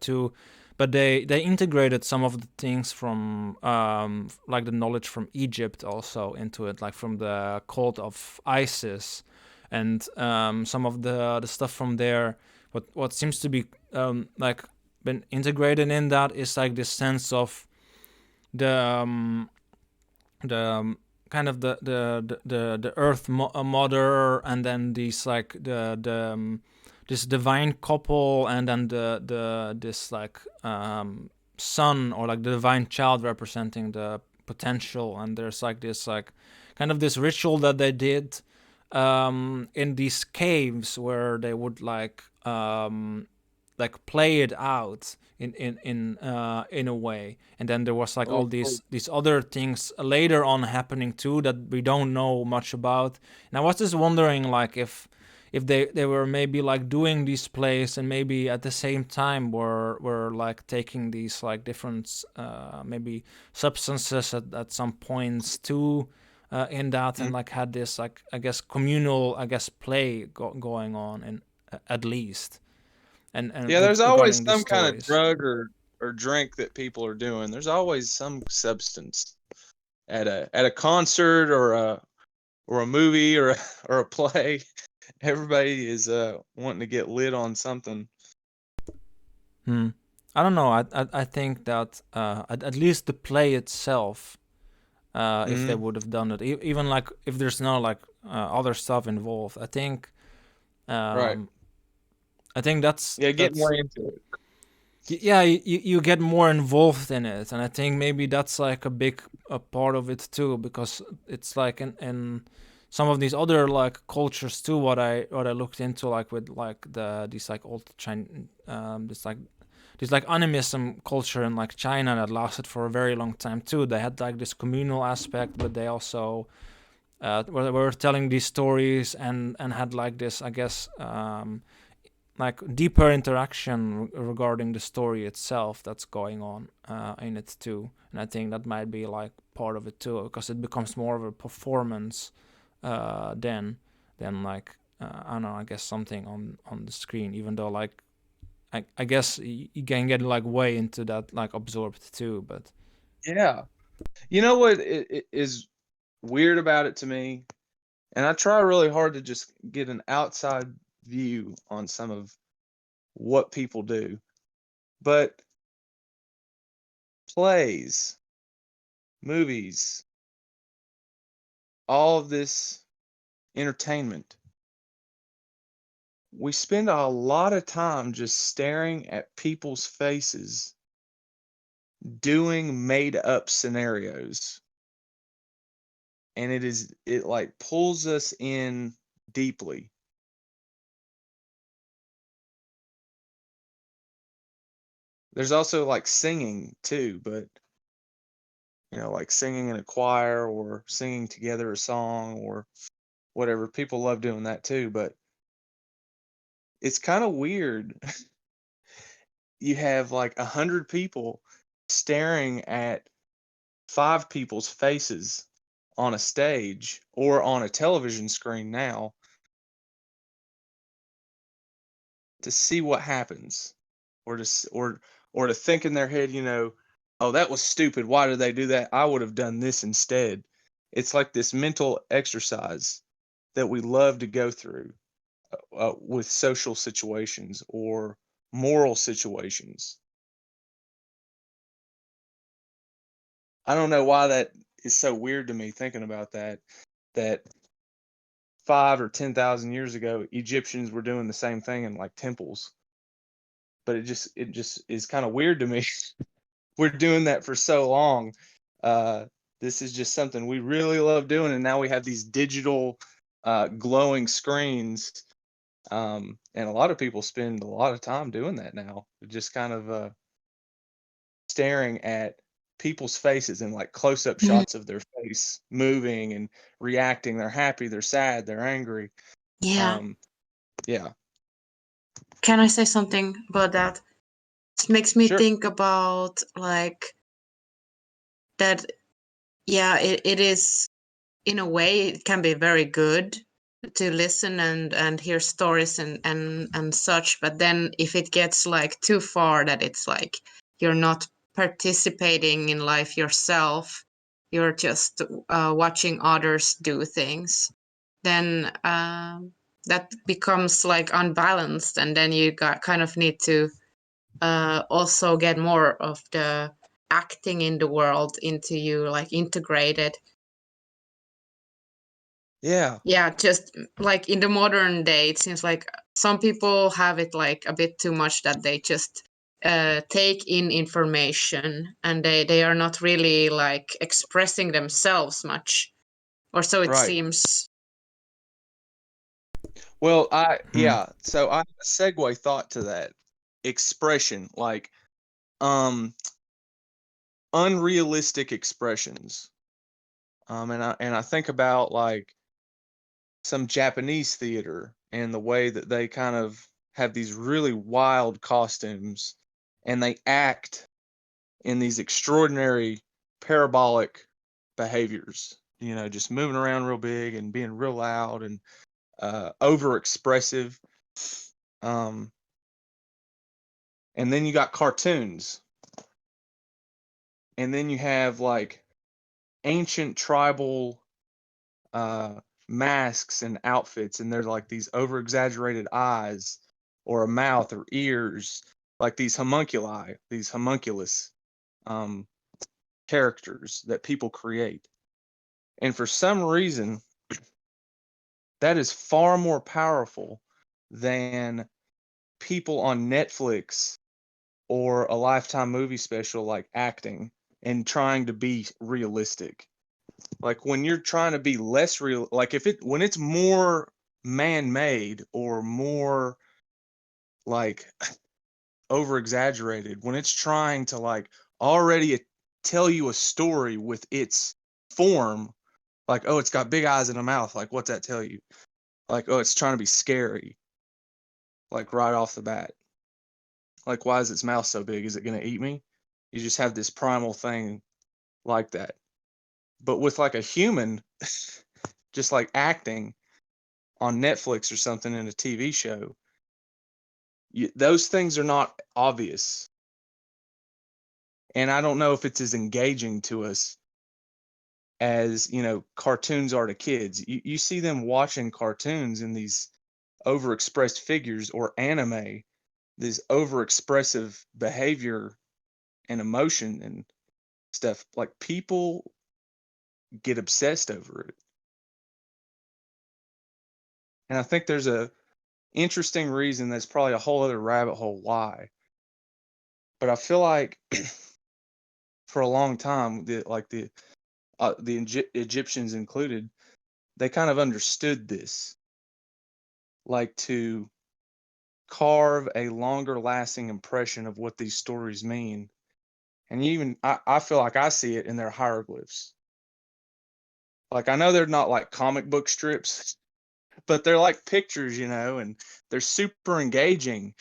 too. But they integrated some of the things from like the knowledge from Egypt also into it, like from the cult of Isis, and some of the stuff from there. What seems to be like been integrated in that is like this sense of the kind of the earth mother, and then these like the this divine couple, and then the this like son, or like the divine child representing the potential. And there's like this like kind of this ritual that they did in these caves, where they would like play it out in a way. And then there was like all these other things later on happening too that we don't know much about. And I was just wondering like if they were maybe like doing these plays, and maybe at the same time were like taking these like different maybe substances at some points too in that, and like had this like I guess communal play going on, and at least. And
yeah, there's always some kind of
stories.
drug or drink that people are doing. There's always some substance at a concert or a movie or a play. Everybody is wanting to get lit on something.
I don't know. I think that at least the play itself, if they would have done it, even like if there's no like other stuff involved, I think.
Right.
I think that's
Get more into it.
Yeah, you get more involved in it, and I think maybe that's like a big part of it too, because it's like in some of these other like cultures too. What I looked into, like with like these like old Chinese this like animism culture in like China that lasted for a very long time too. They had like this communal aspect, but they also were telling these stories and had like this, I guess, like deeper interaction regarding the story itself that's going on in it too. And I think that might be like part of it too, because it becomes more of a performance than like I don't know, I guess something on the screen, even though like I guess you can get like way into that, like absorbed too. But
yeah, you know what it is weird about it to me, and I try really hard to just get an outside view on some of what people do, but plays, movies, all of this entertainment, we spend a lot of time just staring at people's faces doing made up scenarios. And it like pulls us in deeply. There's also like singing too, but like singing in a choir or singing together a song or whatever. People love doing that too, but it's kind of weird. You have like 100 people staring at 5 people's faces on a stage or on a television screen now to see what happens, or to think in their head, oh, that was stupid. Why did they do that? I would have done this instead. It's like this mental exercise that we love to go through with social situations or moral situations. I don't know why that is so weird to me thinking about that 5 or 10,000 years ago, Egyptians were doing the same thing in like temples. But it just is kind of weird to me. We're doing that for so long. This is just something we really love doing, and now we have these digital glowing screens. And a lot of people spend a lot of time doing that now, just kind of staring at people's faces and like close-up shots of their face moving and reacting. They're happy, they're sad, they're angry.
Yeah.
Yeah.
Can I say something about that? It makes me
Sure.
think about like that. Yeah, it is, in a way, it can be very good to listen and hear stories and such, but then if it gets like too far that it's like you're not participating in life yourself, you're just watching others do things, then that becomes like unbalanced, and then you kind of need to also get more of the acting in the world into you, like integrated. Yeah, just like in the modern day, it seems like some people have it like a bit too much, that they just take in information and they are not really like expressing themselves much, or so it seems.
Well, so I have a segue thought to that. Expression, like unrealistic expressions. And I think about like some Japanese theater and the way that they kind of have these really wild costumes and they act in these extraordinary parabolic behaviors, just moving around real big and being real loud and over expressive. And then you got cartoons. And then you have like ancient tribal masks and outfits, and they're like these over exaggerated eyes or a mouth or ears, like these homunculi, these homunculus characters that people create. And for some reason, that is far more powerful than people on Netflix or a Lifetime movie special like acting and trying to be realistic. Like when you're trying to be less real, like when it's more man-made or more like over exaggerated, when it's trying to like already tell you a story with its form, like, oh, it's got big eyes and a mouth, like what's that tell you? Like, oh, it's trying to be scary, like right off the bat. Like, why is its mouth so big? Is it going to eat me? You just have this primal thing like that. But with like a human, just like acting on Netflix or something in a TV show, those things are not obvious. And I don't know if it's as engaging to us as, cartoons are to kids. You see them watching cartoons in these overexpressed figures, or anime, this overexpressive behavior and emotion, and stuff. Like, people get obsessed over it. And I think there's a interesting reason that's probably a whole other rabbit hole why. But I feel like for a long time, the Egyptians included, they kind of understood this, like to carve a longer lasting impression of what these stories mean. And I feel like I see it in their hieroglyphs. Like, I know they're not like comic book strips, but they're like pictures, and they're super engaging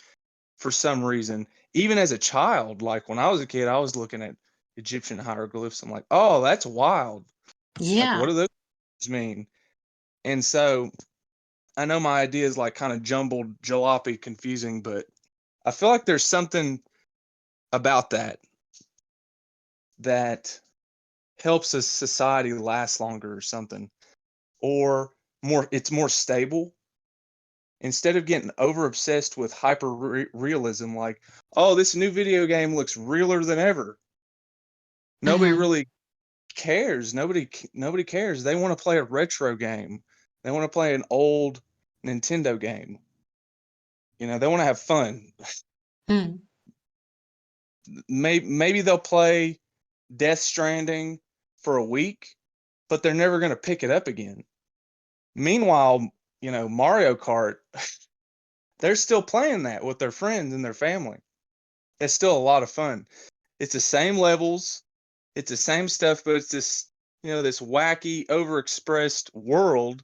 for some reason. Even as a child, like when I was a kid, I was looking at Egyptian hieroglyphs. I'm like, oh, that's wild. Like, what
Yeah.
do those mean? And so I know my idea is like kind of jumbled, jalopy, confusing, but I feel like there's something about that helps a society last longer or something, or it's more stable. Instead of getting over obsessed with hyper realism, like, oh, this new video game looks realer than ever. Nobody really cares. Nobody cares. They want to play a retro game. They want to play an old Nintendo game. They want to have fun.
Mm.
Maybe they'll play Death Stranding for a week, but they're never going to pick it up again. Meanwhile, Mario Kart, they're still playing that with their friends and their family. It's still a lot of fun. It's the same levels, it's the same stuff, but it's this, this wacky, overexpressed world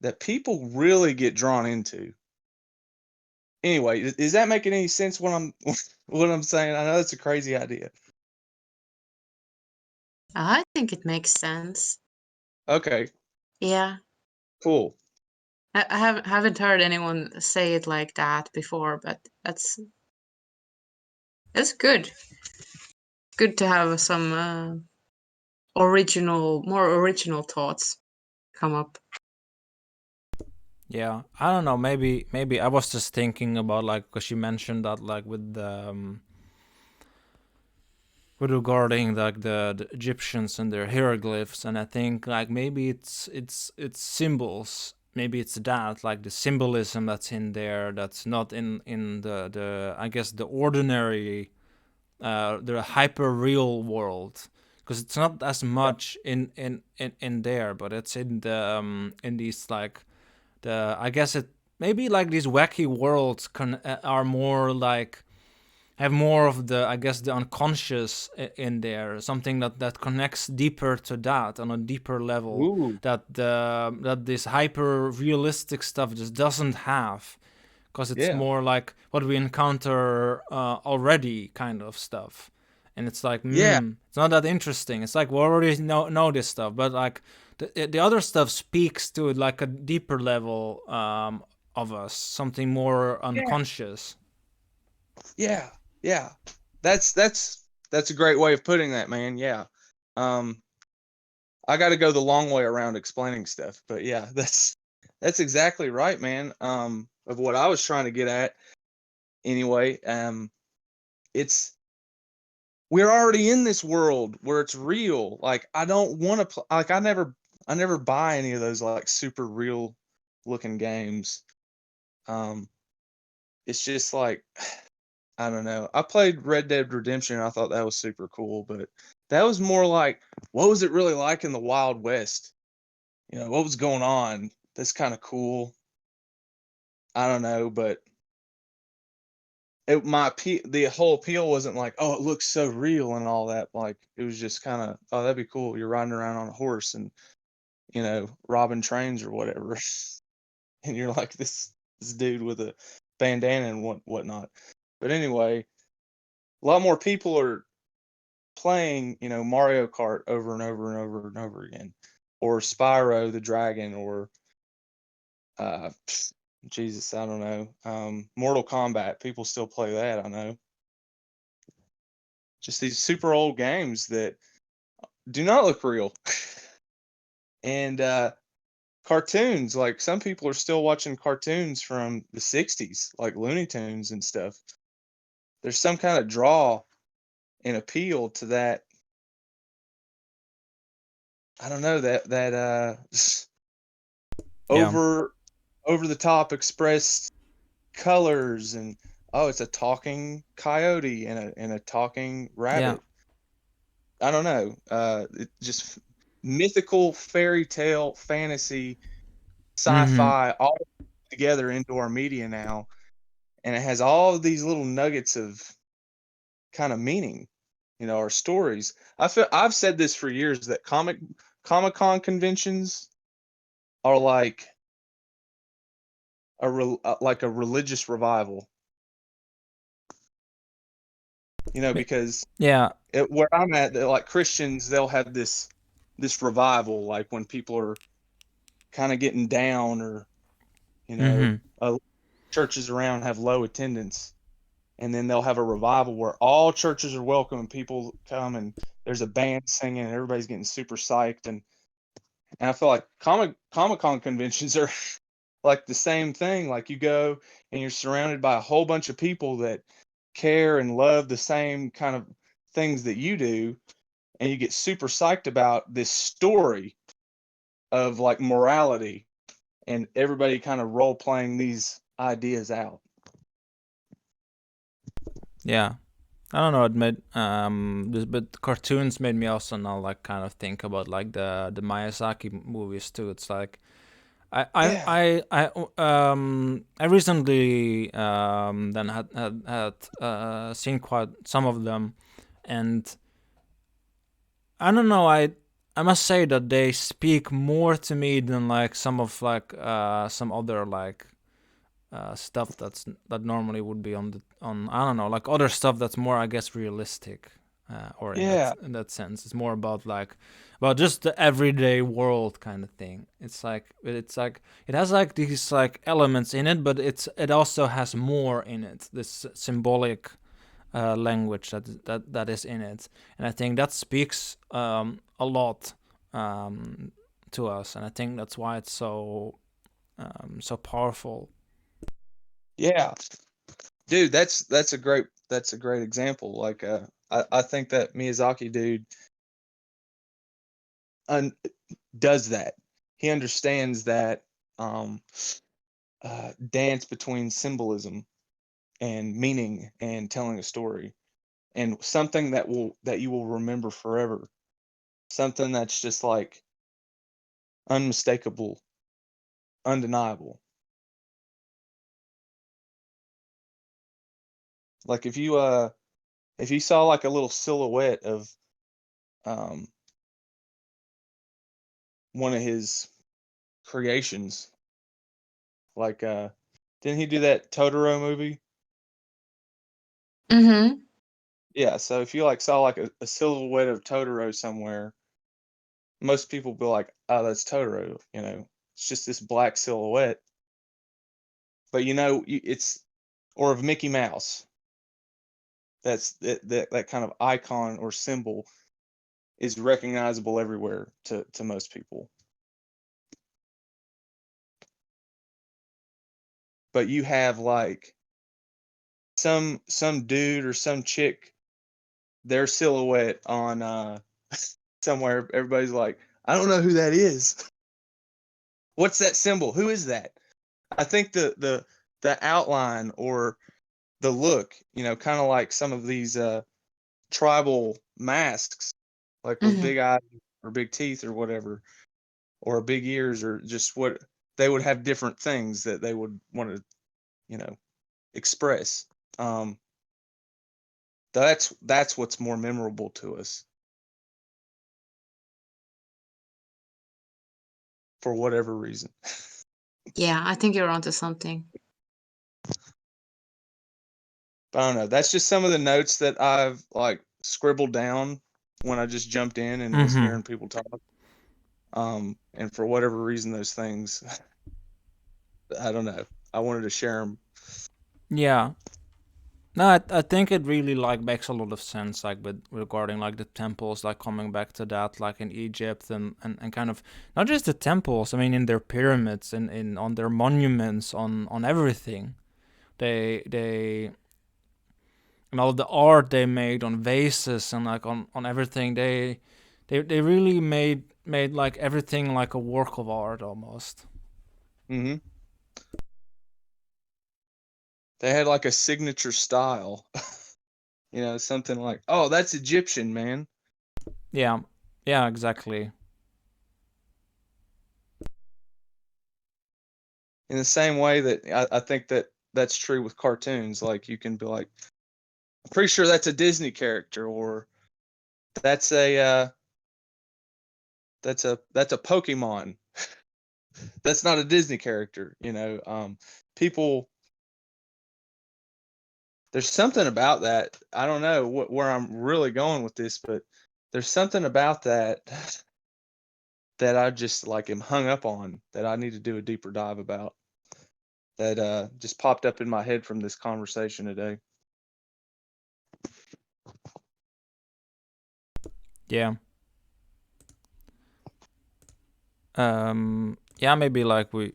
that people really get drawn into. Anyway, is that making any sense what I'm saying? I know that's a crazy idea.
I think it makes sense.
Okay,
Yeah.
cool.
I haven't heard anyone say it like that before, but that's good. Good to have some more original thoughts come up.
Yeah, I don't know. Maybe I was just thinking about, like, because you mentioned that, like, with regarding like the Egyptians and their hieroglyphs, and I think like maybe it's symbols. Maybe it's that, like the symbolism that's in there, that's not in the I guess the ordinary, the hyper real world, because it's not as much in there, but it's in the in these, like, the, I guess it maybe like these wacky worlds are more like, have more of the, I guess, the unconscious in there, something that connects deeper to that on a deeper level.
Ooh.
That this hyper realistic stuff just doesn't have, because it's more like what we encounter already, kind of stuff. And it's like, it's not that interesting. It's like we already know this stuff, but like the other stuff speaks to like a deeper level of us, something more unconscious.
Yeah. That's a great way of putting that, man. Yeah. I got to go the long way around explaining stuff, but yeah, that's exactly right, man. Of what I was trying to get at anyway. We're already in this world where it's real. Like, I don't want to like, I never buy any of those like super real looking games. It's just like, I don't know. I played Red Dead Redemption. I thought that was super cool, but that was more like, what was it really like in the Wild West? What was going on? That's kind of cool. I don't know, but the whole appeal wasn't like, oh, it looks so real and all that. Like, it was just kind of, oh, that'd be cool. You're riding around on a horse and robbing trains or whatever, and you're like this dude with a bandana and whatnot. But anyway, a lot more people are playing, Mario Kart over and over and over and over again, or Spyro the Dragon, or Jesus, I don't know, Mortal Kombat. People still play that, I know. Just these super old games that do not look real. And cartoons, like some people are still watching cartoons from the 60s, like Looney Tunes and stuff. There's some kind of draw and appeal to that I don't know, that
Yeah.
over the top expressed colors, and oh, it's a talking coyote and a talking
Yeah.
rabbit. I don't know. It just mythical fairy tale fantasy sci-fi all together into our media now, and it has all of these little nuggets of kind of meaning, our stories. I've said this for years, that Comic-Con conventions are like like a religious revival, because
Yeah.
where I'm at, like Christians, they'll have this revival, like when people are kind of getting down, or churches around have low attendance, and then they'll have a revival where all churches are welcome and people come, and there's a band singing and everybody's getting super psyched, and I feel like Comic-Con conventions are like the same thing. Like, you go and you're surrounded by a whole bunch of people that care and love the same kind of things that you do, and you get super psyched about this story of like morality, and everybody kind of role playing these ideas out.
Yeah. I don't know. It made but cartoons made me also now like kind of think about like the Miyazaki movies too. It's like I recently then had seen quite some of them, and I don't know. I must say that they speak more to me than like some of like some other like stuff that normally would be on I don't know, like other stuff that's more, I guess, realistic, or in that sense. It's more about like about just the everyday world kind of thing. It's like it has like these like elements in it, but it also has more in it. This symbolic language that is in it, and I think that speaks a lot to us, and I think that's why it's so powerful.
Yeah, dude, that's a great example. Like, I think that Miyazaki dude does that. He understands that dance between symbolism and meaning and telling a story, and something that you will remember forever. Something that's just like unmistakable, undeniable. Like, if you saw like a little silhouette of one of his creations, like, didn't he do that Totoro movie?
Mm-hmm.
Yeah, so if you like saw like a silhouette of Totoro somewhere, most people will be like, "Oh, that's Totoro," It's just this black silhouette. But it's, or of Mickey Mouse. That's that kind of icon or symbol is recognizable everywhere to most people. But you have like some dude or some chick, their silhouette on somewhere, everybody's like, "I don't know who that is. What's that symbol? Who is that?" I think the outline or the look, kind of like some of these tribal masks, like with
Mm-hmm.
big eyes or big teeth or whatever, or big ears, or just what they would have, different things that they would want to, express. That's what's more memorable to us, for whatever reason.
Yeah, I think you're onto something.
But I don't know. That's just some of the notes that I've like scribbled down when I just jumped in and was hearing people talk. And for whatever reason, those things, I don't know, I wanted to share them.
Yeah. No, I think it really like makes a lot of sense, like with regarding like the temples, like coming back to that, like in Egypt, and kind of not just the temples. I mean, in their pyramids and in on their monuments, on everything, they and all the art they made on vases and like on everything, they really made made like everything like a work of art almost.
Mm-hmm. They had like a signature style. You know, something like, oh, that's Egyptian, man.
Yeah, yeah, exactly.
In the same way that I think that that's true with cartoons. Like you can be like, I'm pretty sure that's a Disney character, or that's a that's a Pokemon. That's not a Disney character. You know, people. There's something about that. I don't know where I'm really going with this, but there's something about that that I just like am hung up on that I need to do a deeper dive about. That just popped up in my head from this conversation today.
Yeah. Yeah, maybe like we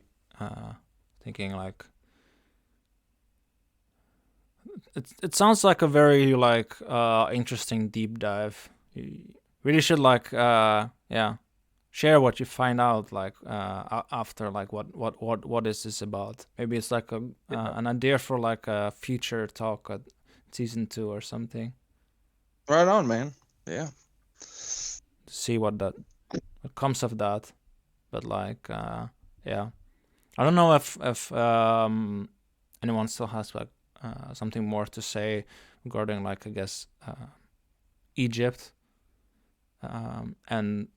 thinking like it sounds like a very like interesting deep dive. You really should like yeah, share what you find out like after like what is this about. Maybe it's like a an idea for like a future talk at season 2 or something.
Right on, man. Yeah.
To see what comes of that. But like yeah, I don't know if anyone still has like something more to say regarding like I guess Egypt and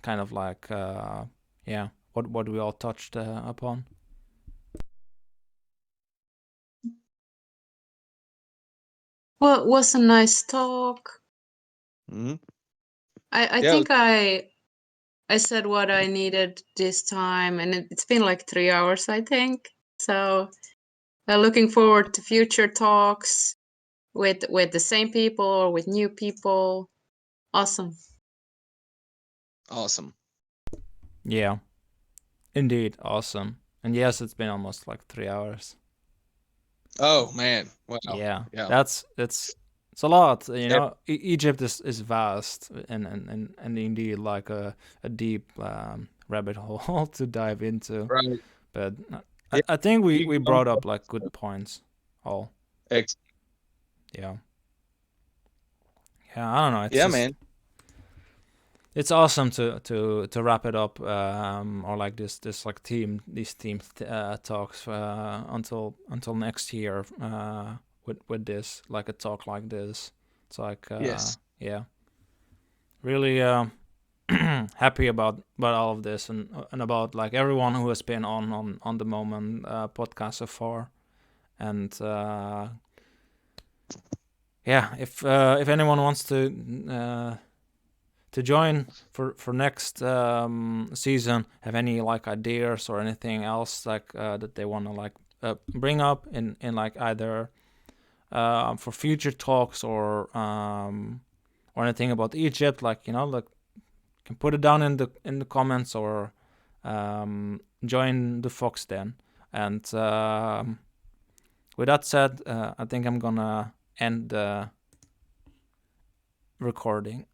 kind of like yeah, what we all touched upon.
Well, it was a nice talk.
Mm-hmm.
I
Yeah.
think I said what I needed this time, and it's been like 3 hours, I think. So looking forward to future talks with the same people or with new people. Awesome.
Awesome.
Yeah, indeed, awesome. And yes, it's been almost like 3 hours.
Oh man. Wow.
Yeah,
Yeah.
that's it's a lot. You know, Egypt is vast and indeed like a deep rabbit hole to dive into.
Right.
But
Yeah.
I think we
You-
brought up like good points. All.
Ex-
Yeah. Yeah, I don't know. It's
yeah,
just,
man.
it's awesome to wrap it up or like this like these team talks until next year with this like a talk like this. It's like
Yes.
yeah, really happy about all of this and about like everyone who has been on the moment podcast so far. And yeah, if anyone wants to join for next season, have any like ideas or anything else like that they want to like bring up in like either for future talks or anything about Egypt, like you know, like can put it down in the comments or join the Fox then. And with that said, I think I'm gonna end the recording.